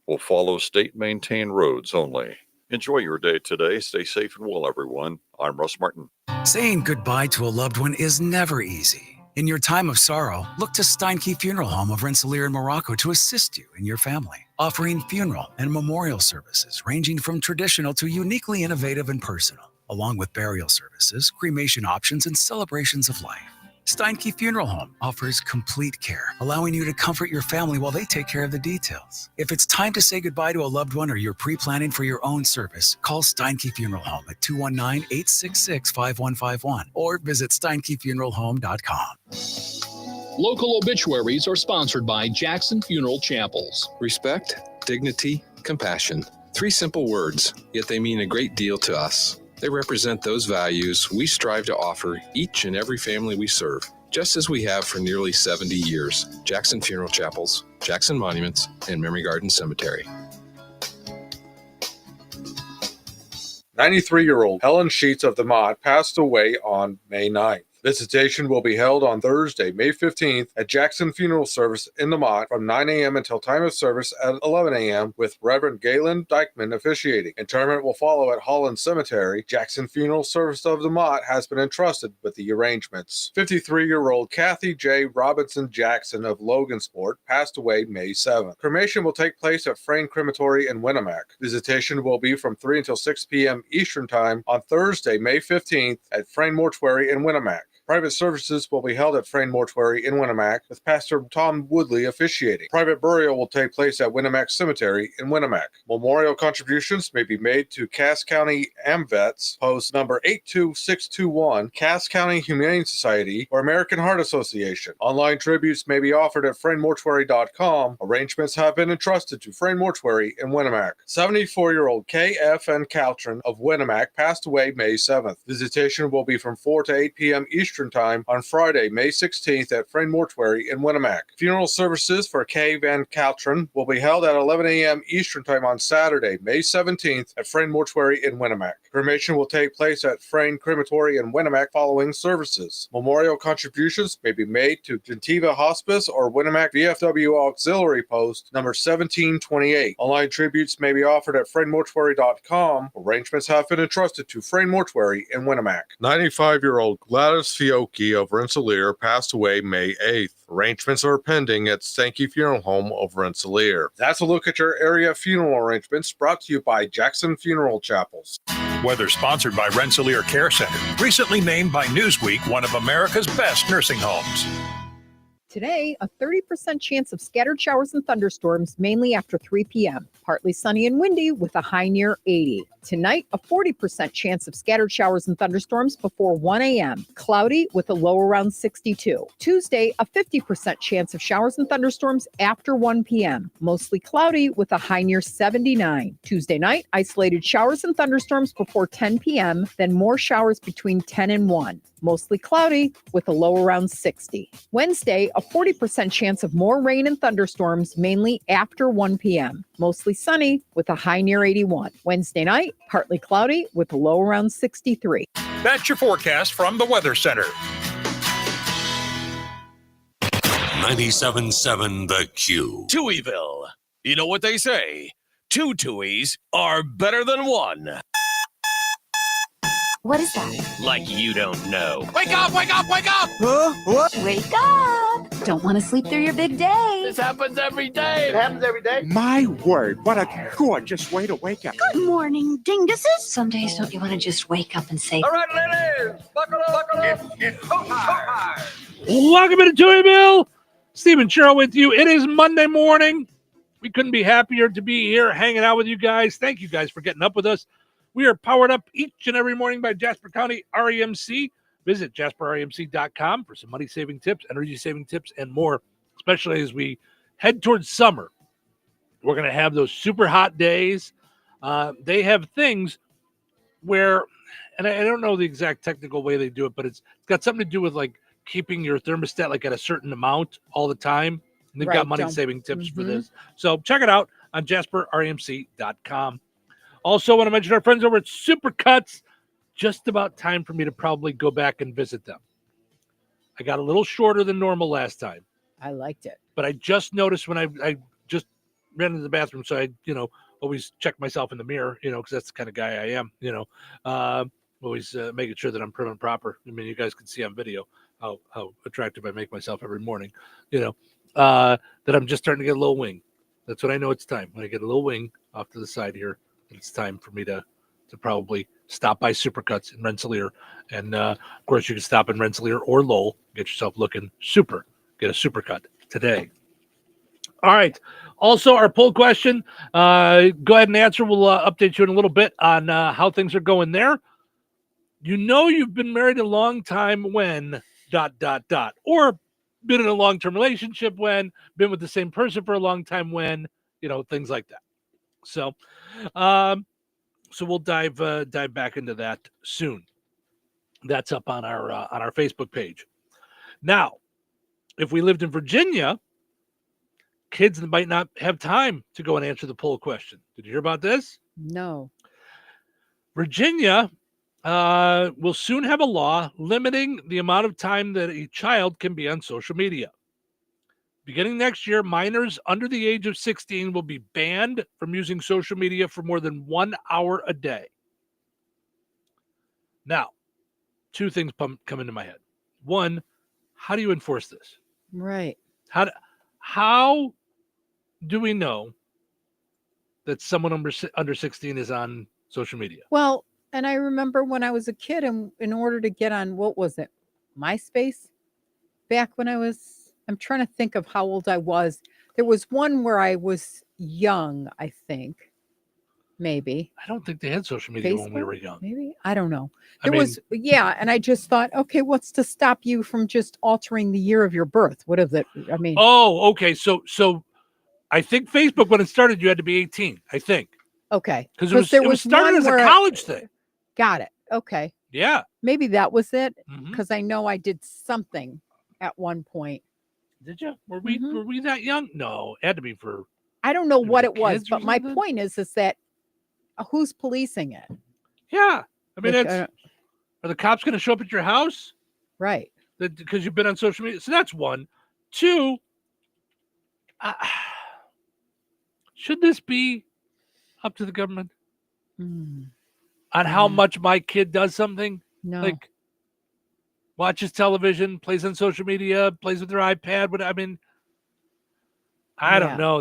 will follow state-maintained roads only. Enjoy your day today. Stay safe and well, everyone. I'm Russ Martin. Saying goodbye to a loved one is never easy. In your time of sorrow, look to Steinke Funeral Home of Rensselaer in Morocco to assist you and your family, offering funeral and memorial services ranging from traditional to uniquely innovative and personal, along with burial services, cremation options, and celebrations of life. Steinke Funeral Home offers complete care, allowing you to comfort your family while they take care of the details. If it's time to say goodbye to a loved one or you're pre-planning for your own service, call Steinke Funeral Home at 219-866-5151 or visit steinkefuneralhome.com. Local obituaries are sponsored by Jackson Funeral Chapels. Respect, dignity, compassion. 3 simple words, yet they mean a great deal to us. They represent those values we strive to offer each and every family we serve, just as we have for nearly 70 years. Jackson Funeral Chapels, Jackson Monuments, and Memory Garden Cemetery. 93-year-old Helen Sheets of the Mott passed away on May 9th. Visitation will be held on Thursday, May 15th at Jackson Funeral Service in the Mott from 9 a.m. until time of service at 11 a.m. with Reverend Galen Dykeman officiating. Interment will follow at Holland Cemetery. Jackson Funeral Service of the Mott has been entrusted with the arrangements. 53-year-old Kathy J. Robinson Jackson of Logansport passed away May 7th. Cremation will take place at Frayne Crematory in Winnemac. Visitation will be from 3 until 6 p.m. Eastern Time on Thursday, May 15th at Frayne Mortuary in Winnemac. Private services will be held at Frayne Mortuary in Winnemac with Pastor Tom Woodley officiating. Private burial will take place at Winnemac Cemetery in Winnemac. Memorial contributions may be made to Cass County AMVETS, post number 82621, Cass County Humane Society, or American Heart Association. Online tributes may be offered at FrayneMortuary.com. Arrangements have been entrusted to Frayne Mortuary in Winnemac. 74-year-old K.F.N. Caltron of Winnemac passed away May 7th. Visitation will be from 4 to 8 p.m. Eastern Time on Friday, May 16th at Frayne Mortuary in Winnemac. Funeral services for K. Van Caltron will be held at 11 a.m. Eastern Time on Saturday, May 17th at Frayne Mortuary in Winnemac. Cremation will take place at Frayne Crematory in Winnemac following services. Memorial contributions may be made to Gentiva Hospice or Winnemac VFW Auxiliary Post number 1728. Online tributes may be offered at FrayneMortuary.com. Arrangements have been entrusted to Frayne Mortuary in Winnemac. 95-year-old Gladys Fiocchi of Rensselaer passed away May 8th. Arrangements are pending at Steinke Funeral Home of Rensselaer. That's a look at your area funeral arrangements brought to you by Jackson Funeral Chapels. Weather sponsored by Rensselaer Care Center, recently named by Newsweek one of America's best nursing homes. Today, a 30% chance of scattered showers and thunderstorms, mainly after 3 p.m. Partly sunny and windy with a high near 80. Tonight, a 40% chance of scattered showers and thunderstorms before 1 a.m. Cloudy with a low around 62. Tuesday, a 50% chance of showers and thunderstorms after 1 p.m. Mostly cloudy with a high near 79. Tuesday night, isolated showers and thunderstorms before 10 p.m., then more showers between 10 and 1. Mostly cloudy with a low around 60. Wednesday, a 40% chance of more rain and thunderstorms, mainly after 1 p.m. Mostly sunny with a high near 81. Wednesday night, partly cloudy with a low around 63. That's your forecast from the Weather Center. 97.7 The Q. Touhyville. You know what they say? 2 Touhies are better than 1. What is that? Like you don't know. Wake up, wake up, wake up! Huh? What? Wake up! Don't want to sleep through your big day. This happens every day. It happens every day. My word, what a gorgeous way to wake up. Good morning, dinguses. Some days don't you want to just wake up and say, All right, ladies, buckle up. It's time. Welcome to Touhyville. Stephen Sherrill with you. It is Monday morning. We couldn't be happier to be here hanging out with you guys. Thank you guys for getting up with us. We are powered up each and every morning by Jasper County REMC. Visit jasperremc.com for some money-saving tips, energy-saving tips, and more, especially as we head towards summer. We're going to have those super hot days. They have things where, and I don't know the exact technical way they do it, but it's got something to do with like keeping your thermostat like at a certain amount all the time. And they've got money-saving tips for this. So check it out on jasperremc.com. Also, want to mention our friends over at Supercuts. just about time for me to probably go back and visit them. I got a little shorter than normal last time. I liked it. But I just noticed when I just ran into the bathroom, so I, always check myself in the mirror, because that's the kind of guy I am, always making sure that I'm prim and proper. I mean, you guys can see on video how attractive I make myself every morning, that I'm just starting to get a little wing. That's when I know it's time. When I get a little wing off to the side here, it's time for me to probably stop by Supercuts in Rensselaer. And, of course, you can stop in Rensselaer or Lowell, get yourself looking super. Get a supercut today. All right. Also, our poll question, go ahead and answer. We'll update you in a little bit on how things are going there. You've been married a long time when ... or been in a long-term relationship when, been with the same person for a long time when, things like that. So we'll dive back into that soon. That's up on our Facebook page. Now, if we lived in Virginia, kids might not have time to go and answer the poll question. Did you hear about this? No. Virginia will soon have a law limiting the amount of time that a child can be on social media. Beginning next year, minors under the age of 16 will be banned from using social media for more than 1 hour a day. Now, two things come into my head. One, how do you enforce this? Right. How do we know that someone under 16 is on social media? Well, and I remember when I was a kid, and in order to get on, what was it, MySpace? Back when I'm trying to think of how old I was. There was one where I was young, I think. Maybe. I don't think they had social media Facebook, when we were young. Maybe. I don't know. And I just thought, okay, what's to stop you from just altering the year of your birth? What is it? I mean. Oh, okay. So I think Facebook, when it started, you had to be 18, I think. Okay. Because it was started as a college thing. Got it. Okay. Yeah. Maybe that was it. Because I know I did something at one point. Did you? Were we that young? No, it had to be for. I don't know what it was, but my point is that who's policing it? Yeah. I mean, are the cops going to show up at your house? Right. Because you've been on social media. So that's one. Two, should this be up to the government on how much my kid does something? No. Like watches television, plays on social media, plays with their iPad. But I mean, I don't know.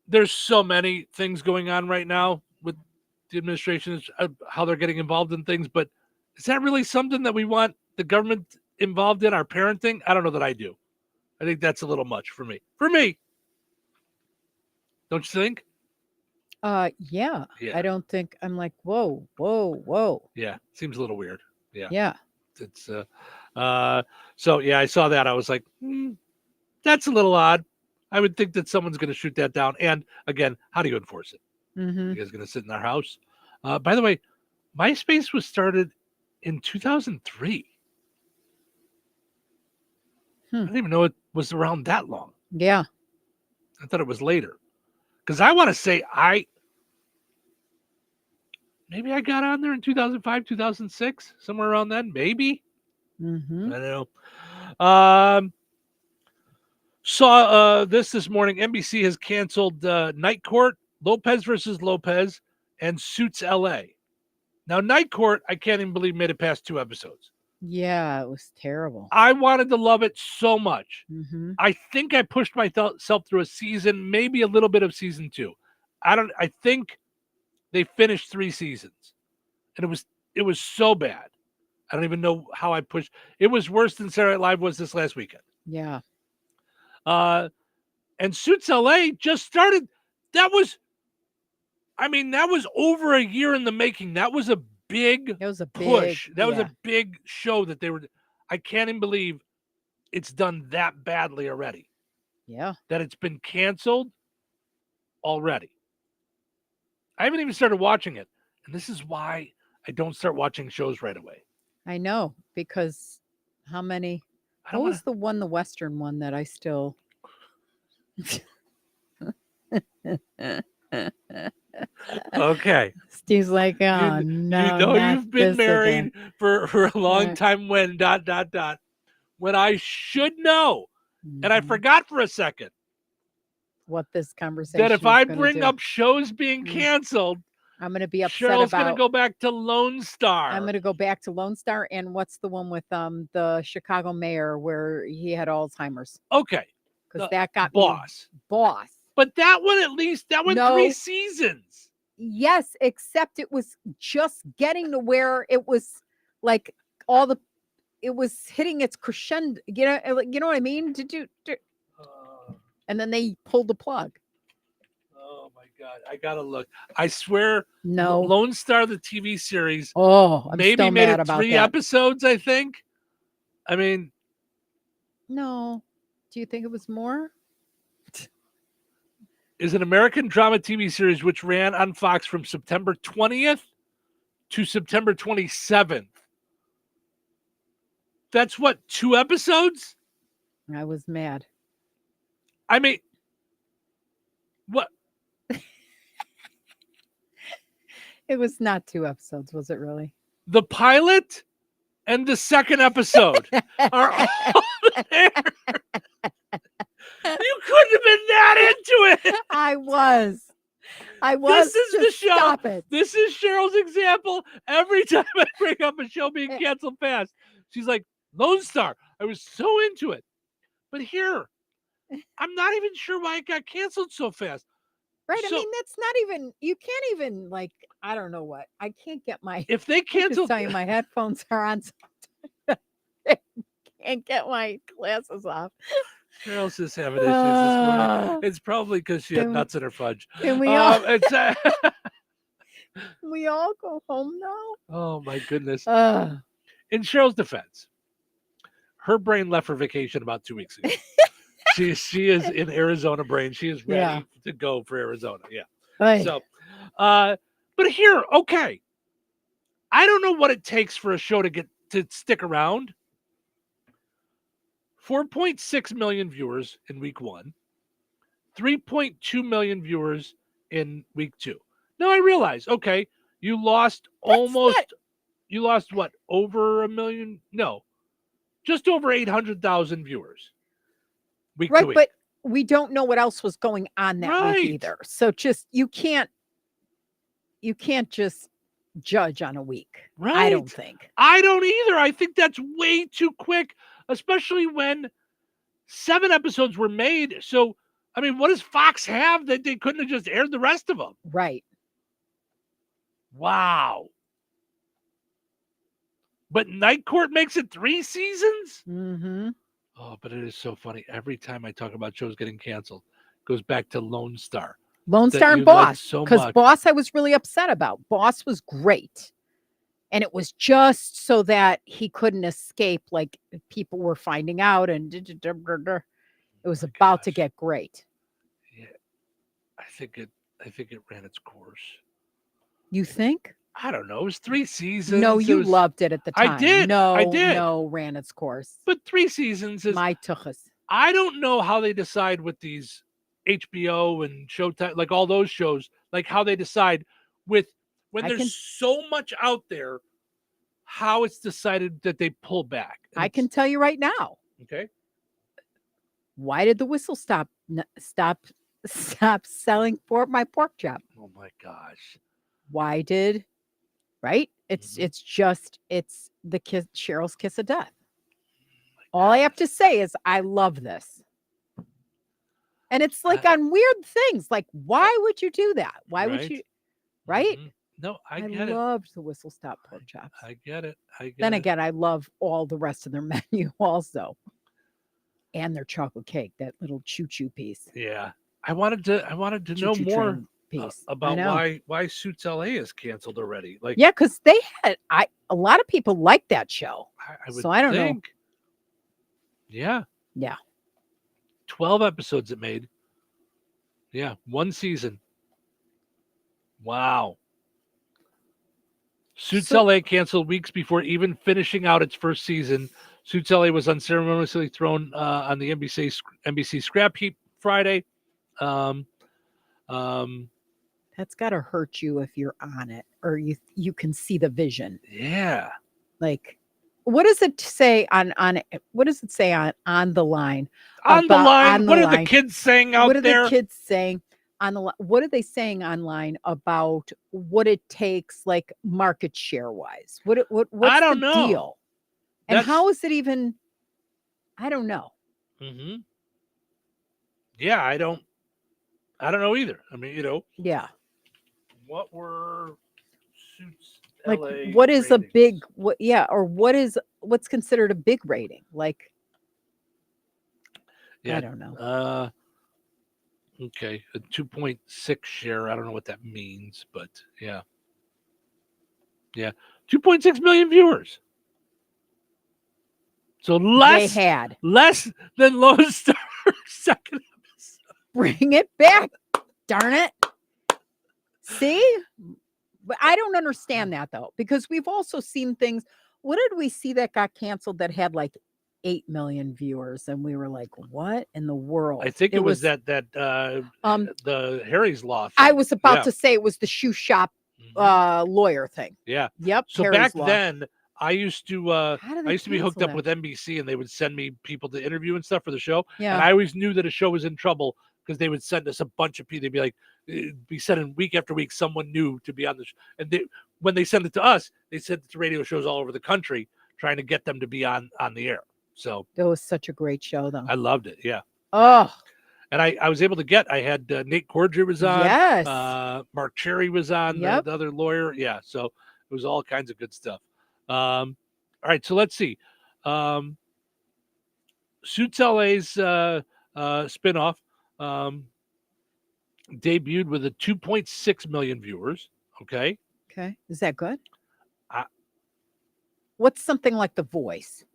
There's so many things going on right now with the administration, how they're getting involved in things. But is that really something that we want the government involved in, our parenting? I don't know that I do. I think that's a little much for me. Don't you think? Yeah. I don't think I'm like, whoa. Yeah. Seems a little weird. Yeah. Yeah. It's so yeah, I saw that. I was like, that's a little odd. I would think that someone's going to shoot that down. And again, how do you enforce it? You guys going to sit in their house? By the way, MySpace was started in 2003. I didn't even know it was around that long. Yeah. I thought it was later. Because I want to say maybe I got on there in 2005, 2006, somewhere around then. Maybe. I don't know. Saw this morning. NBC has canceled Night Court, Lopez versus Lopez, and Suits LA. Now, Night Court, I can't even believe made it past 2 episodes. Yeah, it was terrible. I wanted to love it so much. I think I pushed myself through a season, maybe a little bit of season 2. I think they finished 3 seasons, and it was so bad. I don't even know how I pushed. It was worse than Saturday Night Live was this last weekend. Yeah. And Suits LA just started. That was over a year in the making. That was a big push. That was a big show that they were. I can't even believe it's done that badly already. Yeah. That it's been canceled already. I haven't even started watching it. And this is why I don't start watching shows right away. I know, because how many? What was the Western one that I still... Okay. Steve's like, oh, you no, know not you've been this married again. for a long time when ... When I should know, and I forgot for a second, what this conversation that if is I gonna bring do. up shows being canceled, I'm going to be upset Cheryl's about. going to go back to Lone Star. I'm going to go back to Lone Star, and what's the one with the Chicago mayor where he had Alzheimer's? Okay, because that got Boss. me Boss. But that one, at least, that went 3 seasons. Yes, except it was just getting to where it was like it was hitting its crescendo. You know what I mean? And then they pulled the plug. Oh my God, I gotta look. I swear, No. Lone Star, the TV series. Oh, I'm maybe still made mad it about 3 that. episodes. I think. I mean, No. Do you think it was more? Is an American drama TV series which ran on Fox from September 20th to September 27th. That's what, 2 episodes? I was mad. I mean, what? It was not 2 episodes, was it really? The pilot and the second episode are all there. You couldn't have been that into it. I was. This is the show. Stop it. This is Cheryl's example. Every time I bring up a show being canceled fast, she's like, Lone Star. I was so into it. But here, I'm not even sure why it got canceled so fast. Right. So- I mean, that's not even, you can't even, like, I don't know what. I can't get my, If they I'm just canceled, telling you, my headphones are on. Can't get my glasses off. Cheryl's just having issues this morning. It's probably because she had Can- nuts in her fudge. Can we all, It's, we all go home now? oh my goodness. Uh, In Cheryl's defense, her brain left for vacation about 2 weeks ago. she is in Arizona brain. She is ready to go for Arizona. Yeah. Right. So, but here, okay. I don't know what it takes for a show to stick around. 4.6 million viewers in week 1, 3.2 million viewers in week 2. Now I realize, okay, you lost you lost what, over 1 million? No, just over 800,000 viewers. Week to week. but we don't know what else was going on that Right. week either. So just, you can't just judge on a week. Right. I don't think. I don't either. I think that's way too quick, especially when 7 episodes were made. So, I mean, what does Fox have that they couldn't have just aired the rest of them? Right. Wow. But Night Court makes it 3 seasons? Mm-hmm. Oh, but it is so funny. Every time I talk about shows getting canceled, it goes back to Lone Star. Lone that Star you and liked Boss. so Because much. Boss I was really upset about. Boss was great. And it was just so that he couldn't escape, like people were finding out, and it was about to get great. Yeah. I think it ran its course. You think? I don't know. It was 3 seasons. No, It you was- loved it at the time. I did. No, I did. No, ran its course. But 3 seasons is My tuchus. I don't know how they decide with these HBO and Showtime, like all those shows, like how they decide with when there's so much out there, how it's decided that they pull back. And I can tell you right now. Okay. Why did the whistle stop selling my pork chop? Oh my gosh. Why did? Right? It's Mm-hmm. it's the kiss, Cheryl's kiss of death. All I have to say is I love this. And it's like on weird things. Like, why would you do that? Why would Right. you? Right? No, I get it. loved the whistle stop pork chops. I get it. Then again, I love all the rest of their menu also. And their chocolate cake, that little choo-choo piece. Yeah. I wanted to know Choo-choo more train piece. I about know. why Suits LA is canceled already. Like, Yeah, because they had a lot of people like that show. I would So I don't know. think. Yeah. Yeah. 12 episodes it made. Yeah, 1 season. Wow. Suits LA canceled weeks before even finishing out its first season. Suits LA was unceremoniously thrown on the NBC scrap heap Friday. That's got to hurt you if you're on it or you can see the vision. Yeah. Like, what does it say on what does it say on the line? On the line, what are line? the kids saying out What are there? the kids saying on the what are they saying online about what it takes, like market share wise? What's I don't the know. deal? And how is it even? I don't know. Mm-hmm. Yeah, I don't know either. I mean, Yeah. What were Suits Like, LA what is ratings? a big or what's considered a big rating? Like, Yeah, I don't know. Okay, a 2.6 share. I don't know what that means, but yeah. 2.6 million viewers. So less than Lone Star's second episode. Bring it back, darn it. See? But I don't understand that though, because we've also seen things. What did we see that got canceled that had like 8 million viewers? And we were like, what in the world? I think it was that the Harry's Law thing. I was about to say it was the shoe shop lawyer thing. Yeah. Yep. So Harry's back Law. then, I used to be hooked cancel up with NBC, and they would send me people to interview and stuff for the show. Yeah. And I always knew that a show was in trouble because they would send us a bunch of people. They'd be like, be sending week after week someone new to be on the show. And when they send it to us, they send it to radio shows all over the country, trying to get them to be on the air. So that was such a great show, though. I loved it. Yeah. Oh. And I was able to I had Nate Cordier was on. Yes. Mark Cherry was on, Yep. the other lawyer. Yeah. So it was all kinds of good stuff. All right. So let's see. Suits LA's spinoff debuted with a 2.6 million viewers. Okay. Okay. Is that good? What's something like The Voice?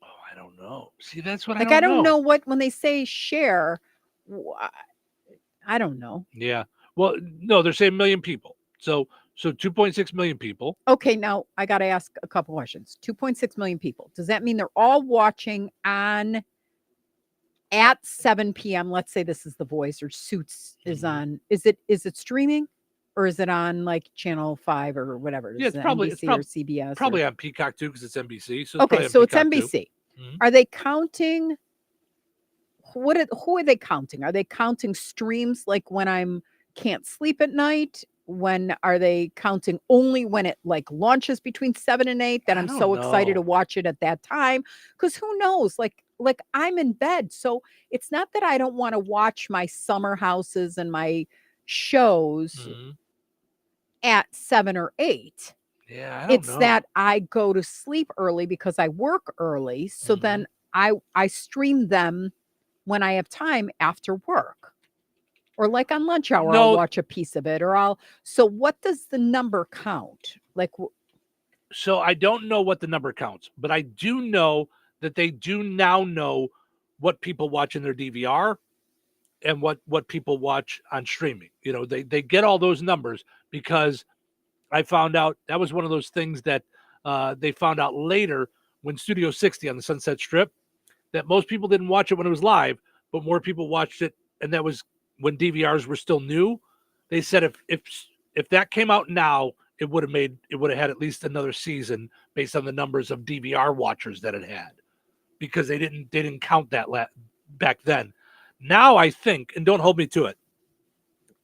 I don't know. See, that's what I don't know what when they say share. I don't know. Yeah. Well, no, they're saying million people. So 2.6 million people. Okay, now I got to ask a couple questions. 2.6 million people. Does that mean they're all watching at 7 p.m.? Let's say this is The Voice or Suits is on. Is it streaming or is it on like Channel 5 or whatever? Yeah, it's probably NBC or CBS. Probably on Peacock too because it's NBC. So okay, so it's NBC. Mm-hmm. Are they counting? Who are they counting? Are they counting streams like when I'm can't sleep at night? When are they counting only when it like launches between 7 and 8 that I'm so excited to watch it at that time? Because who knows? Like I'm in bed. So it's not that I don't want to watch my summer houses and my shows at 7 or 8. Yeah, I don't know. That I go to sleep early because I work early. So then I stream them when I have time after work. Or like on lunch hour, I'll watch a piece of it. So what does the number count? Like, so I don't know what the number counts, but I do know that they do now know what people watch in their DVR and what people watch on streaming. You know, they get all those numbers because I found out that was one of those things that they found out later when Studio 60 on the Sunset Strip, that most people didn't watch it when it was live, but more people watched it. And that was when DVRs were still new. They said if that came out now, it would have had at least another season based on the numbers of DVR watchers that it had, because they didn't count that back then. Now I think, and don't hold me to it,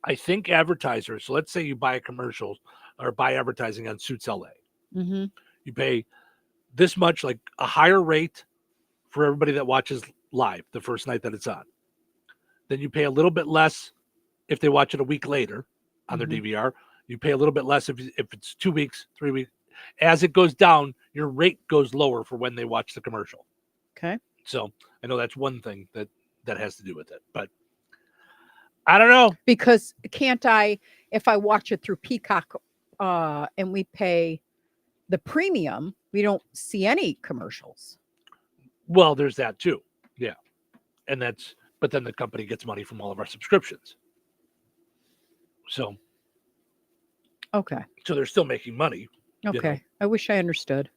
I think advertisers. So let's say you buy a commercial or buy advertising on Suits LA. Mm-hmm. You pay this much, like a higher rate for everybody that watches live the first night that it's on. Then you pay a little bit less if they watch it a week later on their DVR. You pay a little bit less if it's 2 weeks, 3 weeks. As it goes down, your rate goes lower for when they watch the commercial. Okay. So I know that's one thing that has to do with it, but I don't know. Because can't I, if I watch it through Peacock and we pay the premium, we don't see any commercials. Well, there's that too. Yeah. But then the company gets money from all of our subscriptions. So. Okay. So they're still making money. Okay. You know? I wish I understood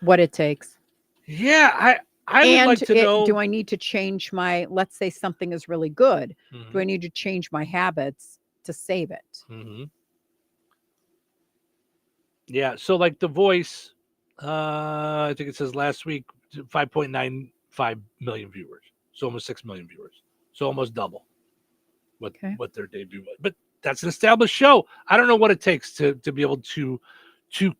what it takes. Yeah. I would like to know. Do I need to change let's say something is really good. Do I need to change my habits to save it. Mm-hmm. Yeah. So like The Voice, I think it says last week, 5.95 million viewers. So almost 6 million viewers. So almost double what their debut was. But that's an established show. I don't know what it takes to be able to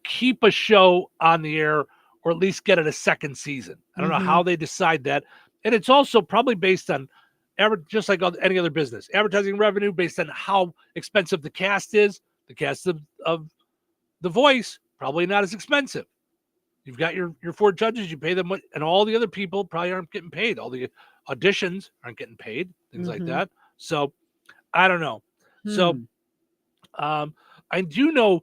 keep a show on the air or at least get it a second season. I don't know how they decide that. And it's also probably based on just like any other business, advertising revenue based on how expensive the cast is. The cast of The Voice, probably not as expensive. You've got your 4 judges, you pay them, and all the other people probably aren't getting paid. All the auditions aren't getting paid, things like that. So I don't know. So I do know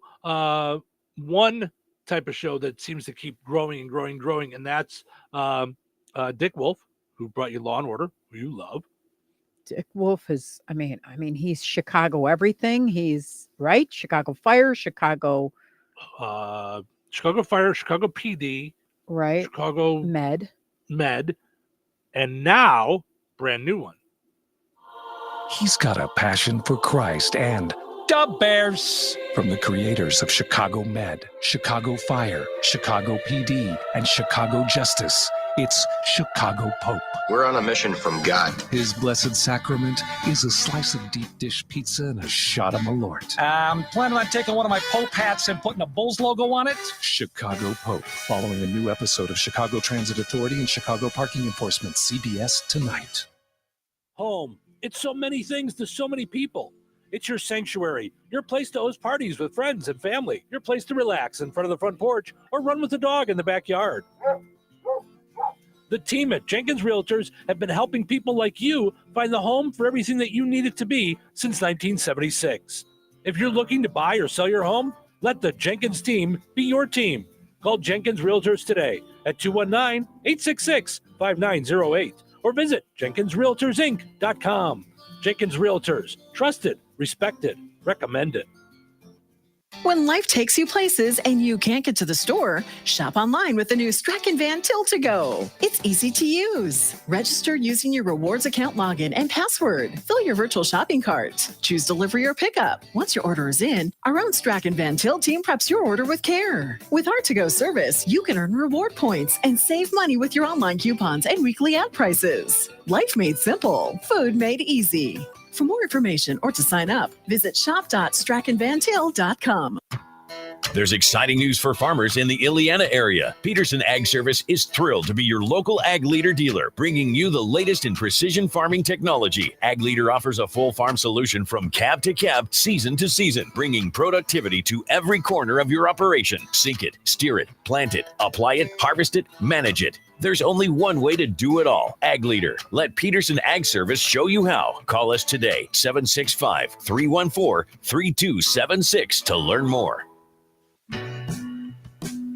one type of show that seems to keep growing and growing and growing, and that's Dick Wolf, who brought you Law and Order, who you love. Dick Wolf is, I mean, he's Chicago everything. He's right. Chicago Fire, Chicago Fire, Chicago PD, right? Chicago Med, and now brand new one. He's got a passion for Christ and the Bears. From the creators of Chicago Med, Chicago Fire, Chicago PD, and Chicago Justice, it's Chicago Pope. We're on a mission from God. His blessed sacrament is a slice of deep dish pizza and a shot of Malort. Planning on taking one of my Pope hats and putting a Bulls logo on it? Chicago Pope, following a new episode of Chicago Transit Authority and Chicago Parking Enforcement, CBS tonight. Home. It's so many things to so many people. It's your sanctuary, your place to host parties with friends and family, your place to relax in front of the front porch or run with the dog in the backyard. The team at Jenkins Realtors have been helping people like you find the home for everything that you need it to be since 1976. If you're looking to buy or sell your home, let the Jenkins team be your team. Call Jenkins Realtors today at 219-866-5908 or visit JenkinsRealtorsInc.com. Jenkins Realtors, trusted, respected, recommended. When life takes you places and you can't get to the store, shop online with the new Strachan Van Till to Go. It's easy to use. Register using your rewards account login and password. Fill your virtual shopping cart. Choose delivery or pickup. Once your order is in, our own Strachan Van Till team preps your order with care. With our to-go service, you can earn reward points and save money with your online coupons and weekly ad prices. Life made simple. Food made easy. For more information or to sign up, visit shop.strachanvantil.com. There's exciting news for farmers in the Illiana area. Peterson Ag Service is thrilled to be your local Ag Leader dealer, bringing you the latest in precision farming technology. Ag Leader offers a full farm solution from cab to cab, season to season, bringing productivity to every corner of your operation. Sink it, steer it, plant it, apply it, harvest it, manage it. There's only one way to do it all. Ag Leader. Let Peterson Ag Service show you how. Call us today, 765-314-3276 to learn more.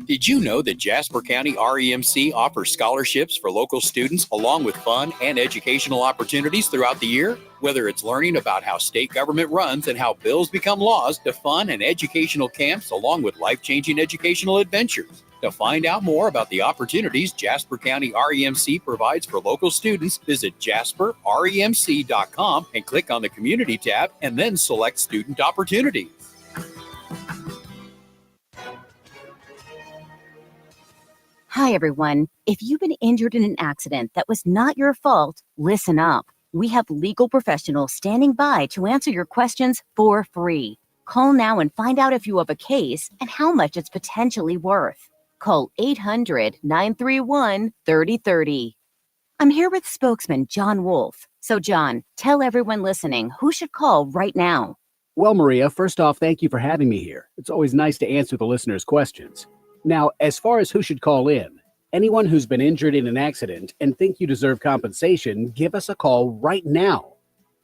Did you know that Jasper County REMC offers scholarships for local students along with fun and educational opportunities throughout the year? Whether it's learning about how state government runs and how bills become laws, to fun and educational camps along with life-changing educational adventures. To find out more about the opportunities Jasper County REMC provides for local students, visit jasperremc.com and click on the Community tab and then select Student Opportunities. Hi, everyone. If you've been injured in an accident that was not your fault, listen up. We have legal professionals standing by to answer your questions for free. Call now and find out if you have a case and how much it's potentially worth. Call 800-931-3030. I'm here with spokesman John Wolf. So, John, tell everyone listening who should call right now. Well, Maria, first off, thank you for having me here. It's always nice to answer the listeners' questions. Now, as far as who should call in, anyone who's been injured in an accident and think you deserve compensation, give us a call right now.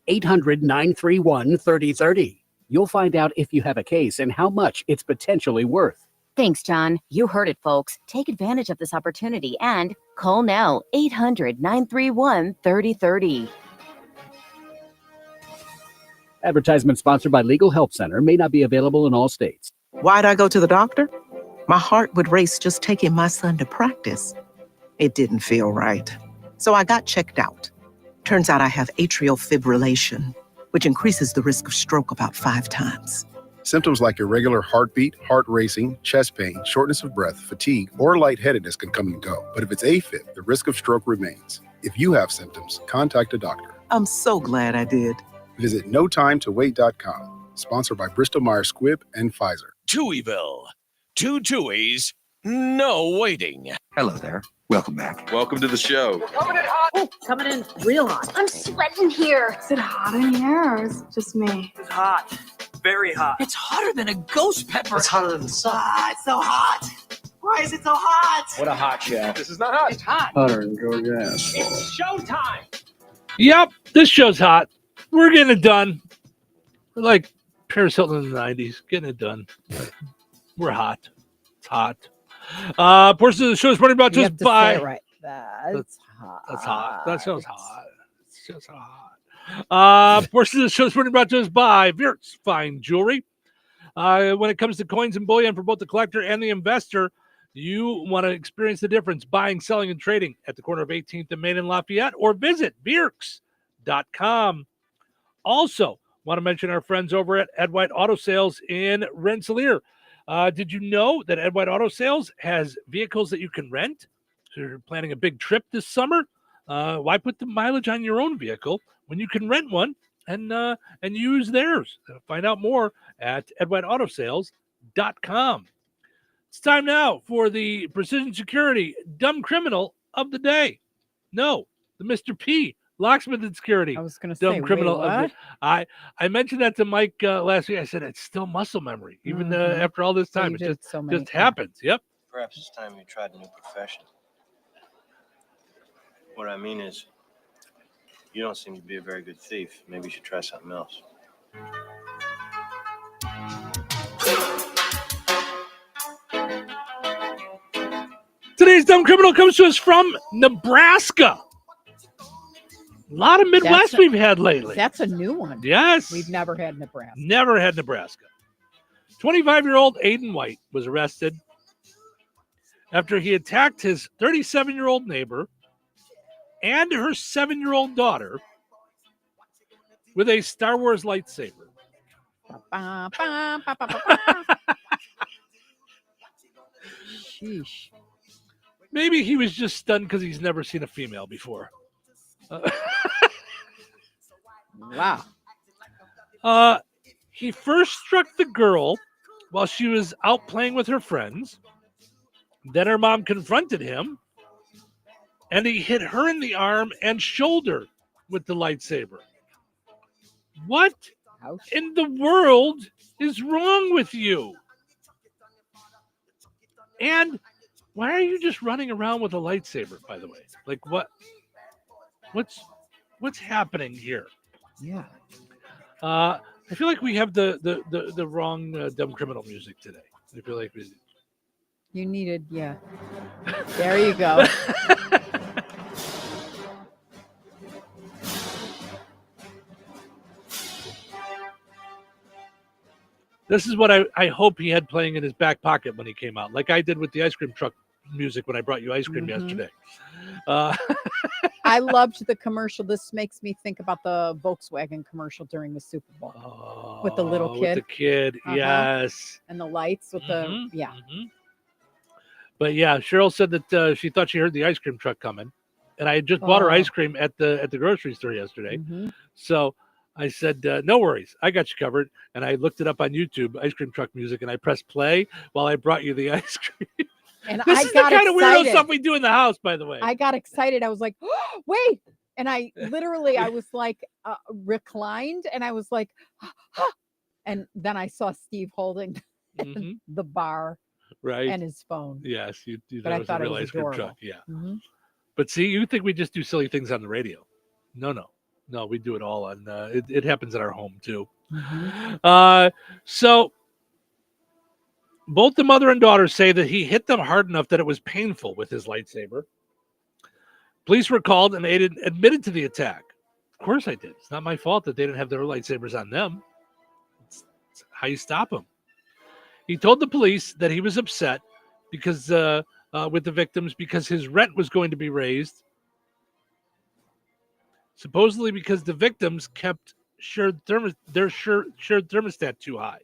800-931-3030. You'll find out if you have a case and how much it's potentially worth. Thanks, John. You heard it, folks. Take advantage of this opportunity and call now. 800-931-3030. Advertisement sponsored by Legal Help Center, may not be available in all states. Why'd I go to the doctor? My heart would race just taking my son to practice. It didn't feel right. So I got checked out. Turns out I have atrial fibrillation. which increases the risk of stroke about 5 times. Symptoms like irregular heartbeat, heart racing, chest pain, shortness of breath, fatigue, or lightheadedness can come and go. But if it's AFib, the risk of stroke remains. If you have symptoms, contact a doctor. I'm so glad I did. Visit notimetowait.com. Sponsored by Bristol-Myers Squibb and Pfizer. Touhyville. 2 Tuies, no waiting. Hello there. Welcome back. Welcome to the show. Coming in real hot. I'm sweating here. Is it hot in here or is it just me? It's hot. Very hot. It's hotter than a ghost pepper. It's hotter than the sun. It's so hot. Why is it so hot? What a hot show. This is not hot. It's hot. Hotter than Georgia ass. It's showtime. Yep, this show's hot. We're getting it done. We're like Paris Hilton in the 90s, getting it done. We're hot. It's hot. Portion of the show is brought about to us by. Right. That's hot. That's hot. That sounds hot. It's just hot. Portion of the show is brought to us by Virt's Fine Jewelry. When it comes to coins and bullion for both the collector and the investor, you want to experience the difference buying, selling, and trading at the corner of 18th and Main in Lafayette, or visit Birks.com. Also, want to mention our friends over at Ed White Auto Sales in Rensselaer. Did you know that Ed White Auto Sales has vehicles that you can rent? So you're planning a big trip this summer. Why put the mileage on your own vehicle when you can rent one and use theirs? Find out more at edwhiteautosales.com. It's time now for the Precision Security Dumb Criminal of the Day. No, the Mr. P. Locksmith and Security. I was going to Dumb say, criminal. wait, I mentioned that to Mike last week. I said it's still muscle memory, even after all this time. It just happens. Yep. Perhaps it's time you tried a new profession. What I mean is, you don't seem to be a very good thief. Maybe you should try something else. Today's Dumb Criminal comes to us from Nebraska. A lot of Midwest we've had lately. That's a new one. Yes. We've never had Nebraska. Never had Nebraska. 25-year-old Aiden White was arrested after he attacked his 37-year-old neighbor and her 7-year-old daughter with a Star Wars lightsaber. Sheesh. Maybe he was just stunned because he's never seen a female before. Wow. He first struck the girl while she was out playing with her friends. Then her mom confronted him, and he hit her in the arm and shoulder with the lightsaber. What in the world is wrong with you? And why are you just running around with a lightsaber, by the way? Like, what's happening here? Yeah. I feel like we have the wrong dumb criminal music today. I feel like You needed, yeah. There you go. This is what I hope he had playing in his back pocket when he came out, like I did with the ice cream truck music when I brought you ice cream yesterday. I loved the commercial. This makes me think about the Volkswagen commercial during the Super Bowl with the little kid. With the kid, yes. And the lights with the, yeah. But yeah, Cheryl said that she thought she heard the ice cream truck coming. And I had just bought her ice cream at the grocery store yesterday. So I said, no worries. I got you covered. And I looked it up on YouTube, ice cream truck music, and I pressed play while I brought you the ice cream. And this I is got the kind of weirdo excited. stuff we do in the house, by the way. I got excited. I was like, oh, wait. And I literally, I was like reclined and I was like, and then I saw Steve holding the bar right and his phone. Yes, you But I was thought a it real was ice cream adorable. truck. Yeah. But see, you think we just do silly things on the radio. No, we do it all on it happens in our home too. So both the mother and daughter say that he hit them hard enough that it was painful with his lightsaber. Police were called and Aiden admitted to the attack. Of course I did. It's not my fault that they didn't have their lightsabers on them. It's how you stop them. He told the police that he was upset because with the victims because his rent was going to be raised. Supposedly because the victims kept shared thermostat too high.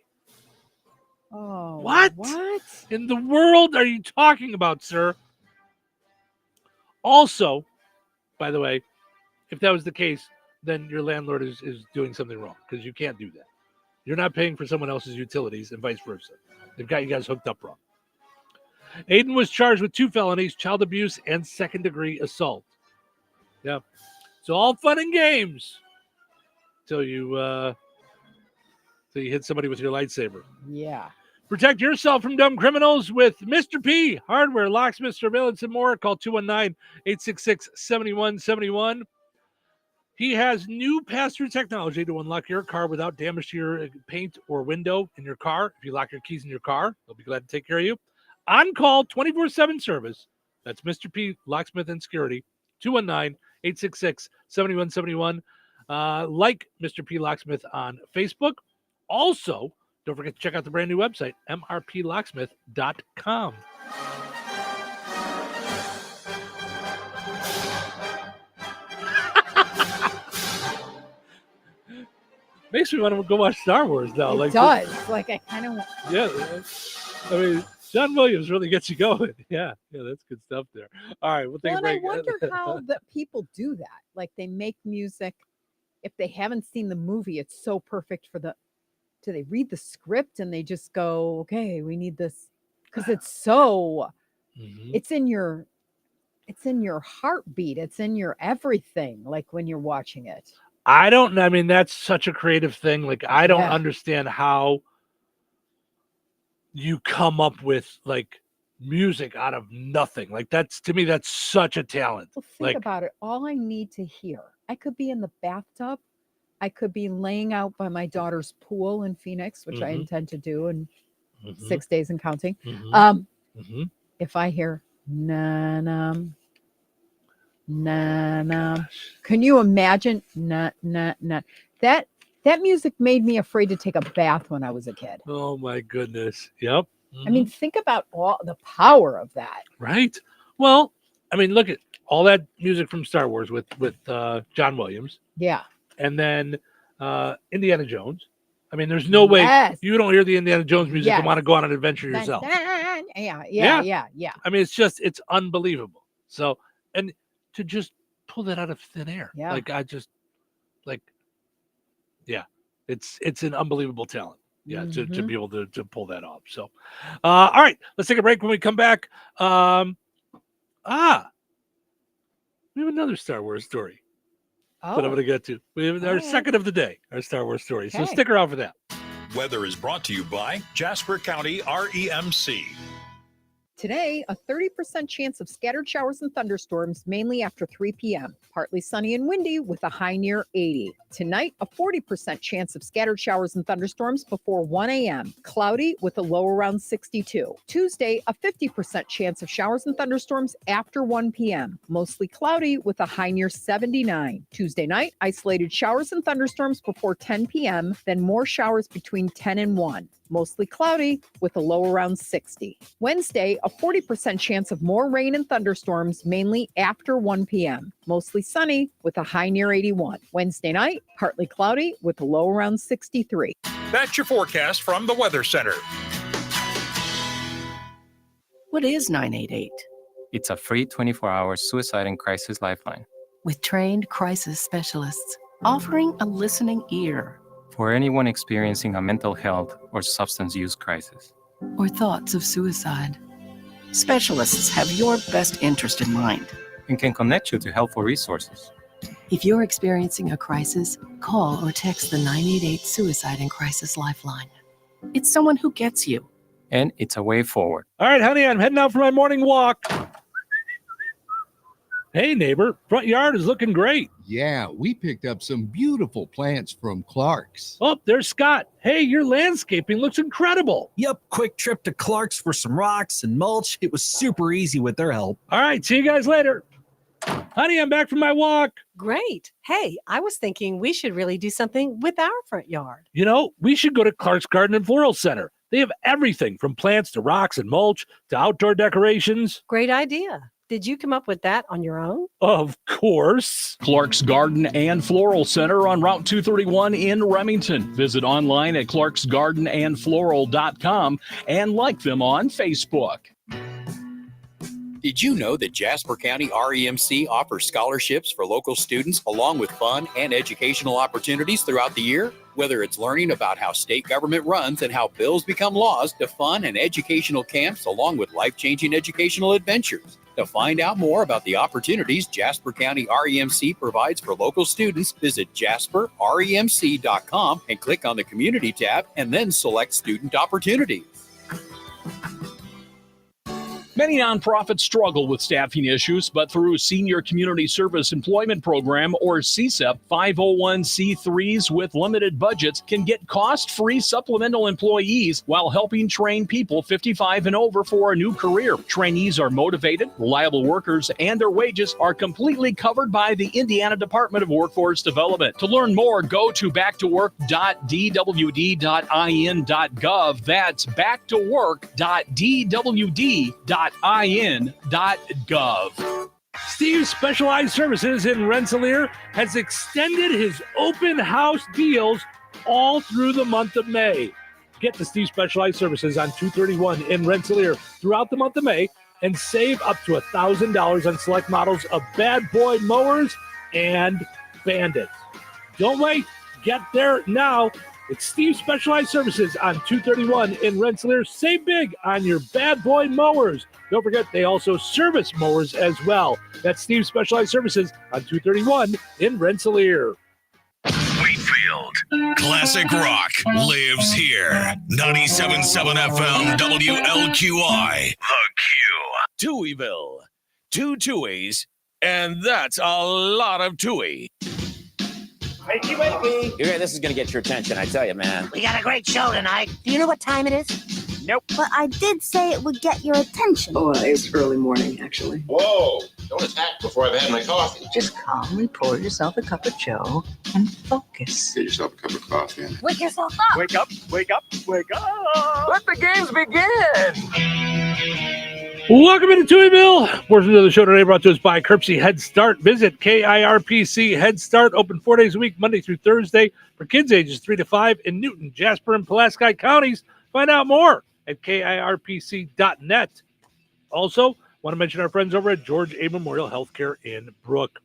Oh, What? What? In the world are you talking about, sir? Also, by the way, if that was the case, then your landlord is doing something wrong because you can't do that. You're not paying for someone else's utilities and vice versa. They've got you guys hooked up wrong. Aiden was charged with 2 felonies, child abuse and second-degree assault. Yeah. So all fun and games till you hit somebody with your lightsaber. Yeah. Protect yourself from dumb criminals with Mr. P. Hardware, locksmith, surveillance, and more. Call 219-866-7171. He has new pass-through technology to unlock your car without damage to your paint or window in your car. If you lock your keys in your car, they'll be glad to take care of you. On-call, 24/7 service. That's Mr. P. Locksmith and Security. 219-866-7171. Like Mr. P. Locksmith on Facebook. Also, don't forget to check out the brand new website, mrplocksmith.com. Makes me want to go watch Star Wars now. It does. Like, I kind of want... Yeah. I mean, John Williams really gets you going. Yeah, that's good stuff there. All right, we'll take a break. I wonder how that people do that. Like, they make music. If they haven't seen the movie, it's so perfect for the... Do they read the script and they just go, okay, we need this? Because it's so... It's in your heartbeat. It's in your everything, like when you're watching it. I don't know. I mean, that's such a creative thing. Like, I don't understand how you come up with like music out of nothing. Like, that's, to me, that's such a talent. Well, think about it. All I need to hear, I could be in the bathtub. I could be laying out by my daughter's pool in Phoenix, which I intend to do in 6 days and counting. If I hear na-nam, na-nam, can you imagine? Na-na-na. That music made me afraid to take a bath when I was a kid. Oh, my goodness. Yep. I mean, think about all the power of that. Right. Well, I mean, look at all that music from Star Wars with John Williams. Yeah. And then Indiana Jones. I mean, there's no way you don't hear the Indiana Jones music and want to go on an adventure yourself. Yeah. I mean, it's unbelievable. So, and to just pull that out of thin air. Yeah. It's an unbelievable talent. Yeah, to be able to pull that off. So, all right, let's take a break. When we come back, we have another Star Wars story that I'm going to get to. We have our second of the day, our Star Wars story. So stick around for that. Weather is brought to you by Jasper County REMC. Today, a 30% chance of scattered showers and thunderstorms, mainly after 3 p.m. Partly sunny and windy with a high near 80. Tonight, a 40% chance of scattered showers and thunderstorms before 1 a.m. Cloudy with a low around 62. Tuesday, a 50% chance of showers and thunderstorms after 1 p.m. Mostly cloudy with a high near 79. Tuesday night, isolated showers and thunderstorms before 10 p.m., then more showers between 10 and 1. Mostly cloudy with a low around 60. Wednesday, a 40% chance of more rain and thunderstorms, mainly after 1 p.m. Mostly sunny with a high near 81. Wednesday night, partly cloudy with a low around 63. That's your forecast from the Weather Center. What is 988? It's a free 24-hour suicide and crisis lifeline. With trained crisis specialists offering a listening ear. For anyone experiencing a mental health or substance use crisis. Or thoughts of suicide. Specialists have your best interest in mind. And can connect you to helpful resources. If you're experiencing a crisis, call or text the 988 Suicide and Crisis Lifeline. It's someone who gets you. And it's a way forward. All right, honey, I'm heading out for my morning walk. Hey, neighbor, front yard is looking great. Yeah, we picked up some beautiful plants from Clark's. Oh, there's Scott. Hey, your landscaping looks incredible. Yep, quick trip to Clark's for some rocks and mulch. It was super easy with their help. All right, see you guys later. Honey, I'm back from my walk. Great. Hey, I was thinking we should really do something with our front yard. You know, we should go to Clark's Garden and Floral Center. They have everything from plants to rocks and mulch to outdoor decorations. Great idea. Did you come up with that on your own? Of course. Clark's Garden and Floral Center on Route 231 in Remington. Visit online at clarksgardenandfloral.com and like them on Facebook. Did you know that Jasper County REMC offers scholarships for local students along with fun and educational opportunities throughout the year? Whether it's learning about how state government runs and how bills become laws, to fun and educational camps along with life-changing educational adventures. To find out more about the opportunities Jasper County REMC provides for local students, visit jasperremc.com and click on the Community tab and then select Student Opportunities. Many nonprofits struggle with staffing issues, but through Senior Community Service Employment Program, or CSEP, 501c3s with limited budgets can get cost-free supplemental employees while helping train people 55 and over for a new career. Trainees are motivated, reliable workers, and their wages are completely covered by the Indiana Department of Workforce Development. To learn more, go to backtowork.dwd.in.gov. That's backtowork.dwd.in.gov. Steve's Specialized Services in Rensselaer has extended his open house deals all through the month of May. Get to Steve's Specialized Services on 231 in Rensselaer throughout the month of May and save up to $1,000 on select models of Bad Boy mowers and Bandits. Don't wait. Get there now. It's Steve's Specialized Services on 231 in Rensselaer. Save big on your Bad Boy mowers. Don't forget, they also service mowers as well. That's Steve's Specialized Services on 231 in Rensselaer. Wheatfield. Classic rock lives here. 97.7 FM WLQI. The Q. Touhyville. 2 Tuohys, and that's a lot of Touhy. Wakey, wakey. This is going to get your attention, I tell you, man. We got a great show tonight. Do you know what time it is? Nope. But I did say it would get your attention. Oh, it's early morning, actually. Whoa. Don't attack before I've had my coffee. Just calmly pour yourself a cup of joe and focus. Get yourself a cup of coffee. Wake yourself up. Wake up, wake up, wake up. Let the games begin. Welcome into Touhyville. Portion of the show today brought to us by Kirpsey Head Start. Visit KIRPC Head Start, open 4 days a week, Monday through Thursday, for kids ages 3 to 5 in Newton, Jasper, and Pulaski counties. Find out more at KIRPC.net. Also, want to mention our friends over at George A. Memorial Healthcare in Brook.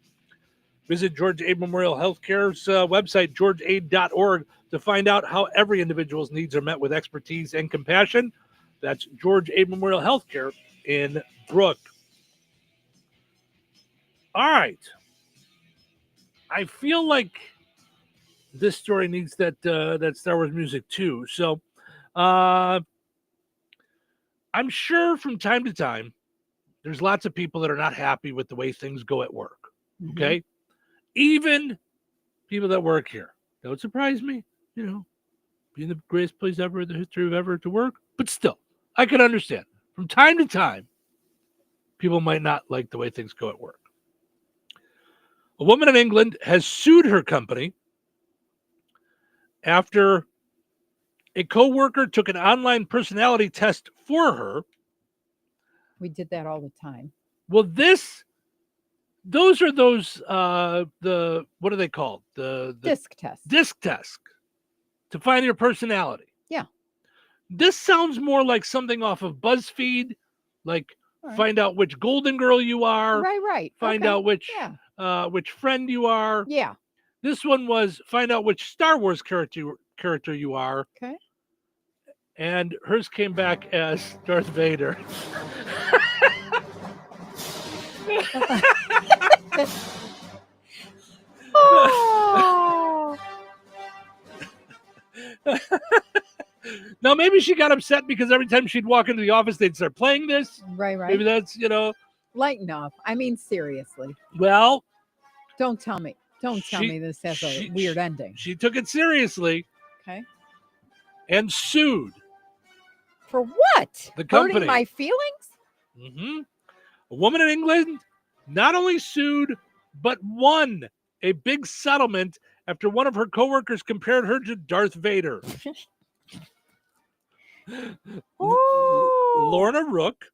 Visit George A. Memorial Healthcare's website, georgeaid.org, to find out how every individual's needs are met with expertise and compassion. That's George A. Memorial Healthcare in Brook. All right. I feel like this story needs that Star Wars music too. So I'm sure from time to time there's lots of people that are not happy with the way things go at work. Mm-hmm. Okay? Even people that work here. Don't surprise me, being the greatest place ever in the history of ever to work. But still, I can understand. From time to time, people might not like the way things go at work. A woman in England has sued her company after a coworker took an online personality test for her. We did that all the time. Well, those are those the what are they called? The disc test. Disc test to find your personality. Yeah. This sounds more like something off of BuzzFeed, like find out which Golden Girl you are. Right. Find out which friend you are. Yeah. This one was find out which Star Wars character you are. Okay. And hers came back as Darth Vader. Oh. Now, maybe she got upset because every time she'd walk into the office, they'd start playing this. Right. Maybe that's, Lighten up. I mean, seriously. Well. Don't tell me this has a weird ending. She took it seriously. Okay. And sued. For what? The company. Hurting my feelings? Mm-hmm. A woman in England not only sued, but won a big settlement after one of her coworkers compared her to Darth Vader. Lorna Rook,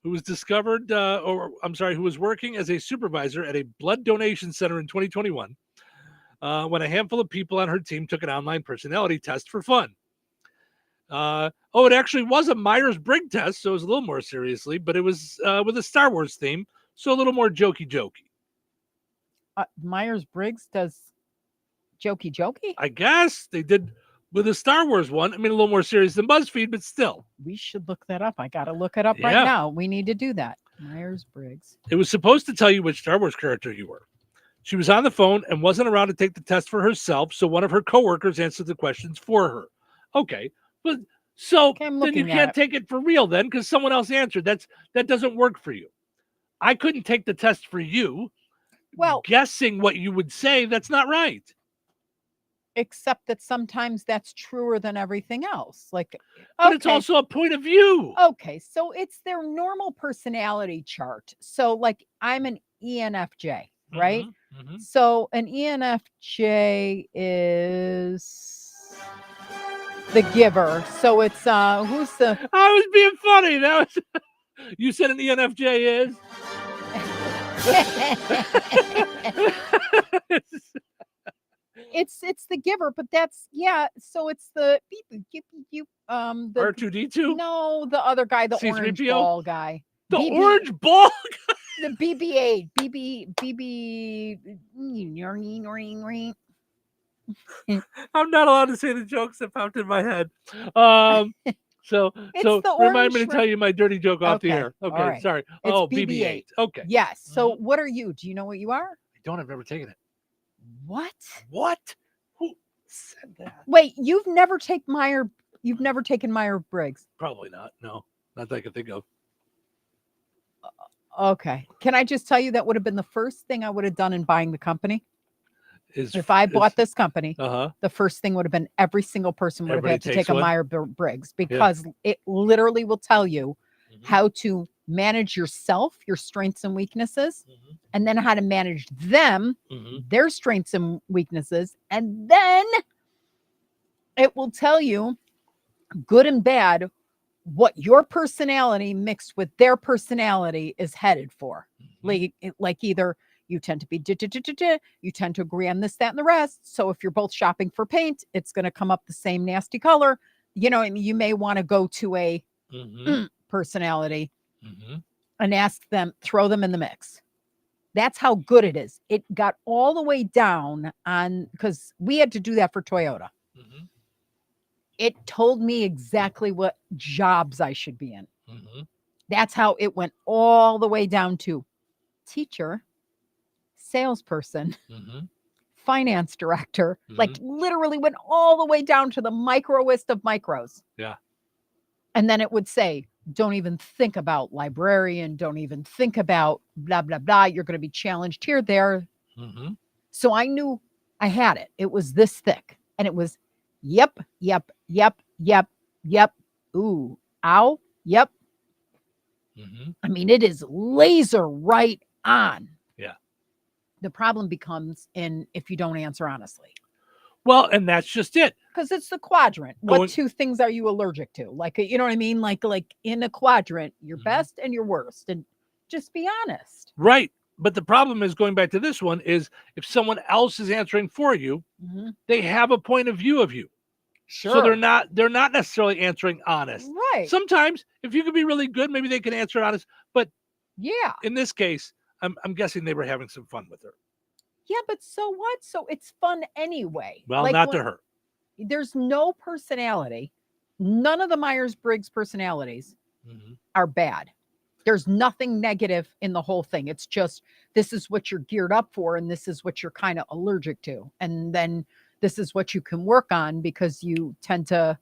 who was discovered, who was working as a supervisor at a blood donation center in 2021 when a handful of people on her team took an online personality test for fun. It actually was a Myers-Briggs test, so it was a little more seriously, but it was with a Star Wars theme, so a little more jokey. Myers-Briggs does jokey? I guess they did with a Star Wars one. I mean, a little more serious than BuzzFeed, but still. We should look that up. I got to look it up right now. We need to do that. Myers-Briggs. It was supposed to tell you which Star Wars character you were. She was on the phone and wasn't around to take the test for herself, so one of her coworkers answered the questions for her. Okay, but so then you can't take it for real then because someone else answered. That doesn't work for you. I couldn't take the test for you. Well, guessing what you would say, that's not right. Except that sometimes that's truer than everything else. But it's also a point of view. Okay, so it's their normal personality chart. So I'm an ENFJ, right? Mm-hmm. So an ENFJ is the giver. So it's who's the? I was being funny. That was you said an ENFJ is. It's the giver, but that's so it's the R2D2. No, the other guy, the C3PO? orange ball guy. The orange ball guy. The BB-8. I'm not allowed to say the jokes that popped in my head. So remind me to tell you my dirty joke off the air. Okay, right. Sorry. It's BB-8. Okay. Yes. So what are you? Do you know what you are? I don't. I've never taken it. What? Who said that? Wait, you've never taken Myers-Briggs? Probably not. No, not that I can think of. Okay. Can I just tell you that would have been the first thing I would have done in buying the company? If I bought this company, the first thing would have been every single person would have had to take a Myers-Briggs because it literally will tell you how to manage yourself, your strengths and weaknesses, and then how to manage them, their strengths and weaknesses. And then it will tell you good and bad what your personality mixed with their personality is headed for. Like either you tend to be, you tend to agree on this, that, and the rest. So if you're both shopping for paint, it's going to come up the same nasty color. You may want to go to a personality and ask them, throw them in the mix. That's how good it is. It got all the way down because we had to do that for Toyota. It told me exactly what jobs I should be in. That's how it went all the way down to teacher, salesperson, finance director, literally went all the way down to the microest of micros. Yeah. And then it would say, don't even think about librarian, don't even think about blah, blah, blah. You're going to be challenged here, there. So I knew I had it. It was this thick. And it was, yep. Ooh, ow, yep. I mean, it is laser right on. Yeah. The problem becomes if you don't answer honestly. Well, and that's just it. Because it's the quadrant. What two things are you allergic to? You know what I mean? Like in a quadrant, your best and your worst. And just be honest. Right. But the problem is, going back to this one, is if someone else is answering for you, they have a point of view of you. Sure. So they're not necessarily answering honest. Right. Sometimes if you could be really good, maybe they can answer honest. But yeah, in this case, I'm guessing they were having some fun with her. Yeah, but so what? So it's fun anyway. Well, not to her. There's no personality. None of the Myers-Briggs personalities are bad. There's nothing negative in the whole thing. It's just, this is what you're geared up for, and this is what you're kind of allergic to. And then this is what you can work on because you tend to.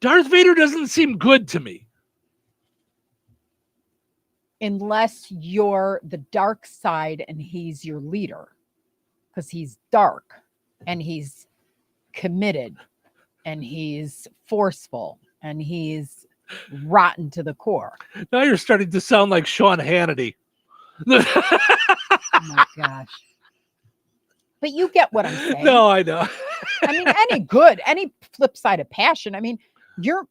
Darth Vader doesn't seem good to me. Unless you're the dark side and he's your leader, because he's dark and he's committed and he's forceful and he's rotten to the core. Now you're starting to sound like Sean Hannity. Oh my gosh. But you get what I'm saying. No, I know. I mean, any flip side of passion. I mean, you're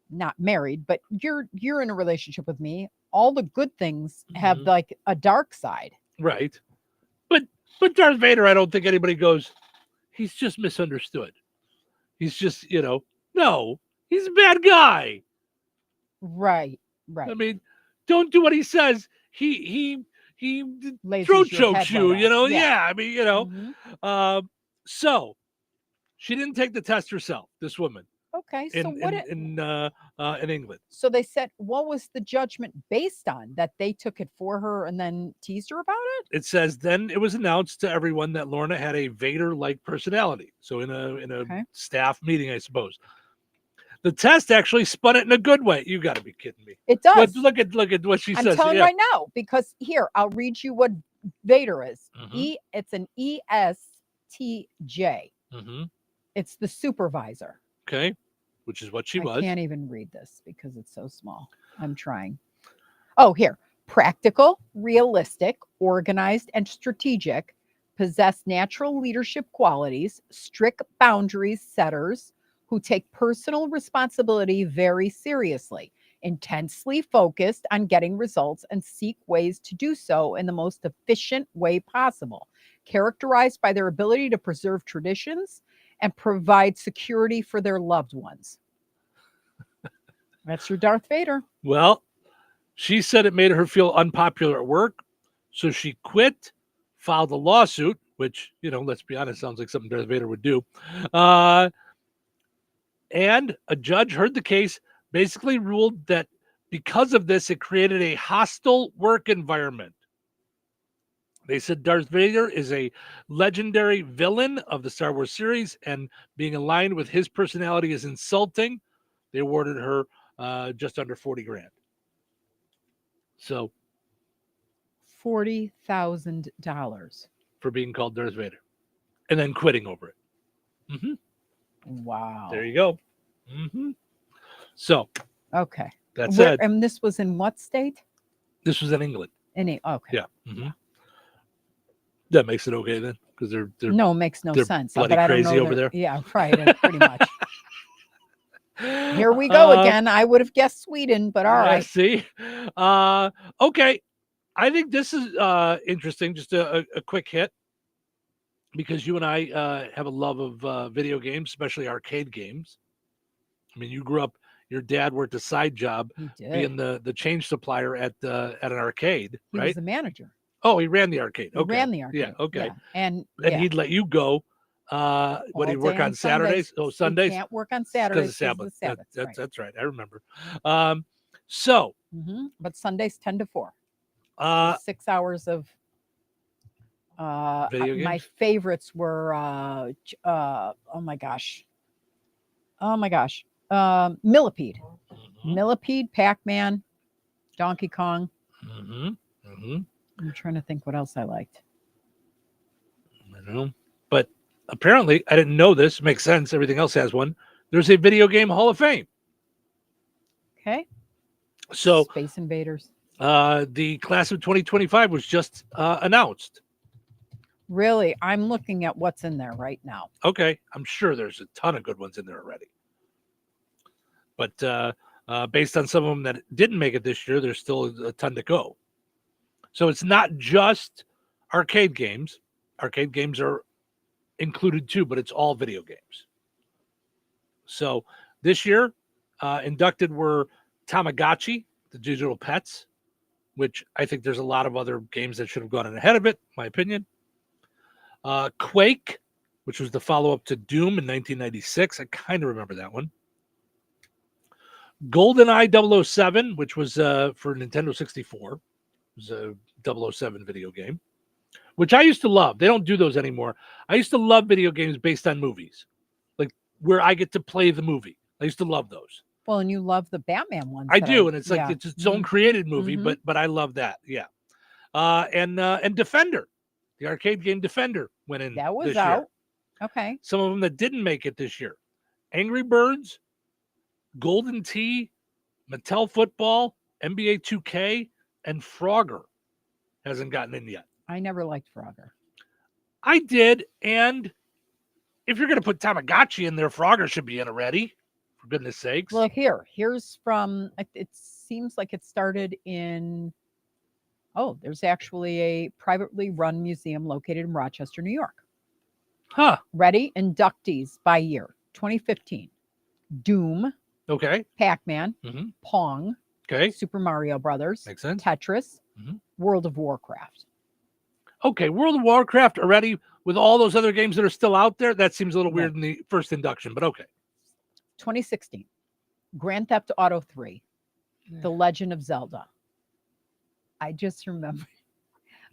not married, but you're in a relationship with me. all the good things have like a dark side. Right. But Darth Vader, I don't think anybody goes, he's just misunderstood. He's just, no, he's a bad guy. Right. I mean, don't do what he says. He Lasers throat your chokes head you, right off. Yeah. I mean, so she didn't take the test herself, this woman. Okay. So in England. So they said, what was the judgment based on? That they took it for her and then teased her about it? It says, then it was announced to everyone that Lorna had a Vader-like personality. So in a staff meeting, I suppose. The test actually spun it in a good way. You got to be kidding me. It does. Look at what she says. I'm telling you right now, because here, I'll read you what Vader is. It's an ESTJ. It's the supervisor. Okay. Which is what she was. I can't even read this because it's so small. I'm trying. Oh, here. Practical, realistic, organized, and strategic, possess natural leadership qualities, strict boundaries setters who take personal responsibility very seriously, intensely focused on getting results and seek ways to do so in the most efficient way possible, characterized by their ability to preserve traditions and provide security for their loved ones. That's your Darth Vader. Well, she said it made her feel unpopular at work, so she quit, filed a lawsuit, which, let's be honest, sounds like something Darth Vader would do. And a judge heard the case, basically ruled that because of this, it created a hostile work environment. They said Darth Vader is a legendary villain of the Star Wars series, and being aligned with his personality is insulting. They awarded her just under $40,000. So $40,000 for being called Darth Vader, and then quitting over it. Wow. There you go. So okay, that's it. And this was in what state? This was in England. Okay. Yeah. That makes it okay then, because they're no, it makes no sense. Bloody but I don't crazy know over there. Yeah, right. Pretty much. Here we go again. I would have guessed Sweden, but all right. See, okay. I think this is interesting. Just a quick hit, because you and I have a love of video games, especially arcade games. I mean, you grew up. Your dad worked a side job, being the change supplier at an arcade, He right? was the manager. Oh, he ran the arcade. He ran the arcade. Yeah. Okay. Yeah. And he'd let you go. What, he'd work on Saturdays? Oh, Sundays? You can't work on Saturdays because of Sabbath. Right. That's right. I remember. But Sundays 10 to 4. 6 hours of video games? My favorites were oh my gosh. Millipede. Millipede, Pac-Man, Donkey Kong. I'm trying to think what else I liked. I know. But apparently, I didn't know this. Makes sense. Everything else has one. There's a video game Hall of Fame. Okay. So Space Invaders. The class of 2025 was just announced. Really? I'm looking at what's in there right now. Okay. I'm sure there's a ton of good ones in there already. But based on some of them that didn't make it this year, there's still a ton to go. So it's not just arcade games. Arcade games are included too, but it's all video games. So this year, inducted were Tamagotchi, the digital pets, which I think there's a lot of other games that should have gone in ahead of it, in my opinion. Quake, which was the follow-up to Doom in 1996. I kind of remember that one. GoldenEye 007, which was for Nintendo 64. It was a 007 video game, which I used to love. They don't do those anymore. I used to love video games based on movies, like where I get to play the movie. I used to love those. Well, and you love the Batman ones. I do, and it's like it's its own created movie, but I love that. Yeah. And Defender, the arcade game Defender went in. That was this out. year. Okay. Some of them that didn't make it this year: Angry Birds, Golden Tee, Mattel Football, NBA 2K, and Frogger hasn't gotten in yet. I never liked Frogger. I did, and if you're going to put Tamagotchi in there, Frogger should be in already, for goodness sakes. Well, here's from, it seems like it started in, there's actually a privately run museum located in Rochester, New York. Huh. Ready? Inductees by year. 2015. Doom. Okay. Pac-Man. Mhm. Pong. Okay. Super Mario Brothers. Makes sense. Tetris. Mhm. World of Warcraft. Okay, World of Warcraft already with all those other games that are still out there. That seems a little weird in the first induction, but okay. 2016. Grand Theft Auto 3. The Legend of Zelda. I just remember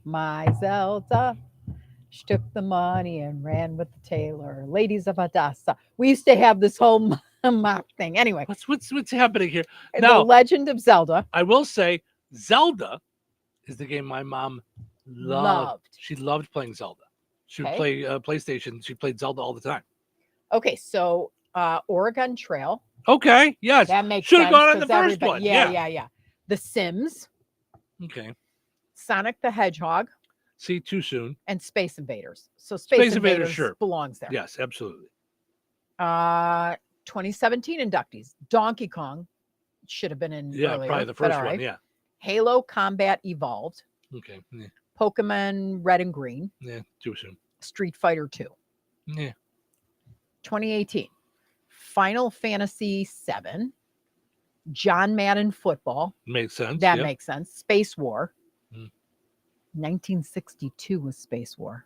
my Zelda. She took the money and ran with the tailor. Ladies of Hadassah. We used to have this whole mock thing. Anyway. What's happening here? The Legend of Zelda. I will say Zelda is the game my mom loved. She loved playing Zelda. She would play PlayStation. She played Zelda all the time. Okay, so Oregon Trail. Okay, yes. That makes Should sense. have gone on the 'cause first one. Yeah. The Sims. Okay. Sonic the Hedgehog. See, too soon. And Space Invaders. So Space Invaders sure. belongs there. Yes, absolutely. 2017 inductees. Donkey Kong should have been in earlier, probably the but first all one, right. yeah. Halo Combat Evolved. Okay. Yeah. Pokemon Red and Green. Yeah, too soon. Street Fighter 2. Yeah. 2018. Final Fantasy 7. John Madden Football. Makes sense. That yep. makes sense. Space War. Mm. 1962 was Space War.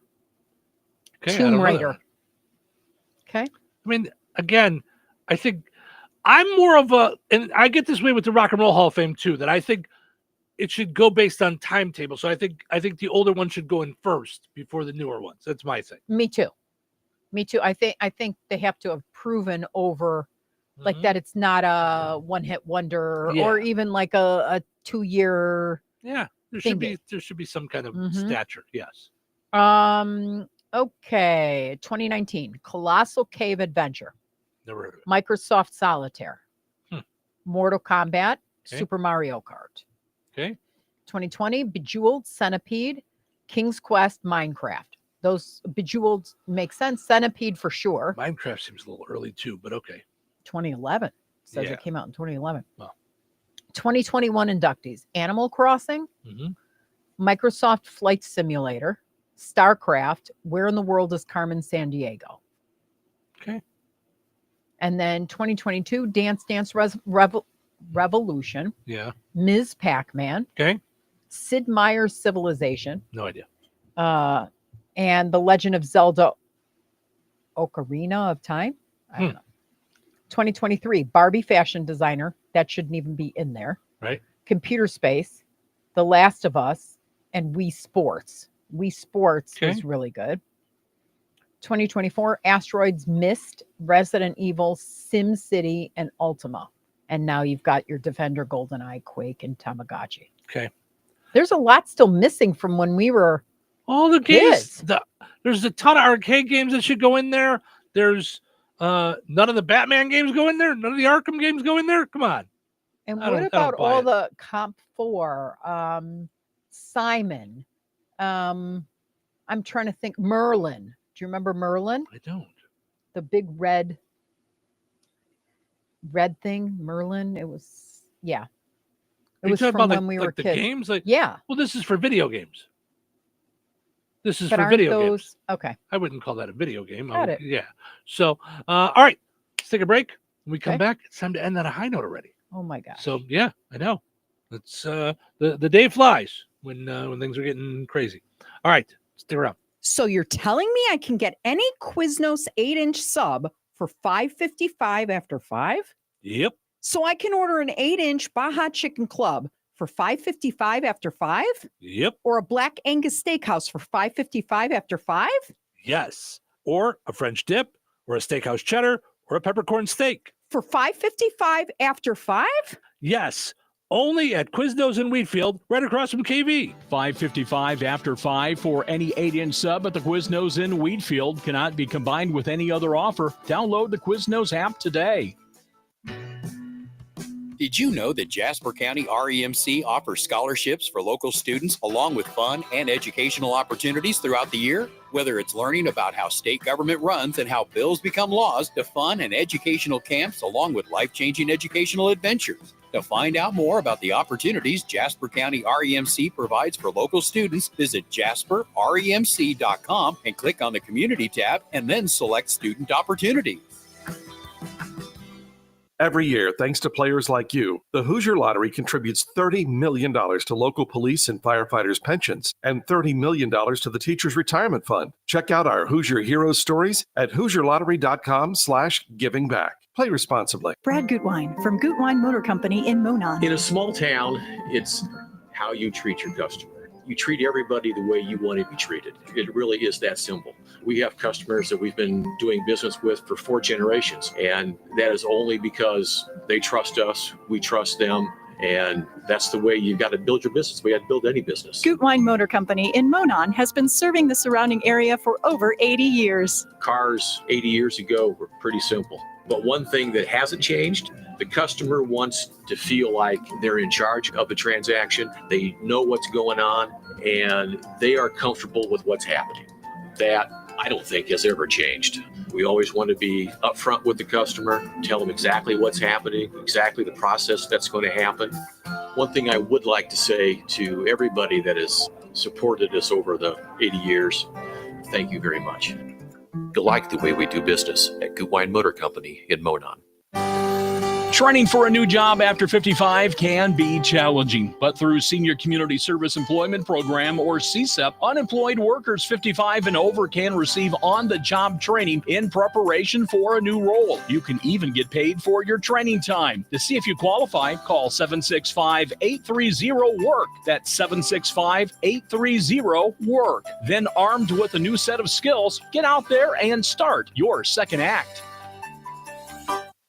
Okay, I Tomb don't know Raider. that. Okay. I mean, again, I think I'm more of a, and I get this way with the Rock and Roll Hall of Fame too, that I think it should go based on timetable. So I think the older ones should go in first before the newer ones. That's my thing. Me too. I think they have to have proven over like that it's not a one-hit wonder or even like a 2-year. Yeah, there should be some kind of stature. Yes. Okay. 2019 Colossal Cave Adventure. Never heard of it. Microsoft Solitaire. Hmm. Mortal Kombat. Okay. Super Mario Kart. Okay. 2020 Bejeweled, Centipede, King's Quest, Minecraft. Those Bejeweled make sense. Centipede for sure. Minecraft seems a little early too, but okay. 2011 says Yeah. it came out in 2011. Well. 2021 inductees: Animal Crossing, Microsoft Flight Simulator, StarCraft. Where in the world is Carmen Sandiego? Okay. And then 2022 Dance Dance Revolution. Yeah. Ms. Pac-Man. Okay. Sid Meier's Civilization. No idea. And The Legend of Zelda Ocarina of Time. I don't know. 2023 Barbie Fashion Designer. That shouldn't even be in there. Right. Computer Space, The Last of Us, and Wii Sports. Wii Sports was really good. 2024 Asteroids Mist, Resident Evil, Sim City, and Ultima. And now you've got your Defender, GoldenEye, Quake, and Tamagotchi. Okay. There's a lot still missing from when we were all the games. kids. There's a ton of arcade games that should go in there. There's none of the Batman games go in there. None of the Arkham games go in there. Come on. And I what don't about buy all it. the Comp 4? Simon. I'm trying to think. Merlin. Do you remember Merlin? I don't. The big red thing, Merlin. It was, yeah. It Are you was talking from about when we like were the kids. games? Like, yeah. Well, this is for video games. This is But for aren't video those games. okay? I wouldn't call that a video game. Got it. Yeah. So, all right. Let's take a break. When we come Okay. back, it's time to end on a high note already. Oh my gosh. So, yeah, I know. It's the day flies when things are getting crazy. All right. Stick around. So you're telling me I can get any Quiznos 8-inch sub for $5.55 after 5? Yep. So I can order an 8-inch Baja Chicken Club for $5.55 after 5? Yep. Or a Black Angus Steakhouse for $5.55 after 5? Yes. Or a French dip, or a steakhouse cheddar, or a peppercorn steak. For $5.55 after 5? Yes. Only at Quiznos in Wheatfield, right across from KV. $5.55 after 5 for any 8-inch sub at the Quiznos in Wheatfield. Cannot be combined with any other offer. Download the Quiznos app today. Did you know that Jasper County REMC offers scholarships for local students along with fun and educational opportunities throughout the year? Whether it's learning about how state government runs and how bills become laws, to fun and educational camps along with life-changing educational adventures. To find out more about the opportunities Jasper County REMC provides for local students, visit jasperremc.com and click on the Community tab and then select Student Opportunities. Every year, thanks to players like you, the Hoosier Lottery contributes $30 million to local police and firefighters' pensions and $30 million to the Teachers' Retirement Fund. Check out our Hoosier Heroes stories at HoosierLottery.com/givingback. Play responsibly. Brad Gutwine from Gutwine Motor Company in Monon. In a small town, it's how you treat your customer. You treat everybody the way you want to be treated. It really is that simple. We have customers that we've been doing business with for 4 generations, and that is only because they trust us, we trust them, and that's the way you've got to build your business. We got to build any business. Gutwine Motor Company in Monon has been serving the surrounding area for over 80 years. Cars 80 years ago were pretty simple. But one thing that hasn't changed, the customer wants to feel like they're in charge of the transaction. They know what's going on, and they are comfortable with what's happening. That, I don't think, has ever changed. We always want to be upfront with the customer, tell them exactly what's happening, exactly the process that's going to happen. One thing I would like to say to everybody that has supported us over the 80 years, thank you very much. You'll like the way we do business at Gutwine Motor Company in Monon. Training for a new job after 55 can be challenging, but through Senior Community Service Employment Program, or CSEP, unemployed workers 55 and over can receive on-the-job training in preparation for a new role. You can even get paid for your training time. To see if you qualify, call 765-830-WORK. That's 765-830-WORK. Then, armed with a new set of skills, get out there and start your second act.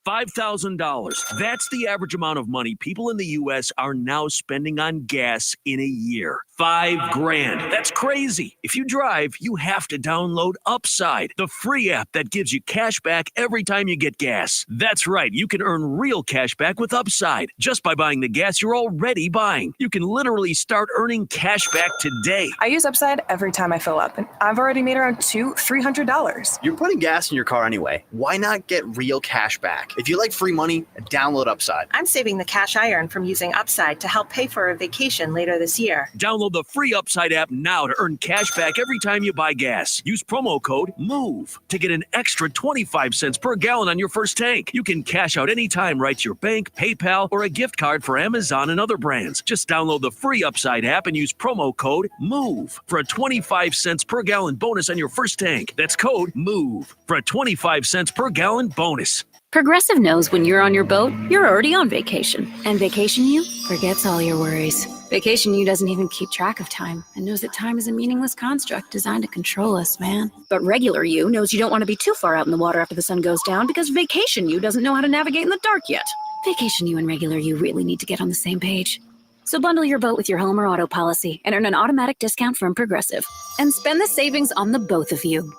$5,000. That's the average amount of money people in the U.S. are now spending on gas in a year. $5,000. That's crazy. If you drive, you have to download Upside, the free app that gives you cash back every time you get gas. That's right. You can earn real cash back with Upside just by buying the gas you're already buying. You can literally start earning cash back today. I use Upside every time I fill up, and I've already made around $200-$300. You're putting gas in your car anyway. Why not get real cash back? If you like free money, download Upside. I'm saving the cash I earn from using Upside to help pay for a vacation later this year. Download the free Upside app now to earn cash back every time you buy gas. Use promo code MOVE to get an extra 25 cents per gallon on your first tank. You can cash out anytime right to your bank, PayPal, or a gift card for Amazon and other brands. Just download the free Upside app and use promo code MOVE for a 25 cents per gallon bonus on your first tank. That's code MOVE for a 25 cents per gallon bonus. Progressive knows when you're on your boat, you're already on vacation. And Vacation You forgets all your worries. Vacation You doesn't even keep track of time and knows that time is a meaningless construct designed to control us, man. But Regular You knows you don't want to be too far out in the water after the sun goes down because Vacation You doesn't know how to navigate in the dark yet. Vacation You and Regular You really need to get on the same page. So bundle your boat with your home or auto policy and earn an automatic discount from Progressive. And spend the savings on the both of you.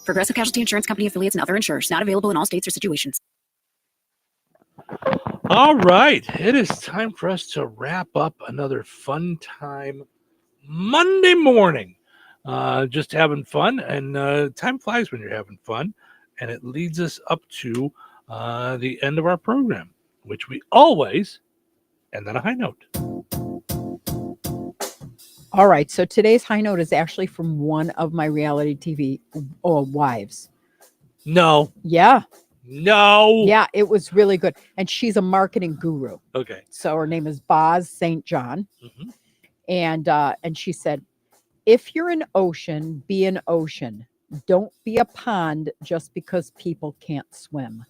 Progressive Casualty Insurance Company affiliates and other insurers. Not available in all states or situations. All right. It is time for us to wrap up another fun time Monday morning. Just having fun. And time flies when you're having fun. And it leads us up to the end of our program, which we always end on a high note. All right. So today's high note is actually from one of my reality TV wives. No. Yeah. No. Yeah, it was really good. And she's a marketing guru. Okay. So her name is Boz St. John. Mm-hmm. And she said, if you're an ocean, be an ocean. Don't be a pond just because people can't swim.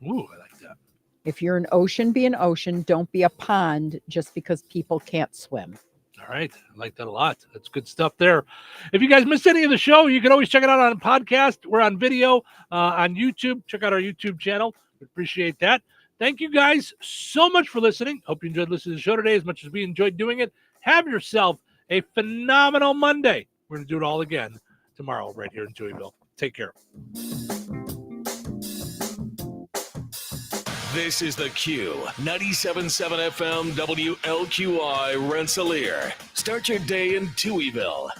Ooh, I like that. If you're an ocean, be an ocean. Don't be a pond just because people can't swim. All right. I like that a lot. That's good stuff there. If you guys missed any of the show, you can always check it out on a podcast. We're on video on YouTube. Check out our YouTube channel. We appreciate that. Thank you guys so much for listening. Hope you enjoyed listening to the show today as much as we enjoyed doing it. Have yourself a phenomenal Monday. We're going to do it all again tomorrow right here in Touhyville. Take care. This is the Q 97.7 FM WLQI Rensselaer. Start your day in Touhyville